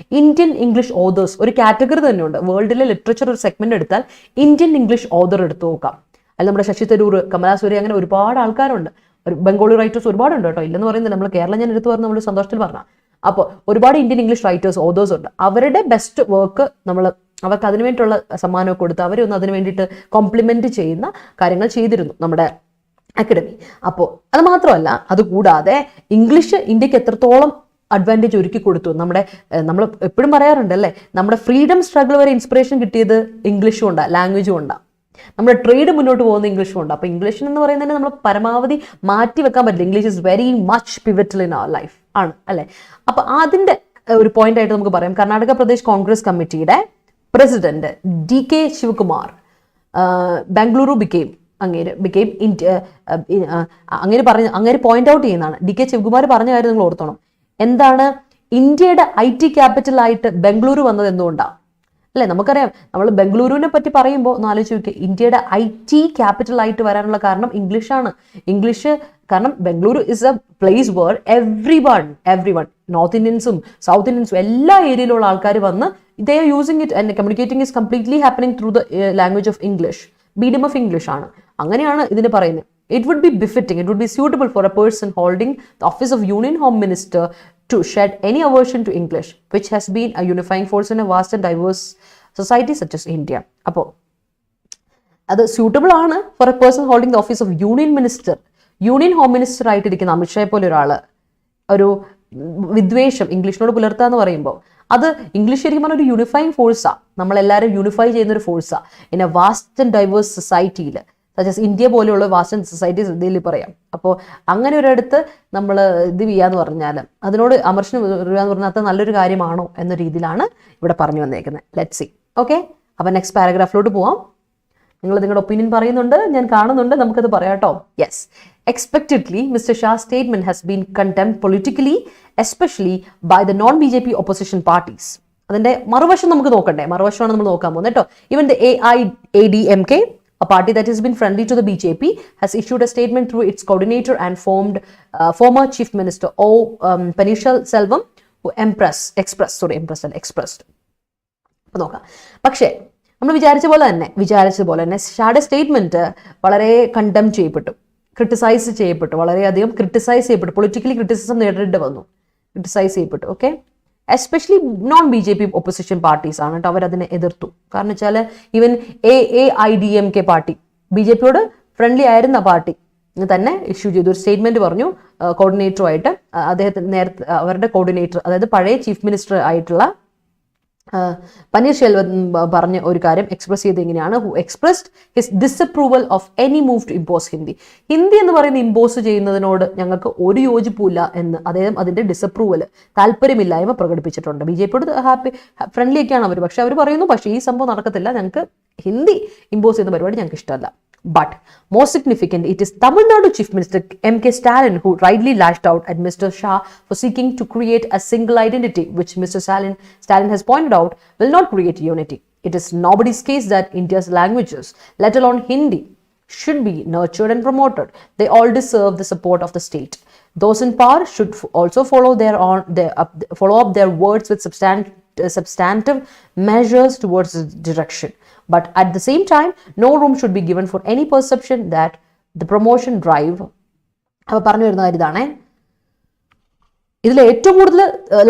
ഇംഗ്ലീഷ് ഓതേഴ്സ് ഒരു കാറ്റഗറി തന്നെയുണ്ട്. വേൾഡിലെ ലിറ്ററേച്ചർ ഒരു സെഗ്മെന്റ് എടുത്താൽ ഇന്ത്യൻ ഇംഗ്ലീഷ് ഓതർ എടുത്തു നോക്കാം. അതിൽ നമ്മുടെ ശശി തരൂർ, കമലാസുരി, അങ്ങനെ ഒരുപാട് ആൾക്കാരുണ്ട്. ബംഗാളി റൈറ്റേഴ്സ് ഒരുപാടുണ്ട് കേട്ടോ, ഇല്ലെന്ന് പറയുന്നില്ല. നമ്മൾ കേരളം ഞാൻ എടുത്തു പറഞ്ഞ് നമ്മൾ സന്തോഷത്തിൽ പറഞ്ഞാൽ. അപ്പോൾ ഒരുപാട് ഇന്ത്യൻ ഇംഗ്ലീഷ് റൈറ്റേഴ്സ് ഓതേഴ്സ് ഉണ്ട്. അവരുടെ ബെസ്റ്റ് വർക്ക് അവർക്ക് അതിനു വേണ്ടിയിട്ടുള്ള സമ്മാനമൊക്കെ കൊടുത്ത് അവരെ ഒന്ന് അതിന് വേണ്ടിയിട്ട് കോംപ്ലിമെന്റ് ചെയ്യുന്ന കാര്യങ്ങൾ ചെയ്തിരുന്നു നമ്മുടെ അക്കാദമി. അപ്പോൾ അത് മാത്രമല്ല, അതുകൂടാതെ ഇംഗ്ലീഷ് ഇന്ത്യക്ക് എത്രത്തോളം അഡ്വാൻറ്റേജ് ഒരുക്കി കൊടുത്തു. നമ്മൾ എപ്പോഴും പറയാറുണ്ട് അല്ലേ, നമ്മുടെ ഫ്രീഡം സ്ട്രഗിൾ വരെ ഇൻസ്പിറേഷൻ കിട്ടിയത് ഇംഗ്ലീഷും കൊണ്ടാണ്, ലാംഗ്വേജും കൊണ്ടാണ്. നമ്മുടെ ട്രേഡ് മുന്നോട്ട് പോകുന്ന ഇംഗ്ലീഷും ഉണ്ട്. അപ്പോൾ ഇംഗ്ലീഷ് എന്ന് പറയുന്നതിന് നമ്മൾ പരമാവധി മാറ്റി വെക്കാൻ പറ്റില്ല. English is very much pivotal in our life ആണ് അല്ലേ. അപ്പോൾ അതിൻ്റെ ഒരു പോയിന്റ് ആയിട്ട് നമുക്ക് പറയാം, കർണാടക പ്രദേശ് കോൺഗ്രസ് കമ്മിറ്റിയുടെ പ്രസിഡന്റ് DK ശിവകുമാർ ബംഗളൂരു അങ്ങനെ പോയിന്റ് ഔട്ട് ചെയ്യുന്നതാണ്. DK ശിവകുമാർ പറഞ്ഞ കാര്യം നിങ്ങൾ ഓർത്തോണം. എന്താണ് ഇന്ത്യയുടെ IT ക്യാപിറ്റൽ ആയിട്ട് ബംഗളൂരു വന്നത് എന്തുകൊണ്ടാണ് അല്ലേ? നമുക്കറിയാം, നമ്മൾ ബംഗളൂരുവിനെ പറ്റി പറയുമ്പോൾ ഒന്ന് ആലോചിച്ച് നോക്കിയാൽ ഇന്ത്യയുടെ IT ക്യാപിറ്റൽ ആയിട്ട് വരാനുള്ള കാരണം ഇംഗ്ലീഷാണ്. ഇംഗ്ലീഷ് കാരണം Bengaluru is a place where everyone north ഇന്ത്യൻസും സൗത്ത് ഇന്ത്യൻസും എല്ലാ ഏരിയയിലുള്ള ആൾക്കാർ വന്ന് they are using it and communicating is completely happening through the language of English, medium of English ആണ്. അങ്ങനെയാണ് ഇതിന് പറയുന്നത്. It would be befitting, it would be suitable for a person holding the office of Union Home Minister to shed any aversion to English, which has been a unifying force in a vast and diverse society such as India. അപ്പോൾ അത് suitable ആണ് for a person holding the office of Union Home Minister ആയിട്ടിരിക്കുന്ന അമിത് ഷായെ പോലെ ഒരാൾ ഒരു വിദ്വേഷം ഇംഗ്ലീഷിനോട് പുലർത്തുക എന്ന് പറയുമ്പോൾ അത് ഇംഗ്ലീഷ് ശരിക്കും പറഞ്ഞ ഒരു യൂണിഫൈങ് ഫോഴ്സാണ്. നമ്മളെല്ലാവരും യൂണിഫൈ ചെയ്യുന്ന ഒരു ഫോഴ്സാണ് in a vast and diverse സൊസൈറ്റിയിൽ, സച്ച് ഇന്ത്യ പോലെയുള്ള വാസ്റ്റ് ആൻഡ് സൊസൈറ്റി ഇതിൽ പറയാം. അപ്പോൾ അങ്ങനെ ഒരിടത്ത് നമ്മൾ ഇത് ചെയ്യാന്ന് പറഞ്ഞാൽ അതിനോട് അമർഷണം വരിക എന്ന് പറഞ്ഞാൽ അത് നല്ലൊരു കാര്യമാണോ എന്ന രീതിയിലാണ് ഇവിടെ പറഞ്ഞു വന്നേക്കുന്നത്. Let's see. ഓക്കെ, അപ്പോൾ നെക്സ്റ്റ് പാരഗ്രാഫിലോട്ട് പോവാം. നിങ്ങൾ നിങ്ങളുടെ ഒപ്പീനിയൻ പറയുന്നുണ്ട്, ഞാൻ കാണുന്നുണ്ട്, നമുക്കത് പറയാം കേട്ടോ. Yes. Expectedly, Mr. Shah's statement has been condemned politically, especially by the non-BJP opposition parties. അതിന്റെ മറുവശം നമുക്ക് നോക്കണ്ടേ? മറുവശമാണ് നമ്മൾ നോക്കാൻ പോകുന്നത് കേട്ടോ. Even the AIADMK, a party that has been friendly to the BJP, has issued a statement through its coordinator and former Chief Minister Paneerselvam, who expressed. അപ്പോൾ നോക്കാം. പക്ഷേ നമ്മൾ വിചാരിച്ചതുപോലെ തന്നെ ഷായുടെ സ്റ്റേറ്റ്മെന്റ് വളരെ കണ്ടം ചെയ്യപ്പെട്ടു, ക്രിട്ടിസൈസ് ചെയ്യപ്പെട്ടു, വളരെയധികം ക്രിട്ടിസൈസ് ചെയ്യപ്പെട്ടു, പൊളിറ്റിക്കലി ക്രിറ്റിസിസം നേരിടേണ്ടി വന്നു, ക്രിട്ടിസൈസ് ചെയ്യപ്പെട്ടു. Okay, especially non-BJP opposition parties ആണ് കേട്ടോ, അവരതിനെ എതിർത്തു. കാരണം വെച്ചാൽ ഈവൻ AIADMK പാർട്ടി BJPയോട് ഫ്രണ്ട്ലി ആയിരുന്ന പാർട്ടി തന്നെ ഇഷ്യൂ ചെയ്തു, ഒരു സ്റ്റേറ്റ്മെന്റ് പറഞ്ഞു കോർഡിനേറ്ററുമായിട്ട്. അദ്ദേഹത്തിന് നേരത്തെ അവരുടെ കോർഡിനേറ്റർ, അതായത് പഴയ ചീഫ് മിനിസ്റ്റർ ആയിട്ടുള്ള പനീർശെൽവം പറഞ്ഞ ഒരു കാര്യം എക്സ്പ്രസ് ചെയ്ത് എങ്ങനെയാണ്, who expressed his disapproval of any move to impose Hindi. Hindi എന്ന് പറയുന്ന ഇമ്പോസ് ചെയ്യുന്നതിനോട് ഞങ്ങൾക്ക് ഒരു യോജിപ്പില്ല എന്ന് അദ്ദേഹം അതിന്റെ ഡിസപ്രൂവൽ, താല്പര്യമില്ലായ്മ പ്രകടിപ്പിച്ചിട്ടുണ്ട്. BJPയോട് ഫ്രണ്ട്ലി ഒക്കെയാണ് അവർ, പക്ഷെ അവർ പറയുന്നു പക്ഷേ ഈ സംഭവം നടക്കത്തില്ല, ഞങ്ങൾക്ക് ഹിന്ദി ഇമ്പോസ് ചെയ്യുന്ന പരിപാടി ഞങ്ങൾക്ക് ഇഷ്ടമല്ല. But more significant, it is Tamil Nadu Chief Minister M.K. Stalin who rightly lashed out at Mr. Shah for seeking to create a single identity, which Mr. Stalin has pointed out will not create unity. It is nobody's case that India's languages, let alone Hindi, should be nurtured and promoted. They all deserve the support of the state. Those in power should also follow up their words with substantive measures towards this direction. But at the same time, no room should be given for any perception that the promotion drive. അപ്പോൾ പറഞ്ഞു വരുന്ന കാര്യം ഇതാണേ, ഇതിൽ ഏറ്റവും കൂടുതൽ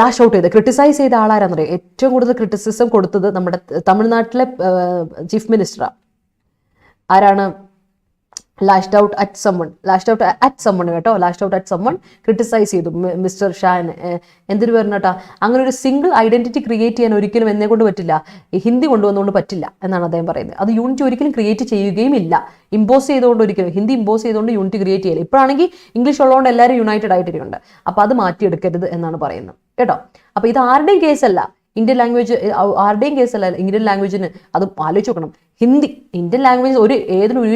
lash out ചെയ്ത് criticise ചെയ്ത ആളാരാന്നറിയാം? ഏറ്റവും കൂടുതൽ ക്രിറ്റിസിസം കൊടുത്തത് നമ്മുടെ തമിഴ്നാട്ടിലെ ചീഫ് മിനിസ്റ്ററാണ്. ആരാണ്? ലാഷ്ഡ് ഔട്ട് അറ്റ് സമ്മൺ കേട്ടോ, lashed out at someone criticise ചെയ്തു മിസ്റ്റർ ഷാന്. എന്തിനു പറഞ്ഞിട്ടാ? അങ്ങനെ ഒരു സിംഗിൾ ഐഡന്റിറ്റി ക്രിയേറ്റ് ചെയ്യാൻ ഒരിക്കലും എന്നെ കൊണ്ട് പറ്റില്ല, ഹിന്ദി കൊണ്ടുവന്നുകൊണ്ട് പറ്റില്ല എന്നാണ് അദ്ദേഹം പറയുന്നത്. അത് യൂണിറ്റി ഒരിക്കലും ക്രിയേറ്റ് ചെയ്യുകയും ഇല്ല. ഇമ്പോസ് ചെയ്തുകൊണ്ട് ഒരിക്കലും ഹിന്ദി ഇമ്പോസ് ചെയ്തുകൊണ്ട് യൂണിറ്റി ക്രിയേറ്റ് ചെയ്യില്ല. ഇപ്പോഴാണെങ്കിൽ ഇംഗ്ലീഷ് ഉള്ളതുകൊണ്ട് എല്ലാവരും യുണൈറ്റഡ് ആയിട്ടിരിക്കുന്നുണ്ട്. അപ്പോൾ അത് മാറ്റിയെടുക്കരുത് എന്നാണ് പറയുന്നത് കേട്ടോ. അപ്പോൾ ഇത് ആരുടെയും കേസല്ല, ഇന്ത്യൻ ലാംഗ്വേജ് ആരുടെയും കേസല്ല. ഇന്ത്യൻ ലാംഗ്വേജിന് അത് ആലോചിച്ച് നോക്കണം. ഹിന്ദി ഇന്ത്യൻ ലാംഗ്വേജ് ഒരു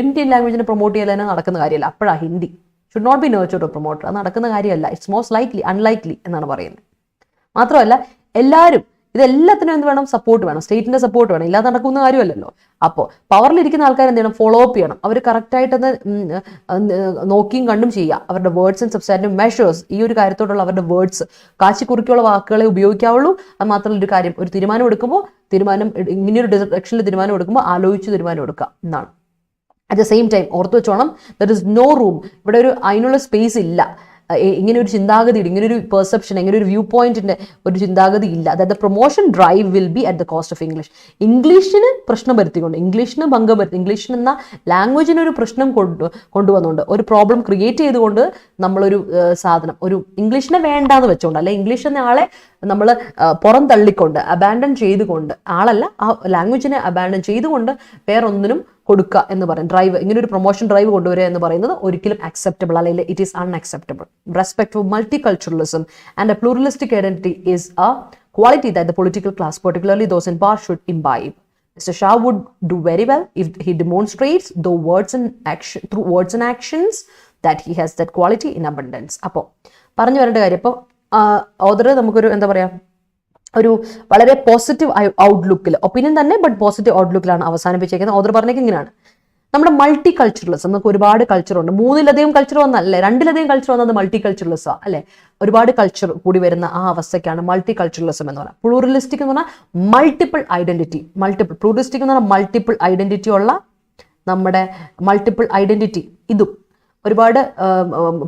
ഇന്ത്യൻ ലാംഗ്വേജിനെ പ്രൊമോട്ട് ചെയ്യാൻ തന്നെ നടക്കുന്ന കാര്യമല്ല. അപ്പോഴാണ് Hindi should not be nurtured or promoted. അത് നടക്കുന്ന കാര്യമല്ല. ഇറ്റ്സ് മോസ്റ്റ് ലൈക്ലി അൺലൈക്ലി എന്നാണ് പറയുന്നത്. മാത്രമല്ല എല്ലാവരും ഇതെല്ലാത്തിനും എന്ത് വേണം? സപ്പോർട്ട് വേണം, സ്റ്റേറ്റിന്റെ സപ്പോർട്ട് വേണം. ഇല്ലാതെ നടക്കുന്ന കാര്യമല്ലല്ലോ. അപ്പോൾ പവറിലിരിക്കുന്ന ആൾക്കാർ എന്ത് ചെയ്യണം? ഫോളോ അപ്പ് ചെയ്യണം. അവർ കറക്റ്റായിട്ടത് നോക്കിയും കണ്ടും ചെയ്യുക. അവരുടെ വേർഡ്സ് ആൻഡ് സബ്സ്റ്റാൻറ്റീവ് മെഷേഴ്സ്, ഈ ഒരു കാര്യത്തോടുള്ള അവരുടെ വേർഡ്സ്, കാശിക്കുറിക്കുള്ള വാക്കുകളെ ഉപയോഗിക്കാവുള്ളൂ. അത് മാത്രമല്ല ഒരു കാര്യം, ഒരു തീരുമാനം എടുക്കുമ്പോൾ ഇങ്ങനെയൊരു ഡയറക്ഷനിൽ തീരുമാനം എടുക്കുമ്പോൾ ആലോചിച്ച് തീരുമാനം എടുക്കുക എന്നാണ്. അറ്റ് ദ സെയിം ടൈം ഓർത്ത് വെച്ചോണം, ദർ ഇസ് നോ റൂം, ഇവിടെ ഒരു അതിനുള്ള സ്പേസ് ഇല്ല. ഇങ്ങനെ ഒരു ചിന്താഗതി, ഇങ്ങനെ ഒരു പെർസെപ്ഷൻ, ഇങ്ങനെ ഒരു വ്യൂ പോയിന്റിന്റെ ഒരു ചിന്താഗതി ഇല്ല. അതായത് promotion drive will be at the cost of English. ഇംഗ്ലീഷിന് പ്രശ്നം വരുത്തിക്കൊണ്ട്, ഇംഗ്ലീഷിന് ഭംഗം വരുത്തി, ഇംഗ്ലീഷിന് എന്ന ലാംഗ്വേജിന് ഒരു പ്രശ്നം കൊണ്ടുവന്നുകൊണ്ട്, ഒരു പ്രോബ്ലം ക്രിയേറ്റ് ചെയ്തുകൊണ്ട് നമ്മളൊരു സാധനം, ഒരു ഇംഗ്ലീഷിനെ വേണ്ടാന്ന് വെച്ചുകൊണ്ട്, അല്ലെ ഇംഗ്ലീഷ് എന്ന ആളെ നമ്മൾ പുറം തള്ളിക്കൊണ്ട്, അബാൻഡൻ ചെയ്തുകൊണ്ട്, ആളല്ല ആ ലാംഗ്വേജിനെ അബാൻഡൻ ചെയ്തുകൊണ്ട് വേറൊന്നിനും കൊടുക്കുക എന്ന് പറയും. ഡ്രൈവ്, ഇങ്ങനെ ഒരു പ്രൊമോഷൻ ഡ്രൈവ് കൊണ്ടുവരിക എന്ന് പറയുന്നത് ഒരിക്കലും അക്സെപ്റ്റബിൾ, അല്ലെങ്കിൽ it is unacceptable. Respect for multiculturalism and A pluralistic identity is A quality that the political class, particularly those in power, should imbibe. Mr. Shah would do very well if he demonstrates through words and actions that he has that quality in abundance. അപ്പോൾ പറഞ്ഞു വരേണ്ട കാര്യം, ഇപ്പോൾ author നമുക്കൊരു എന്താ പറയാ, ഒരു വളരെ പോസിറ്റീവ് ഔട്ട്ലുക്കിൽ, ഒപ്പീനിയൻ തന്നെ ബട്ട് പോസിറ്റീവ് ഔട്ട്ലുക്കിലാണ് അവസാനിപ്പിച്ചേക്കുന്നത്. ഓദർ പറഞ്ഞേക്ക് ഇങ്ങനെയാണ്, നമ്മുടെ മൾട്ടി കൾച്ചറലിസം, നമുക്ക് ഒരുപാട് കൾച്ചർ ഉണ്ട്. 3-ലധികം കൾച്ചർ വന്നല്ലേ, 2-ലധികം കൾച്ചർ വന്നത് മൾട്ടി കൾച്ചറലിസം അല്ലെ. ഒരുപാട് കൾച്ചർ കൂടി വരുന്ന ആ അവസ്ഥയ്ക്കാണ് മൾട്ടി കൾച്ചറലിസം എന്ന് പറഞ്ഞാൽ. പ്ലൂറലിസ്റ്റിക് എന്ന് പറഞ്ഞാൽ മൾട്ടിപ്പിൾ ഐഡന്റിറ്റി, പ്ലൂറലിസ്റ്റിക് എന്ന് പറഞ്ഞാൽ മൾട്ടിപ്പിൾ ഐഡന്റിറ്റി ഉള്ള നമ്മുടെ മൾട്ടിപ്പിൾ ഐഡന്റിറ്റി. ഇതും ഒരുപാട്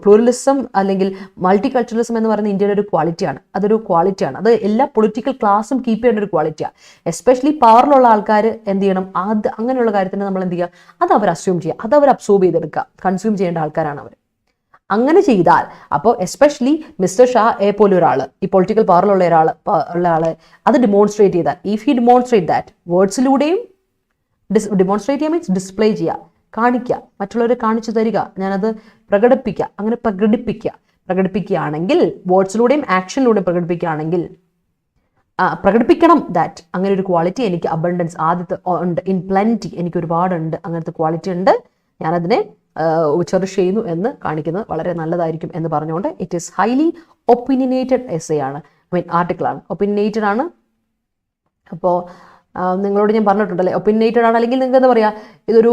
പ്ലൂറലിസം അല്ലെങ്കിൽ മൾട്ടി കൾച്ചറലിസം എന്ന് പറയുന്ന ഇന്ത്യയുടെ ഒരു ക്വാളിറ്റിയാണ്. അതൊരു ക്വാളിറ്റിയാണ്. അത് എല്ലാ പൊളിറ്റിക്കൽ ക്ലാസ്സും കീപ്പ് ചെയ്യേണ്ട ഒരു ക്വാളിറ്റിയാണ്. എസ്പെഷ്യലി പവറിലുള്ള ആൾക്കാർ എന്ത് ചെയ്യണം, അത് അങ്ങനെയുള്ള കാര്യത്തിന് നമ്മൾ എന്ത് ചെയ്യുക, അത് അവർ അസ്യൂം ചെയ്യുക, അത് അവർ അബ്സോർബ് ചെയ്തെടുക്കുക, കൺസ്യൂം ചെയ്യേണ്ട ആൾക്കാരാണ് അവർ. അങ്ങനെ ചെയ്താൽ, അപ്പോൾ എസ്പെഷ്യലി മിസ്റ്റർ ഷാ പോലെ ഒരാൾ, ഈ പൊളിറ്റിക്കൽ പവറിലുള്ള ഒരാൾ അത് ഡെമോൺസ്ട്രേറ്റ് ചെയ്താൽ, ഇഫ് ഹി ഡെമോൺസ്ട്രേറ്റ് ദാറ്റ് വേർഡ്സിലൂടെയും, ഡെമോൺസ്ട്രേറ്റ് ചെയ്യുക മീൻസ് ഡിസ്പ്ലേ ചെയ്യുക, കാണിക്കുക, മറ്റുള്ളവരെ കാണിച്ചു തരിക, ഞാനത് പ്രകടിപ്പിക്കുക, അങ്ങനെ പ്രകടിപ്പിക്കുകയാണെങ്കിൽ, വേർഡ്സിലൂടെയും ആക്ഷനിലൂടെയും പ്രകടിപ്പിക്കണം ദാറ്റ് അങ്ങനെ ഒരു ക്വാളിറ്റി എനിക്ക് അബണ്ടൻസ് ആദ്യത്തെ ഉണ്ട്, ഇൻ പ്ലൻറ്റി എനിക്ക് ഒരുപാടുണ്ട്, അങ്ങനത്തെ ക്വാളിറ്റി ഉണ്ട്, ഞാനതിനെ ചെറിഷ് ചെയ്യുന്നു എന്ന് കാണിക്കുന്നത് വളരെ നല്ലതായിരിക്കും എന്ന് പറഞ്ഞുകൊണ്ട്, it is highly opinionated essay ആണ്, ആർട്ടിക്കിളാണ്, ഒപ്പീനിയനേറ്റഡ് ആണ്. അപ്പോൾ നിങ്ങളോട് ഞാൻ പറഞ്ഞിട്ടുണ്ടല്ലേ, ഒപ്പീനിയനേറ്റഡ് ആണ്, അല്ലെങ്കിൽ നിങ്ങൾക്ക് എന്താ പറയുക, ഇതൊരു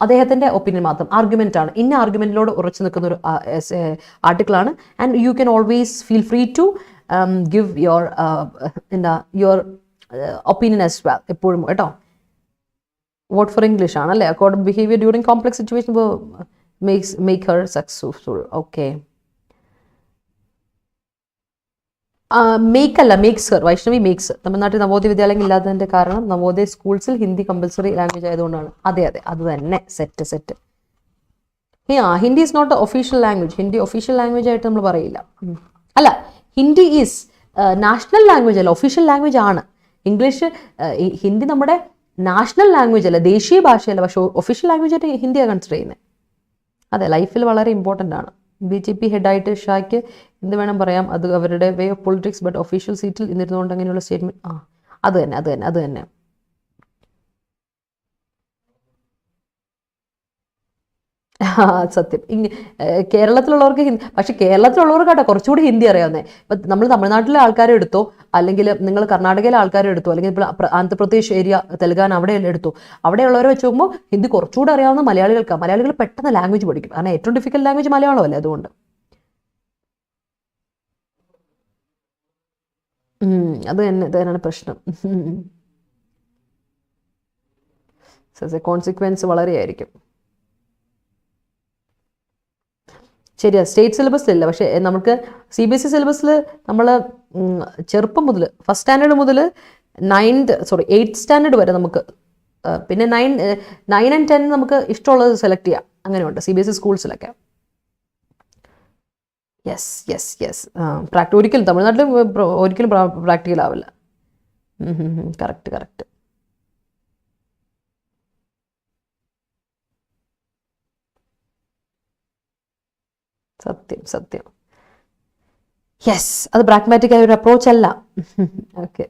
അദ്ദേഹത്തിൻ്റെ ഒപ്പീനിയൻ മാത്രം, ആർഗ്യുമെൻ്റ് ആണ്, ഇന്ന ആർഗ്യുമെൻറ്റിലോട് ഉറച്ചു നിൽക്കുന്ന ഒരു ആർട്ടിക്കിളാണ്. And you can always feel free to give your opinion as well, എപ്പോഴും കേട്ടോ. വോട്ട് ഫോർ ഇംഗ്ലീഷ് ആണല്ലേ. According behaviour during complex situation make her successful. Okay, മേക്കല്ല, മേക്സ് ഹർ. വൈഷ്ണവി മേക്സ്. തമിഴ്നാട്ടിൽ നവോദയ വിദ്യാലയങ്ങൾ ഇല്ലാത്തതിന്റെ കാരണം നവോദയ സ്കൂൾസിൽ ഹിന്ദി കമ്പൽസറി ലാംഗ്വേജ് ആയതുകൊണ്ടാണ്. അതെ അത് തന്നെ, set. Hindi is not official language. Hindi official language ആയിട്ട് നമ്മൾ പറയില്ല. അല്ല, ഹിന്ദി ഈസ് നാഷണൽ ലാംഗ്വേജ് അല്ല, ഒഫീഷ്യൽ ലാംഗ്വേജ് ആണ്. ഇംഗ്ലീഷ്, ഹിന്ദി നമ്മുടെ നാഷണൽ ലാംഗ്വേജ് അല്ല, ദേശീയ ഭാഷയല്ല, പക്ഷെ ഒഫീഷ്യൽ ലാംഗ്വേജ് ആയിട്ട് ഹിന്ദിയാണ് കൺസിഡർ ചെയ്യുന്നത്. അതെ, ലൈഫിൽ വളരെ ഇമ്പോർട്ടൻ്റ് ആണ്. BJP ഹെഡായിട്ട് ഷായ്ക്ക് എന്ത് വേണം പറയാം, അത് അവരുടെ way of politics, but official സീറ്റിൽ ഇന്നിരുന്നുകൊണ്ട് അങ്ങനെയുള്ള സ്റ്റേറ്റ്മെൻറ്റ്, അത് തന്നെ. സത്യം. കേരളത്തിലുള്ളവർക്ക് ഹിന്ദി, പക്ഷെ കേരളത്തിലുള്ളവർക്കാട്ടോ കുറച്ചുകൂടി ഹിന്ദി അറിയാവുന്നത്. ഇപ്പം നമ്മൾ തമിഴ്നാട്ടിലെ ആൾക്കാരെ എടുത്തോ, അല്ലെങ്കിൽ നിങ്ങൾ കർണാടകയിലെ ആൾക്കാരെ എടുത്തോ, അല്ലെങ്കിൽ ഇപ്പോൾ ആന്ധ്രാപ്രദേശ് ഏരിയ, തെലുങ്കാന അവിടെ എടുത്തോ, അവിടെയുള്ളവരെ വെച്ച് നോക്കുമ്പോൾ ഹിന്ദി കുറച്ചുകൂടി അറിയാവുന്ന മലയാളികൾക്കാണ്. മലയാളികൾ പെട്ടെന്ന് ലാംഗ്വേജ് പഠിക്കും, കാരണം ഏറ്റവും ഡിഫിക്കൽട്ട് ലാംഗ്വേജ് മലയാളമല്ലേ, അതുകൊണ്ട്. അത് തന്നെയാണ് പ്രശ്നം. കോൺസിക്വൻസ് വളരെയായിരിക്കും. ശരിയാ, സ്റ്റേറ്റ് സിലബസിലില്ല, പക്ഷേ നമുക്ക് CBSE സിലബസിൽ നമ്മൾ ചെറുപ്പം മുതൽ ഫസ്റ്റ് സ്റ്റാൻഡേർഡ് മുതൽ 8th സ്റ്റാൻഡേർഡ് വരെ നമുക്ക്, പിന്നെ 9 and 10 നമുക്ക് ഇഷ്ടമുള്ളത് സെലക്ട് ചെയ്യാം, അങ്ങനെയുണ്ട് CBSE സ്കൂൾസിലൊക്കെ. യെസ് ഒരിക്കലും തമിഴ്നാട്ടിൽ ഒരിക്കലും പ്രാക്ടിക്കൽ ആവില്ല. കറക്റ്റ്. സത്യം. യെസ്, അത് പ്രാഗ്മാറ്റിക് ആയ ഒരു അപ്രോച്ച് അല്ല. Okay,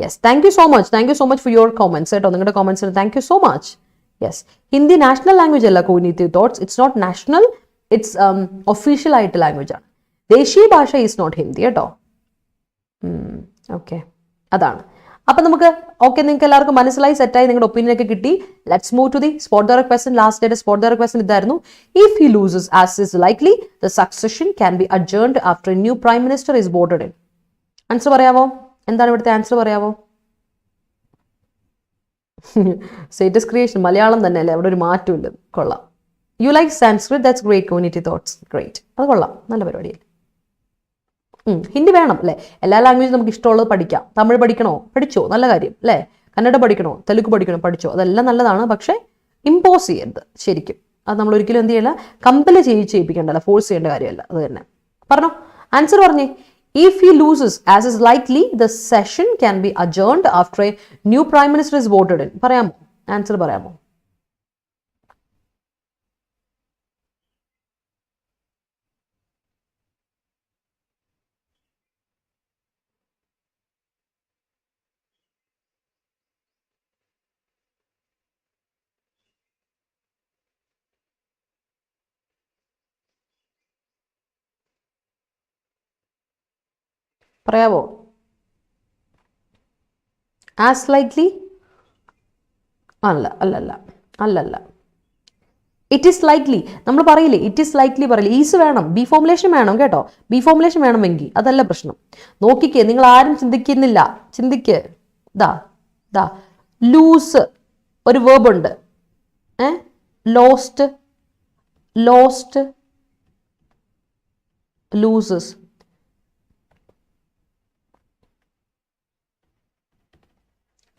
yes, thank you so much for your comments കേട്ടോ, നിങ്ങളുടെ കോമെന്റ്സിന് thank you so much. Yes, Hindi national language അല്ല cognitive thoughts, it's not national, it's official ആയിട്ട് ലാംഗ്വേജ് ആണ്. ദേശീയ ഭാഷ ഈസ് നോട്ട് ഹിന്ദി കേട്ടോ. ഓക്കെ, അതാണ്. അപ്പം നമുക്ക് നിങ്ങൾക്ക് എല്ലാവർക്കും മനസ്സിലായി, സെറ്റായി, നിങ്ങളുടെ ഒപ്പീനിയൻ ഒക്കെ കിട്ടി. Let's move to the spot direct question. Last date spot direct question ഇതായിരുന്നു: if he loses as is likely the succession can be adjourned after a new prime minister is voted in. Answer പറയാവോ? എന്താണ് ഇവിടുത്തെ answer പറയാവോ? Status creation Malayalam തന്നെ അല്ലേ, അവിടെ ഒരു മാറ്റമില്ല. കൊള്ളാം. You like Sanskrit, that's great. Cognitive thoughts, great. അത് കൊള്ളാം, നല്ല പരിപാടിയല്ലേ. ഹിന്ദി വേണം അല്ലേ, എല്ലാ ലാംഗ്വേജും നമുക്ക് ഇഷ്ടമുള്ളത് പഠിക്കാം. തമിഴ് പഠിക്കണോ, പഠിച്ചോ, നല്ല കാര്യം അല്ലേ. കന്നഡ പഠിക്കണോ, തെലുങ്ക് പഠിക്കണോ, പഠിച്ചോ, അതെല്ലാം നല്ലതാണ്. പക്ഷേ ഇമ്പോസ് ചെയ്യരുത് ശരിക്കും. അത് നമ്മൾ ഒരിക്കലും എന്ത് ചെയ്യില്ല, കമ്പൽ ചെയ്യിപ്പിക്കേണ്ടല്ല, ഫോഴ്സ് ചെയ്യേണ്ട കാര്യമല്ല. അത് തന്നെ പറഞ്ഞോ, ആൻസർ പറഞ്ഞേ. If he loses as is likely the session can be adjourned after a new prime minister is voted in. പറയാമോ, ആൻസർ പറയാമോ? പറയാവോ? ആസ് ലൈക്ലി അല്ലല്ല. ഇറ്റ് ഈസ് ലൈക്ലി നമ്മൾ പറയില്ലേ, ഇറ്റ് ഈസ് ലൈക്ലി പറയില്ലേ. ഈസ് വേണം, ബി ഫോമുലേഷൻ വേണം കേട്ടോ. ബി ഫോമുലേഷൻ വേണമെങ്കിൽ അതല്ല പ്രശ്നം. നോക്കിക്കേ, നിങ്ങൾ ആരും ചിന്തിക്കുന്നില്ല, ചിന്തിക്ക്. ദാ ലൂസ് ഒരു വേർബ് ഉണ്ട്, lost, loses.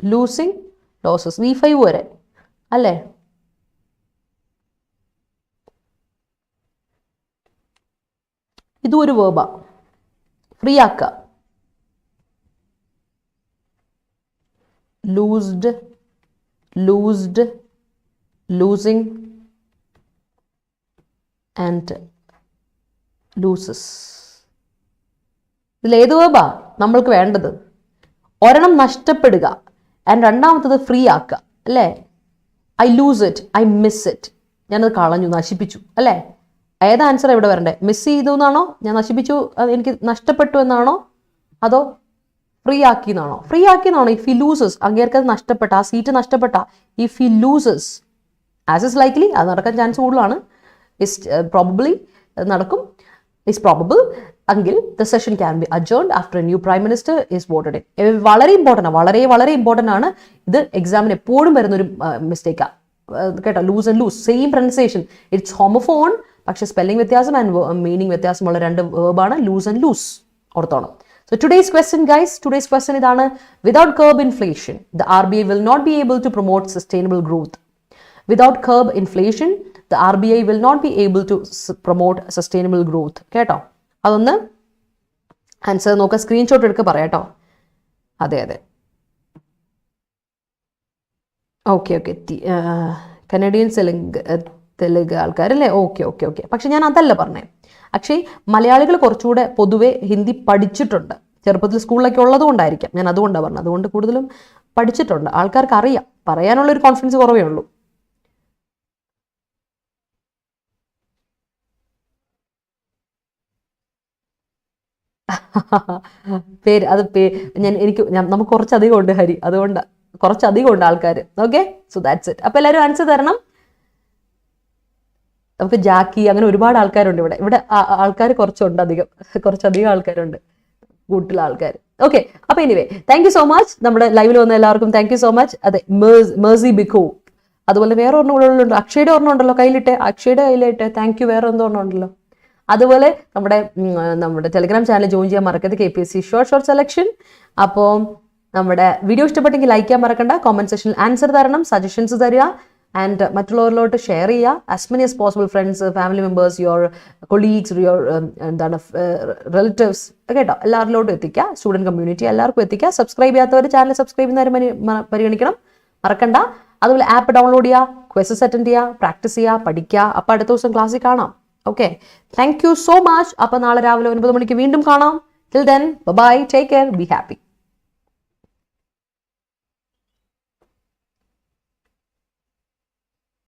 Losing, losses, V5 വരെ അല്ലേ. ഇതും ഒരു വേർബാ, ഫ്രീ ആക്കുക. Loosed, loosing and looses. ഇതിലേത് വേർബാ നമ്മൾക്ക് വേണ്ടത്? ഒരെണ്ണം നഷ്ടപ്പെടുക, ആൻഡ് രണ്ടാമത്തത് ഫ്രീ ആക്കുക അല്ലേ. I lose it, I miss it, ഞാനത് കളഞ്ഞു, നശിപ്പിച്ചു അല്ലേ. ഏത് ആൻസർ ഇവിടെ വരണ്ടേ? മിസ് ചെയ്തു എന്നാണോ, ഞാൻ നശിപ്പിച്ചു, എനിക്ക് നഷ്ടപ്പെട്ടു എന്നാണോ, അതോ ഫ്രീ ആക്കി എന്നാണോ? ഫ്രീ ആക്കി എന്നാണോ. ഇഫ് ഹി ലൂസസ്, അങ്ങേർക്ക് അത് നഷ്ടപ്പെട്ട, ആ സീറ്റ് നഷ്ടപ്പെട്ട. If he loses as is likely, അത് നടക്കാൻ ചാൻസ് കൂടുതലാണ്. ഇസ് പ്രോബബ്ലി നടക്കും, ഇസ് പ്രോബബിൾ എങ്കിൽ the session can be adjourned after a new prime minister is voted in. വളരെ ഇമ്പോർട്ടൻ്റ്, വളരെ ഇമ്പോർട്ടൻ്റ് ആണ്. ഇത് എക്സാമിന് എപ്പോഴും വരുന്നൊരു മിസ്റ്റേക്കാണ് കേട്ടോ. Lose and loose, same pronunciation, it's homophone, പക്ഷേ സ്പെല്ലിംഗ് വ്യത്യാസം ആൻഡ് മീനിങ് വ്യത്യാസമുള്ള രണ്ട് വേർബാണ് ലൂസ് ആൻഡ് ലൂസ്. ഓർത്തോണം. So today's question, guys, today's question idana: without curb inflation, the RBI will not be able to promote sustainable growth. Without curb inflation, the RBI will not be able to promote sustainable growth. കേട്ടോ, അതൊന്ന് answer നോക്കുക, screenshot എടുക്കുക, പറയാം കേട്ടോ. അതെ അതെ, okay okay. Canadian Telugu ആൾക്കാരല്ലേ? Okay okay okay. പക്ഷെ ഞാൻ അതല്ല പറഞ്ഞേ. അക്ഷയ്, മലയാളികൾ കുറച്ചുകൂടെ പൊതുവെ ഹിന്ദി പഠിച്ചിട്ടുണ്ട്, ചെറുപ്പത്തിൽ സ്കൂളിലൊക്കെ ഉള്ളത് കൊണ്ടായിരിക്കാം, ഞാൻ അതുകൊണ്ടാണ് പറഞ്ഞത്. അതുകൊണ്ട് കൂടുതലും പഠിച്ചിട്ടുണ്ട്, ആൾക്കാർക്ക് അറിയാം, പറയാനുള്ളൊരു കോൺഫിഡൻസ് കുറവേ ഉള്ളൂ. പേര് അത് നമുക്ക് കുറച്ചധികം ഉണ്ട് ഹരി, അതുകൊണ്ട് കുറച്ചധികം ഉണ്ട് ആൾക്കാർ. Okay, so that's it. അപ്പോൾ എല്ലാവരും ആൻസർ തരണം. നമുക്ക് ജാക്കി, അങ്ങനെ ഒരുപാട് ആൾക്കാരുണ്ട് ഇവിടെ. ഇവിടെ ആൾക്കാർ കുറച്ചധികം ആൾക്കാരുണ്ട്, കൂടുതൽ ആൾക്കാർ. ഓക്കെ, അപ്പോൾ anyway thank you so much. നമ്മുടെ ലൈവിൽ വന്ന എല്ലാവർക്കും താങ്ക് യു സോ മച്ച്. അതെ, മേഴ്സി ബിക്കോ, അതുപോലെ വേറെ ഒരെണ്ണം കൂടെ ഉണ്ട്, അക്ഷയുടെ ഒരെണ്ണം ഉണ്ടല്ലോ അക്ഷയുടെ കയ്യിലിട്ട്, താങ്ക് യു. വേറെ എന്തോ ഒരെണ്ണം ഉണ്ടല്ലോ. അതുപോലെ നമ്മുടെ ടെലിഗ്രാം ചാനൽ ജോയിൻ ചെയ്യാൻ മറക്കരുത്, KPSC ഷോർട്ട് സെലക്ഷൻ. അപ്പോൾ നമ്മുടെ വീഡിയോ ഇഷ്ടപ്പെട്ടെങ്കിൽ ലൈക്ക് ചെയ്യാൻ മറക്കണ്ട, കോമന്റ് സെക്ഷനിൽ ആൻസർ തരണം, സജഷൻസ് തരിക, ആൻഡ് മറ്റുള്ളവരിലോട്ട് ഷെയർ ചെയ്യുക. As many as possible, friends, family members, your colleagues, your relatives കേട്ടോ, എല്ലാവരിലോട്ടും എത്തിക്കുക. സ്റ്റുഡൻറ് കമ്മ്യൂണിറ്റി എല്ലാവർക്കും എത്തിക്കുക. സബ്സ്ക്രൈബ് ചെയ്യാത്തവർ ചാനൽ സബ്സ്ക്രൈബ് ചെയ്യുന്നവർ പരിഗണിക്കണം, മറക്കണ്ട. അതുപോലെ ആപ്പ് ഡൗൺലോഡ് ചെയ്യുക, ക്വസസ് അറ്റൻഡ് ചെയ്യുക, പ്രാക്ടീസ് ചെയ്യുക, പഠിക്കുക. അപ്പോൾ അടുത്ത ദിവസം ക്ലാസ്സിൽ കാണാം. Okay, thank you so much. അപ്പോൾ നാളെ രാവിലെ 9 മണിക്ക് വീണ്ടും കാണാം. Till then bye, take care, be happy.